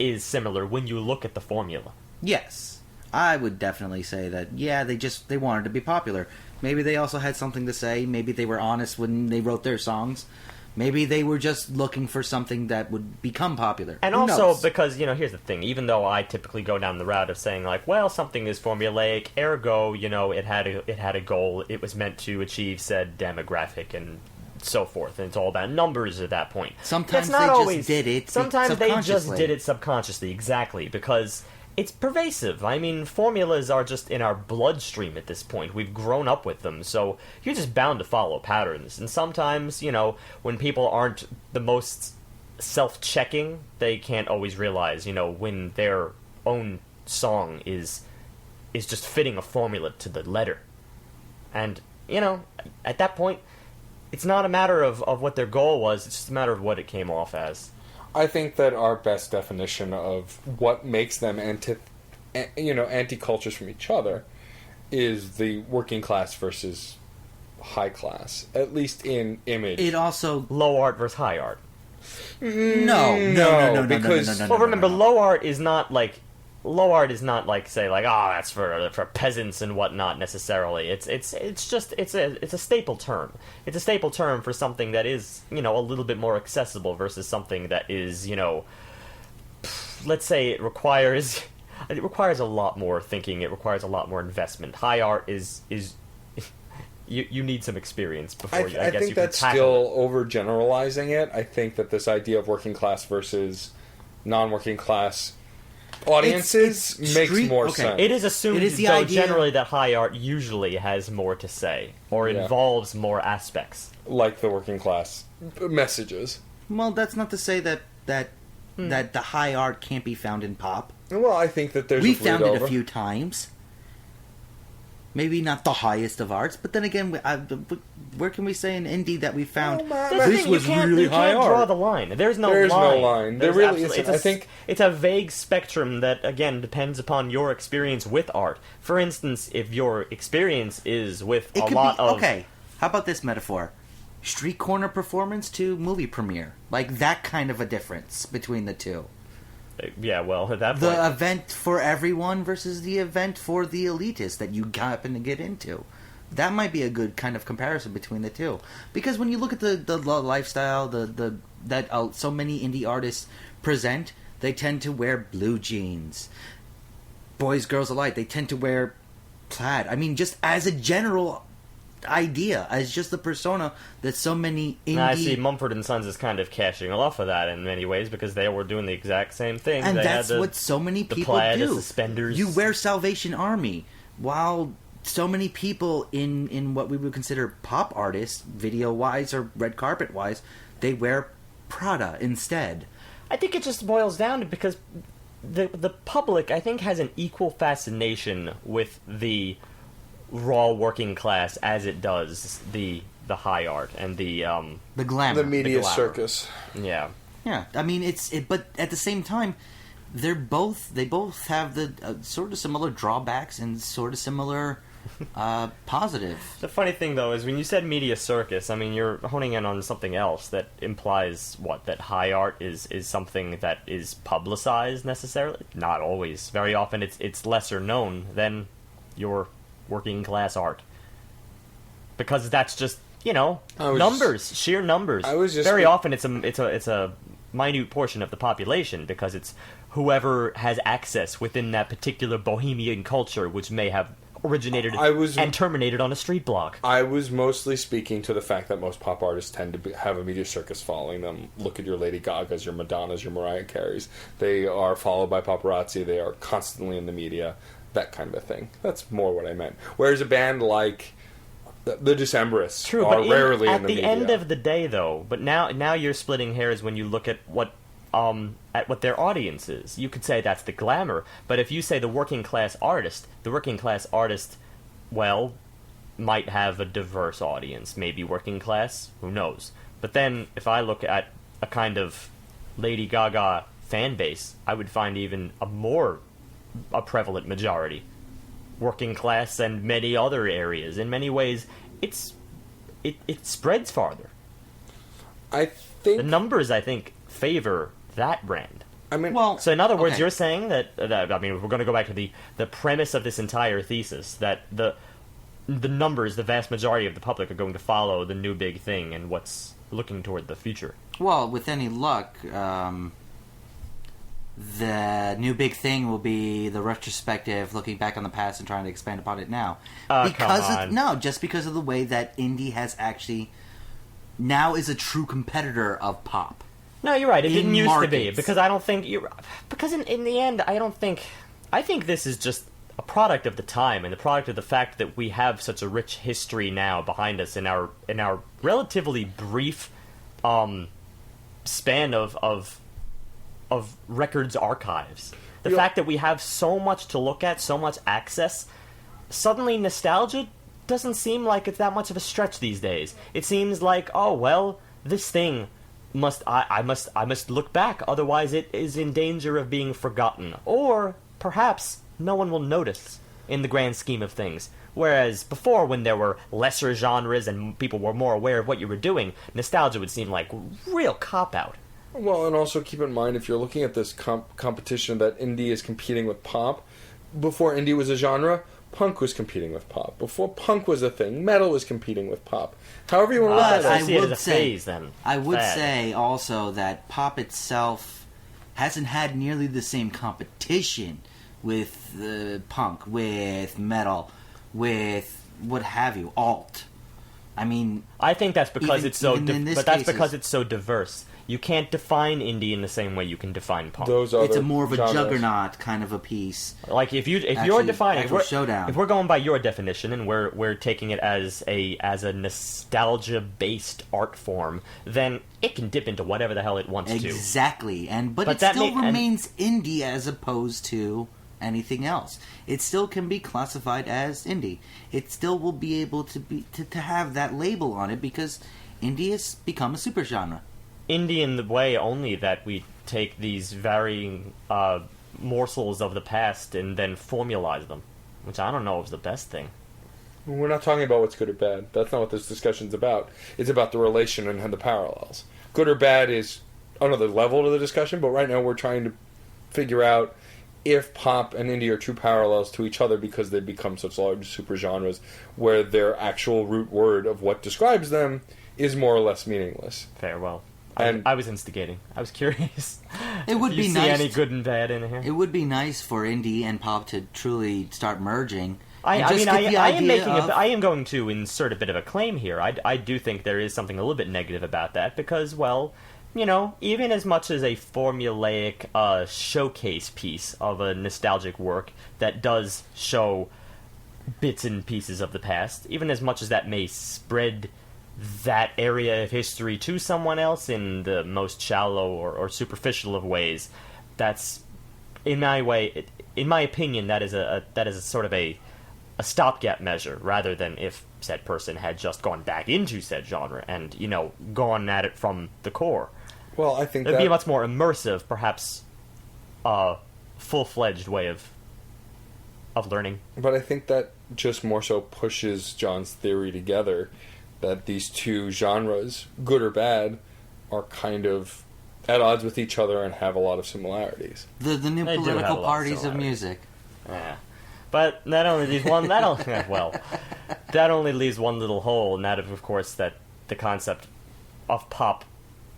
is similar when you look at the formula. Yes, I would definitely say that. Yeah, they wanted to be popular. Maybe they also had something to say. Maybe they were honest when they wrote their songs. Maybe they were just looking for something that would become popular. And Who also, knows? because, here's the thing. Even though I typically go down the route of saying, something is formulaic, ergo, it had a goal. It was meant to achieve said demographic and so forth. And it's all about numbers at that point. Sometimes That's not they always, just did it Sometimes they just subconsciously. did it subconsciously, exactly, because it's pervasive. I mean, formulas are just in our bloodstream at this point. We've grown up with them, so you're just bound to follow patterns. And sometimes, when people aren't the most self-checking, they can't always realize, when their own song is just fitting a formula to the letter. And, at that point, it's not a matter of what their goal was, it's just a matter of what it came off as. I think that our best definition of what makes them anti-cultures from each other is the working class versus high class, at least in image. It also low art versus high art. No, because well, remember, low art is not like say that's for peasants and whatnot necessarily. It's a staple term. It's a staple term for something that is a little bit more accessible versus something that is let's say it requires a lot more thinking. It requires a lot more investment. High art is you need some experience before I guess think you can that's tackle still overgeneralizing it. I think that this idea of working class versus non-working class audiences makes more sense. It is assumed, the though, idea generally that high art usually has more to say, or involves more aspects. Like the working class messages. Well, that's not to say that the high art can't be found in pop. Well, I think that there's We found it a few times. Maybe not the highest of arts, but then again, where can we say in indie that we found this was really high art? You can't draw the line. There's no line. There really isn't. I think it's a vague spectrum that, again, depends upon your experience with art. For instance, if your experience is with Okay, how about this metaphor? Street corner performance to movie premiere. Like that kind of a difference between the two. Yeah, well, at that point... The event for everyone versus the event for the elitist that you happen to get into. That might be a good kind of comparison between the two. Because when you look at the lifestyle that so many indie artists present, they tend to wear blue jeans. Boys, girls alike, they tend to wear plaid. I mean, just as a general idea, as just the persona that so many indie... I see Mumford & Sons is kind of cashing off of that in many ways, because they were doing the exact same thing. And they that's had what so many people plaid, do. the suspenders. You wear Salvation Army, while so many people in what we would consider pop artists, video-wise or red carpet-wise, they wear Prada instead. I think it just boils down to because the public, I think, has an equal fascination with the raw working class as it does the high art and the glamour, the media glamour. circus. Yeah. Yeah, I mean but at the same time, they both have the sort of similar drawbacks and sort of similar positive. The funny thing, though, is when you said media circus, I mean, you're honing in on something else that implies, that high art is something that is publicized necessarily? Not always. Very often it's lesser known than your working class art. Because that's just, numbers, sheer numbers. Very often it's a minute portion of the population, because it's whoever has access within that particular bohemian culture, which may have originated and terminated on a street block. I was mostly speaking to the fact that most pop artists tend to have a media circus following them. Look at your Lady Gagas, your Madonnas, your Mariah Careys. They are followed by paparazzi. They are constantly in the media. That kind of a thing. That's more what I meant. Whereas a band like the Decemberists are rarely in the media. At the end of the day, though, but now you're splitting hairs when you look at what their audience is. You could say that's the glamour, but if you say the working class artist, well, might have a diverse audience. Maybe working class, who knows? But then, if I look at a kind of Lady Gaga fan base, I would find even a prevalent majority. Working class and many other areas. In many ways, it spreads farther. I think the numbers, I think, favor that brand. I mean, so in other words, you're saying that I mean, we're going to go back to the premise of this entire thesis, that the numbers, the vast majority of the public, are going to follow the new big thing and what's looking toward the future. Well, with any luck, the new big thing will be the retrospective, looking back on the past and trying to expand upon it now. Just because of the way that indie has actually now is a true competitor of pop. No, you're right. It didn't used to be, because I don't think because in the end, I think this is just a product of the time and the product of the fact that we have such a rich history now behind us in our relatively brief span of records archives. The fact that we have so much to look at, so much access, suddenly nostalgia doesn't seem like it's that much of a stretch these days. It seems like, oh well, this thing I must look back, otherwise it is in danger of being forgotten, or perhaps no one will notice in the grand scheme of things. Whereas before, when there were lesser genres and people were more aware of what you were doing, nostalgia would seem like real cop-out. Well, and also keep in mind, if you're looking at this competition that indie is competing with pop, before indie was a genre, punk was competing with pop. Before punk was a thing, metal was competing with pop. However you want to look at it. I see it as a phase, then. I would say also that pop itself hasn't had nearly the same competition with punk, with metal, with what have you, alt. I mean, I think that's because it's so because it's so diverse. You can't define indie in the same way you can define punk. It's a more of a juggernaut kind of a piece. Like if you're defining, if we're going by your definition and we're taking it as a nostalgia based art form, then it can dip into whatever the hell it wants to. Exactly, but it still remains indie as opposed to anything else. It still can be classified as indie. It still will be able to have that label on it because indie has become a supergenre. Indie in the way only that we take these varying morsels of the past and then formalize them, which I don't know is the best thing. We're not talking about what's good or bad. That's not what this discussion's about. It's about the relation and the parallels. Good or bad is another level to the discussion, but right now we're trying to figure out if pop and indie are true parallels to each other because they've become such large supergenres where their actual root word of what describes them is more or less meaningless. Farewell. And I was instigating. I was curious. It would Do be you see nice any good and bad in here? It would be nice for indie and pop to truly start merging. I and just mean, get the I am idea making. of- I am going to insert a bit of a claim here. I do think there is something a little bit negative about that because, well, you know, even as much as a formulaic showcase piece of a nostalgic work that does show bits and pieces of the past, even as much as that may spread that area of history to someone else in the most shallow or superficial of ways, that's in my opinion, that is a sort of a stopgap measure rather than if said person had just gone back into said genre and, you know, gone at it from the core. well, I think It'd be a that much more immersive, perhaps full-fledged way of learning. But I think that just more so pushes John's theory together that these two genres, good or bad, are kind of at odds with each other and have a lot of similarities. the new They do have a political lot of parties of similarities. music. Yeah. But that only leaves one. That only that only leaves one little hole, and that of course that the concept of pop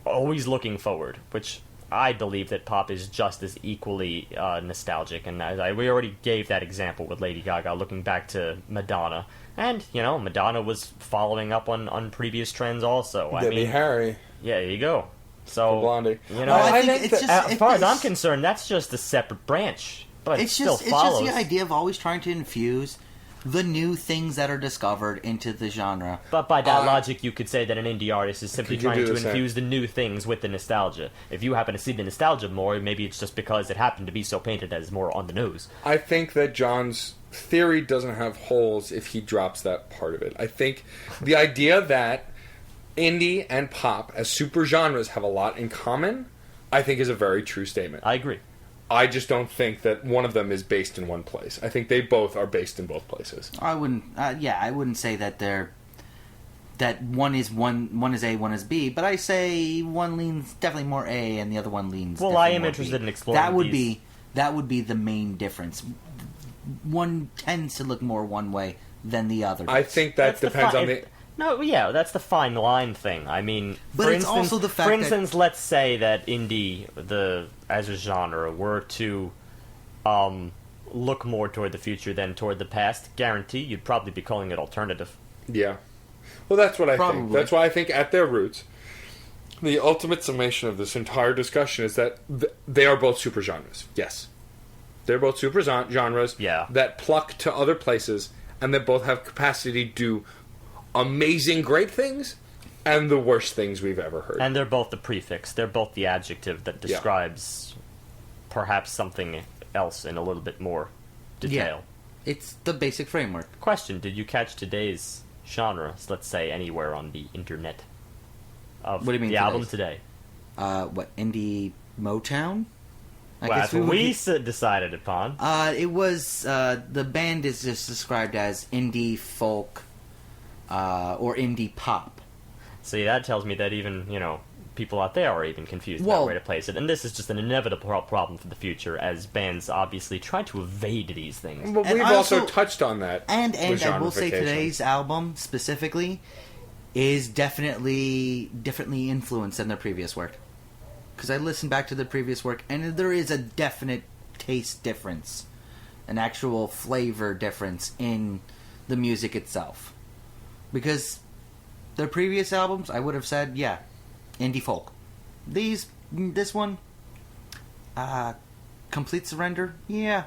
always looking forward, which I believe that pop is just as equally nostalgic. And we already gave that example with Lady Gaga, looking back to Madonna, and you know Madonna was following up on previous trends also. I Debbie mean, Harry, yeah, there you go. So Blondie. you know, Oh, I I think think it's that- just as far as I'm it's- concerned, that's just a separate branch, but it It's still just follows. the idea of always trying to infuse the new things that are discovered into the genre. But by that logic, you could say that an indie artist is simply Could you trying do to the same? infuse the new things with the nostalgia. If you happen to see the nostalgia more, maybe it's just because it happened to be so painted as more on the nose. I think that John's theory doesn't have holes if he drops that part of it. I think the idea that indie and pop as super genres have a lot in common, I think is a very true statement. I agree. I just don't think that one of them is based in one place. I think they both are based in both places. I wouldn't. I wouldn't say that one is A, one is B. But I say one leans definitely more A, and the other one leans. Well, definitely I am more interested B. in exploring That would be the main difference. One tends to look more one way than the other. I think that depends on the. No, yeah, that's the fine line thing. I mean, But for it's instance, also the fact for that- instance, let's say that indie, as a genre, were to look more toward the future than toward the past. Guarantee you'd probably be calling it alternative. Yeah. Well, that's what I think. Probably. That's why I think at their roots, the ultimate summation of this entire discussion is that they are both super genres. Yes. They're both super genres Yeah. that pluck to other places and that both have capacity to do amazing great things and the worst things we've ever heard. And they're both the prefix. They're both the adjective that Yeah. describes perhaps something else in a little bit more detail. It's the basic framework. Question, did you catch today's genres, let's say anywhere on the internet, of What do you mean the album today's? today? What indie Motown? Well, that's what would- we decided upon. It was the band is just described as indie folk or indie pop. See, that tells me that even, you know, people out there are even confused Well- about where to place it. And this is just an inevitable problem for the future as bands obviously try to evade these things. But And we've I also also- touched on that. And with I will say genreification. today's album specifically is definitely differently influenced than their previous work. Because I listened back to the previous work, and there is a definite taste difference, an actual flavor difference in the music itself. Because their previous albums, I would have said, yeah, indie folk. This one, Complete Surrender, yeah,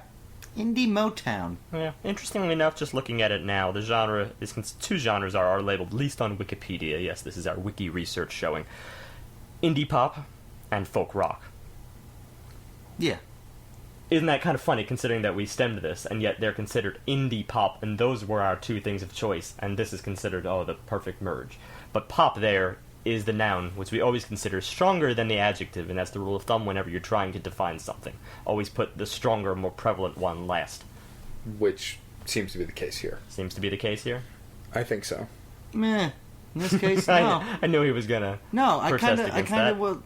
indie Motown. Yeah, interestingly enough, just looking at it now, the genre is two genres are labeled, at least on Wikipedia. Yes, this is our wiki research showing indie pop and folk rock. Yeah. Isn't that kind of funny, considering that we stemmed this, and yet they're considered indie pop, and those were our two things of choice, and this is considered, the perfect merge. But pop there is the noun, which we always consider stronger than the adjective, and that's the rule of thumb whenever you're trying to define something. Always put the stronger, more prevalent one last. Which seems to be the case here. Seems to be the case here. I think so. Meh. In this case, no. I knew he was gonna. No, I protest kind against of that. will.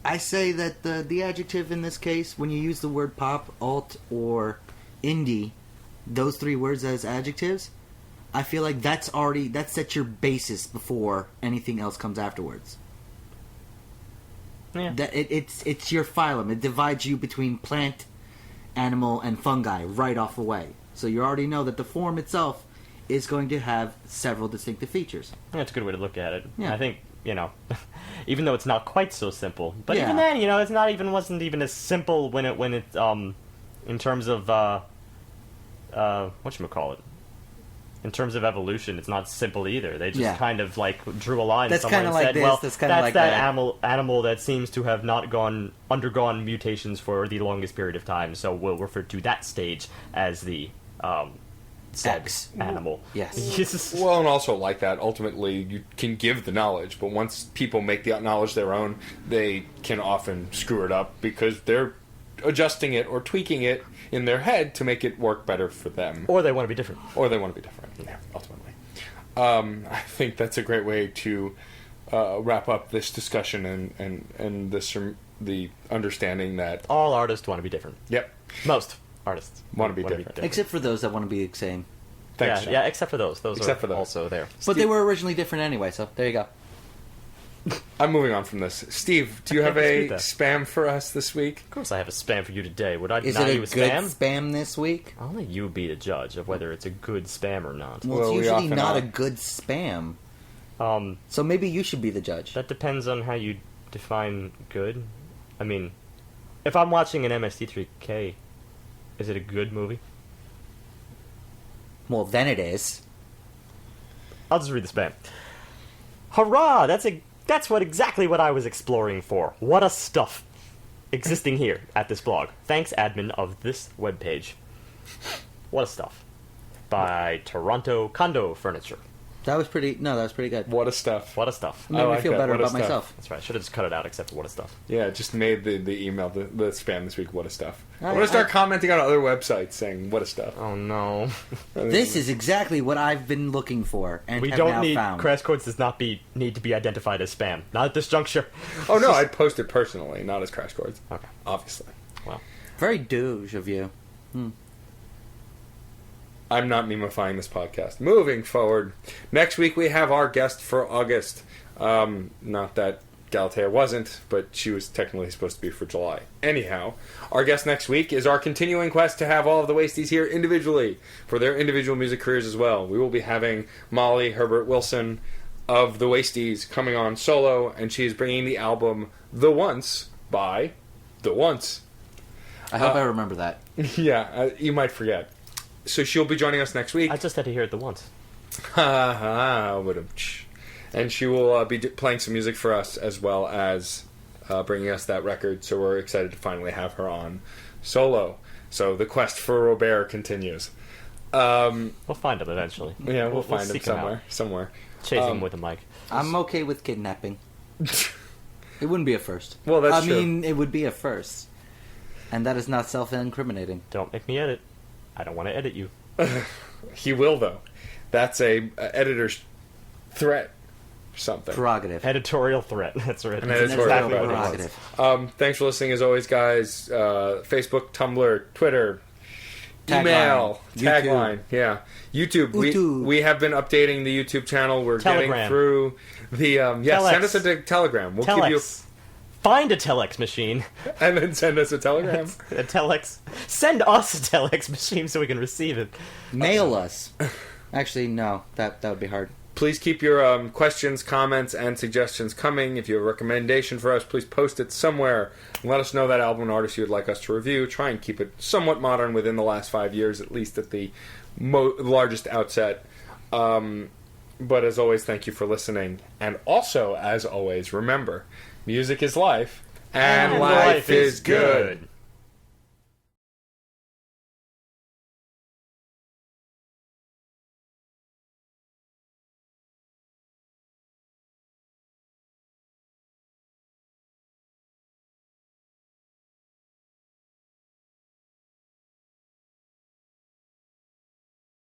I say that the adjective in this case, when you use the word pop, alt, or indie, those three words as adjectives, I feel like that sets your basis before anything else comes afterwards. Yeah. That it's your phylum. It divides you between plant, animal, and fungi right off the way. So you already know that the form itself is going to have several distinctive features. That's a good way to look at it. Yeah. I think, even though it's not quite so simple, but Yeah. even then, it's wasn't even as simple when it in terms of whatchamacallit. In terms of evolution, it's not simple either. They just kind of drew a line That's somewhere kinda and like said, this, "Well, that's kinda like that that." animal that seems to have not undergone mutations for the longest period of time, so we'll refer to that stage as the said X. animal." Yes. Well, and also like that, ultimately, you can give the knowledge, but once people make the knowledge their own, they can often screw it up because they're adjusting it or tweaking it in their head to make it work better for them. Or they want to be different. Yeah, ultimately. I think that's a great way to wrap up this discussion and the understanding that... All artists want to be different. Yep. Most artists Want to be different. Except for those that want to be the same. Thanks, John. Yeah, except for those. Those Except are for those. also there. But they were originally different anyway, so there you go. I'm moving on from this. Steve, do you have a spam for us this week? Of course I have a spam for you today. Would I Is deny it a you a good spam? spam this week? I'll let you be the judge of whether it's a good spam or not. Well, Well, we it's usually often not are. a good spam. Um, So maybe you should be the judge. that depends on how you define good. I mean, if I'm watching an MST3K, is it a good movie? Well, then it is. I'll just read the spam. Hurrah! That's exactly what I was exploring for. What a stuff existing here at this blog. Thanks, admin of this webpage. What a stuff. By Toronto Condo Furniture. That was pretty good. What a stuff. What a stuff. It made me like feel that. better What a about stuff. myself. That's right. I should have just cut it out except for what a stuff. Yeah, it just made the email, the spam this week, what a stuff. I- I'm going to start I- commenting on other websites saying, what a stuff. Oh no. This is exactly what I've been looking for and We have don't now need found. Crash Chords does not need to be identified as spam. Not at this juncture. Oh, no, I'd post it personally, not as Crash Chords. Okay. Obviously. Well, Very douche of you. I'm not memifying this podcast. Moving forward, next week we have our guest for August. Not that Galatea wasn't, but she was technically supposed to be for July. Anyhow, our guest next week is our continuing quest to have all of the Wasties here individually for their individual music careers as well. We will be having Molly Herbert Wilson of the Wasties coming on solo, and she is bringing the album The Once by The Once. I hope I remember that. Yeah, you might forget. So she'll be joining us next week. I just had to hear it the once. Ha ha, and she will be playing some music for us as well as bringing us that record. So we're excited to finally have her on solo. So the quest for Robert continues. We'll find him eventually. Yeah, we'll find him seek somewhere. Chase him with a mic. I'm okay with kidnapping. It wouldn't be a first. Well, that's true. I mean, it would be a first. And that is not self-incriminating. Don't make me edit. I don't want to edit you. He will though. That's a editor's threat. Or something. Prerogative. Editorial threat. That's right. An That's editorial exactly threat. what it was. Prerogative. Thanks for listening as always, guys. Facebook, Tumblr, Twitter, Tagline. email, YouTube. tagline, yeah, YouTube. YouTube. We have been updating the YouTube channel. We're Telegram. getting through the Telex. Send us a telegram. We'll give you Telex. Find a telex machine. and then send us a telegram. A telex. Send us a telex machine so we can receive it. Mail us. Actually, no. That would be hard. Please keep your questions, comments, and suggestions coming. If you have a recommendation for us, please post it somewhere. And let us know that album and artist you would like us to review. Try and keep it somewhat modern within the last 5 years, at least at the largest outset. But as always, thank you for listening. And also, as always, remember, music is life, and life is good.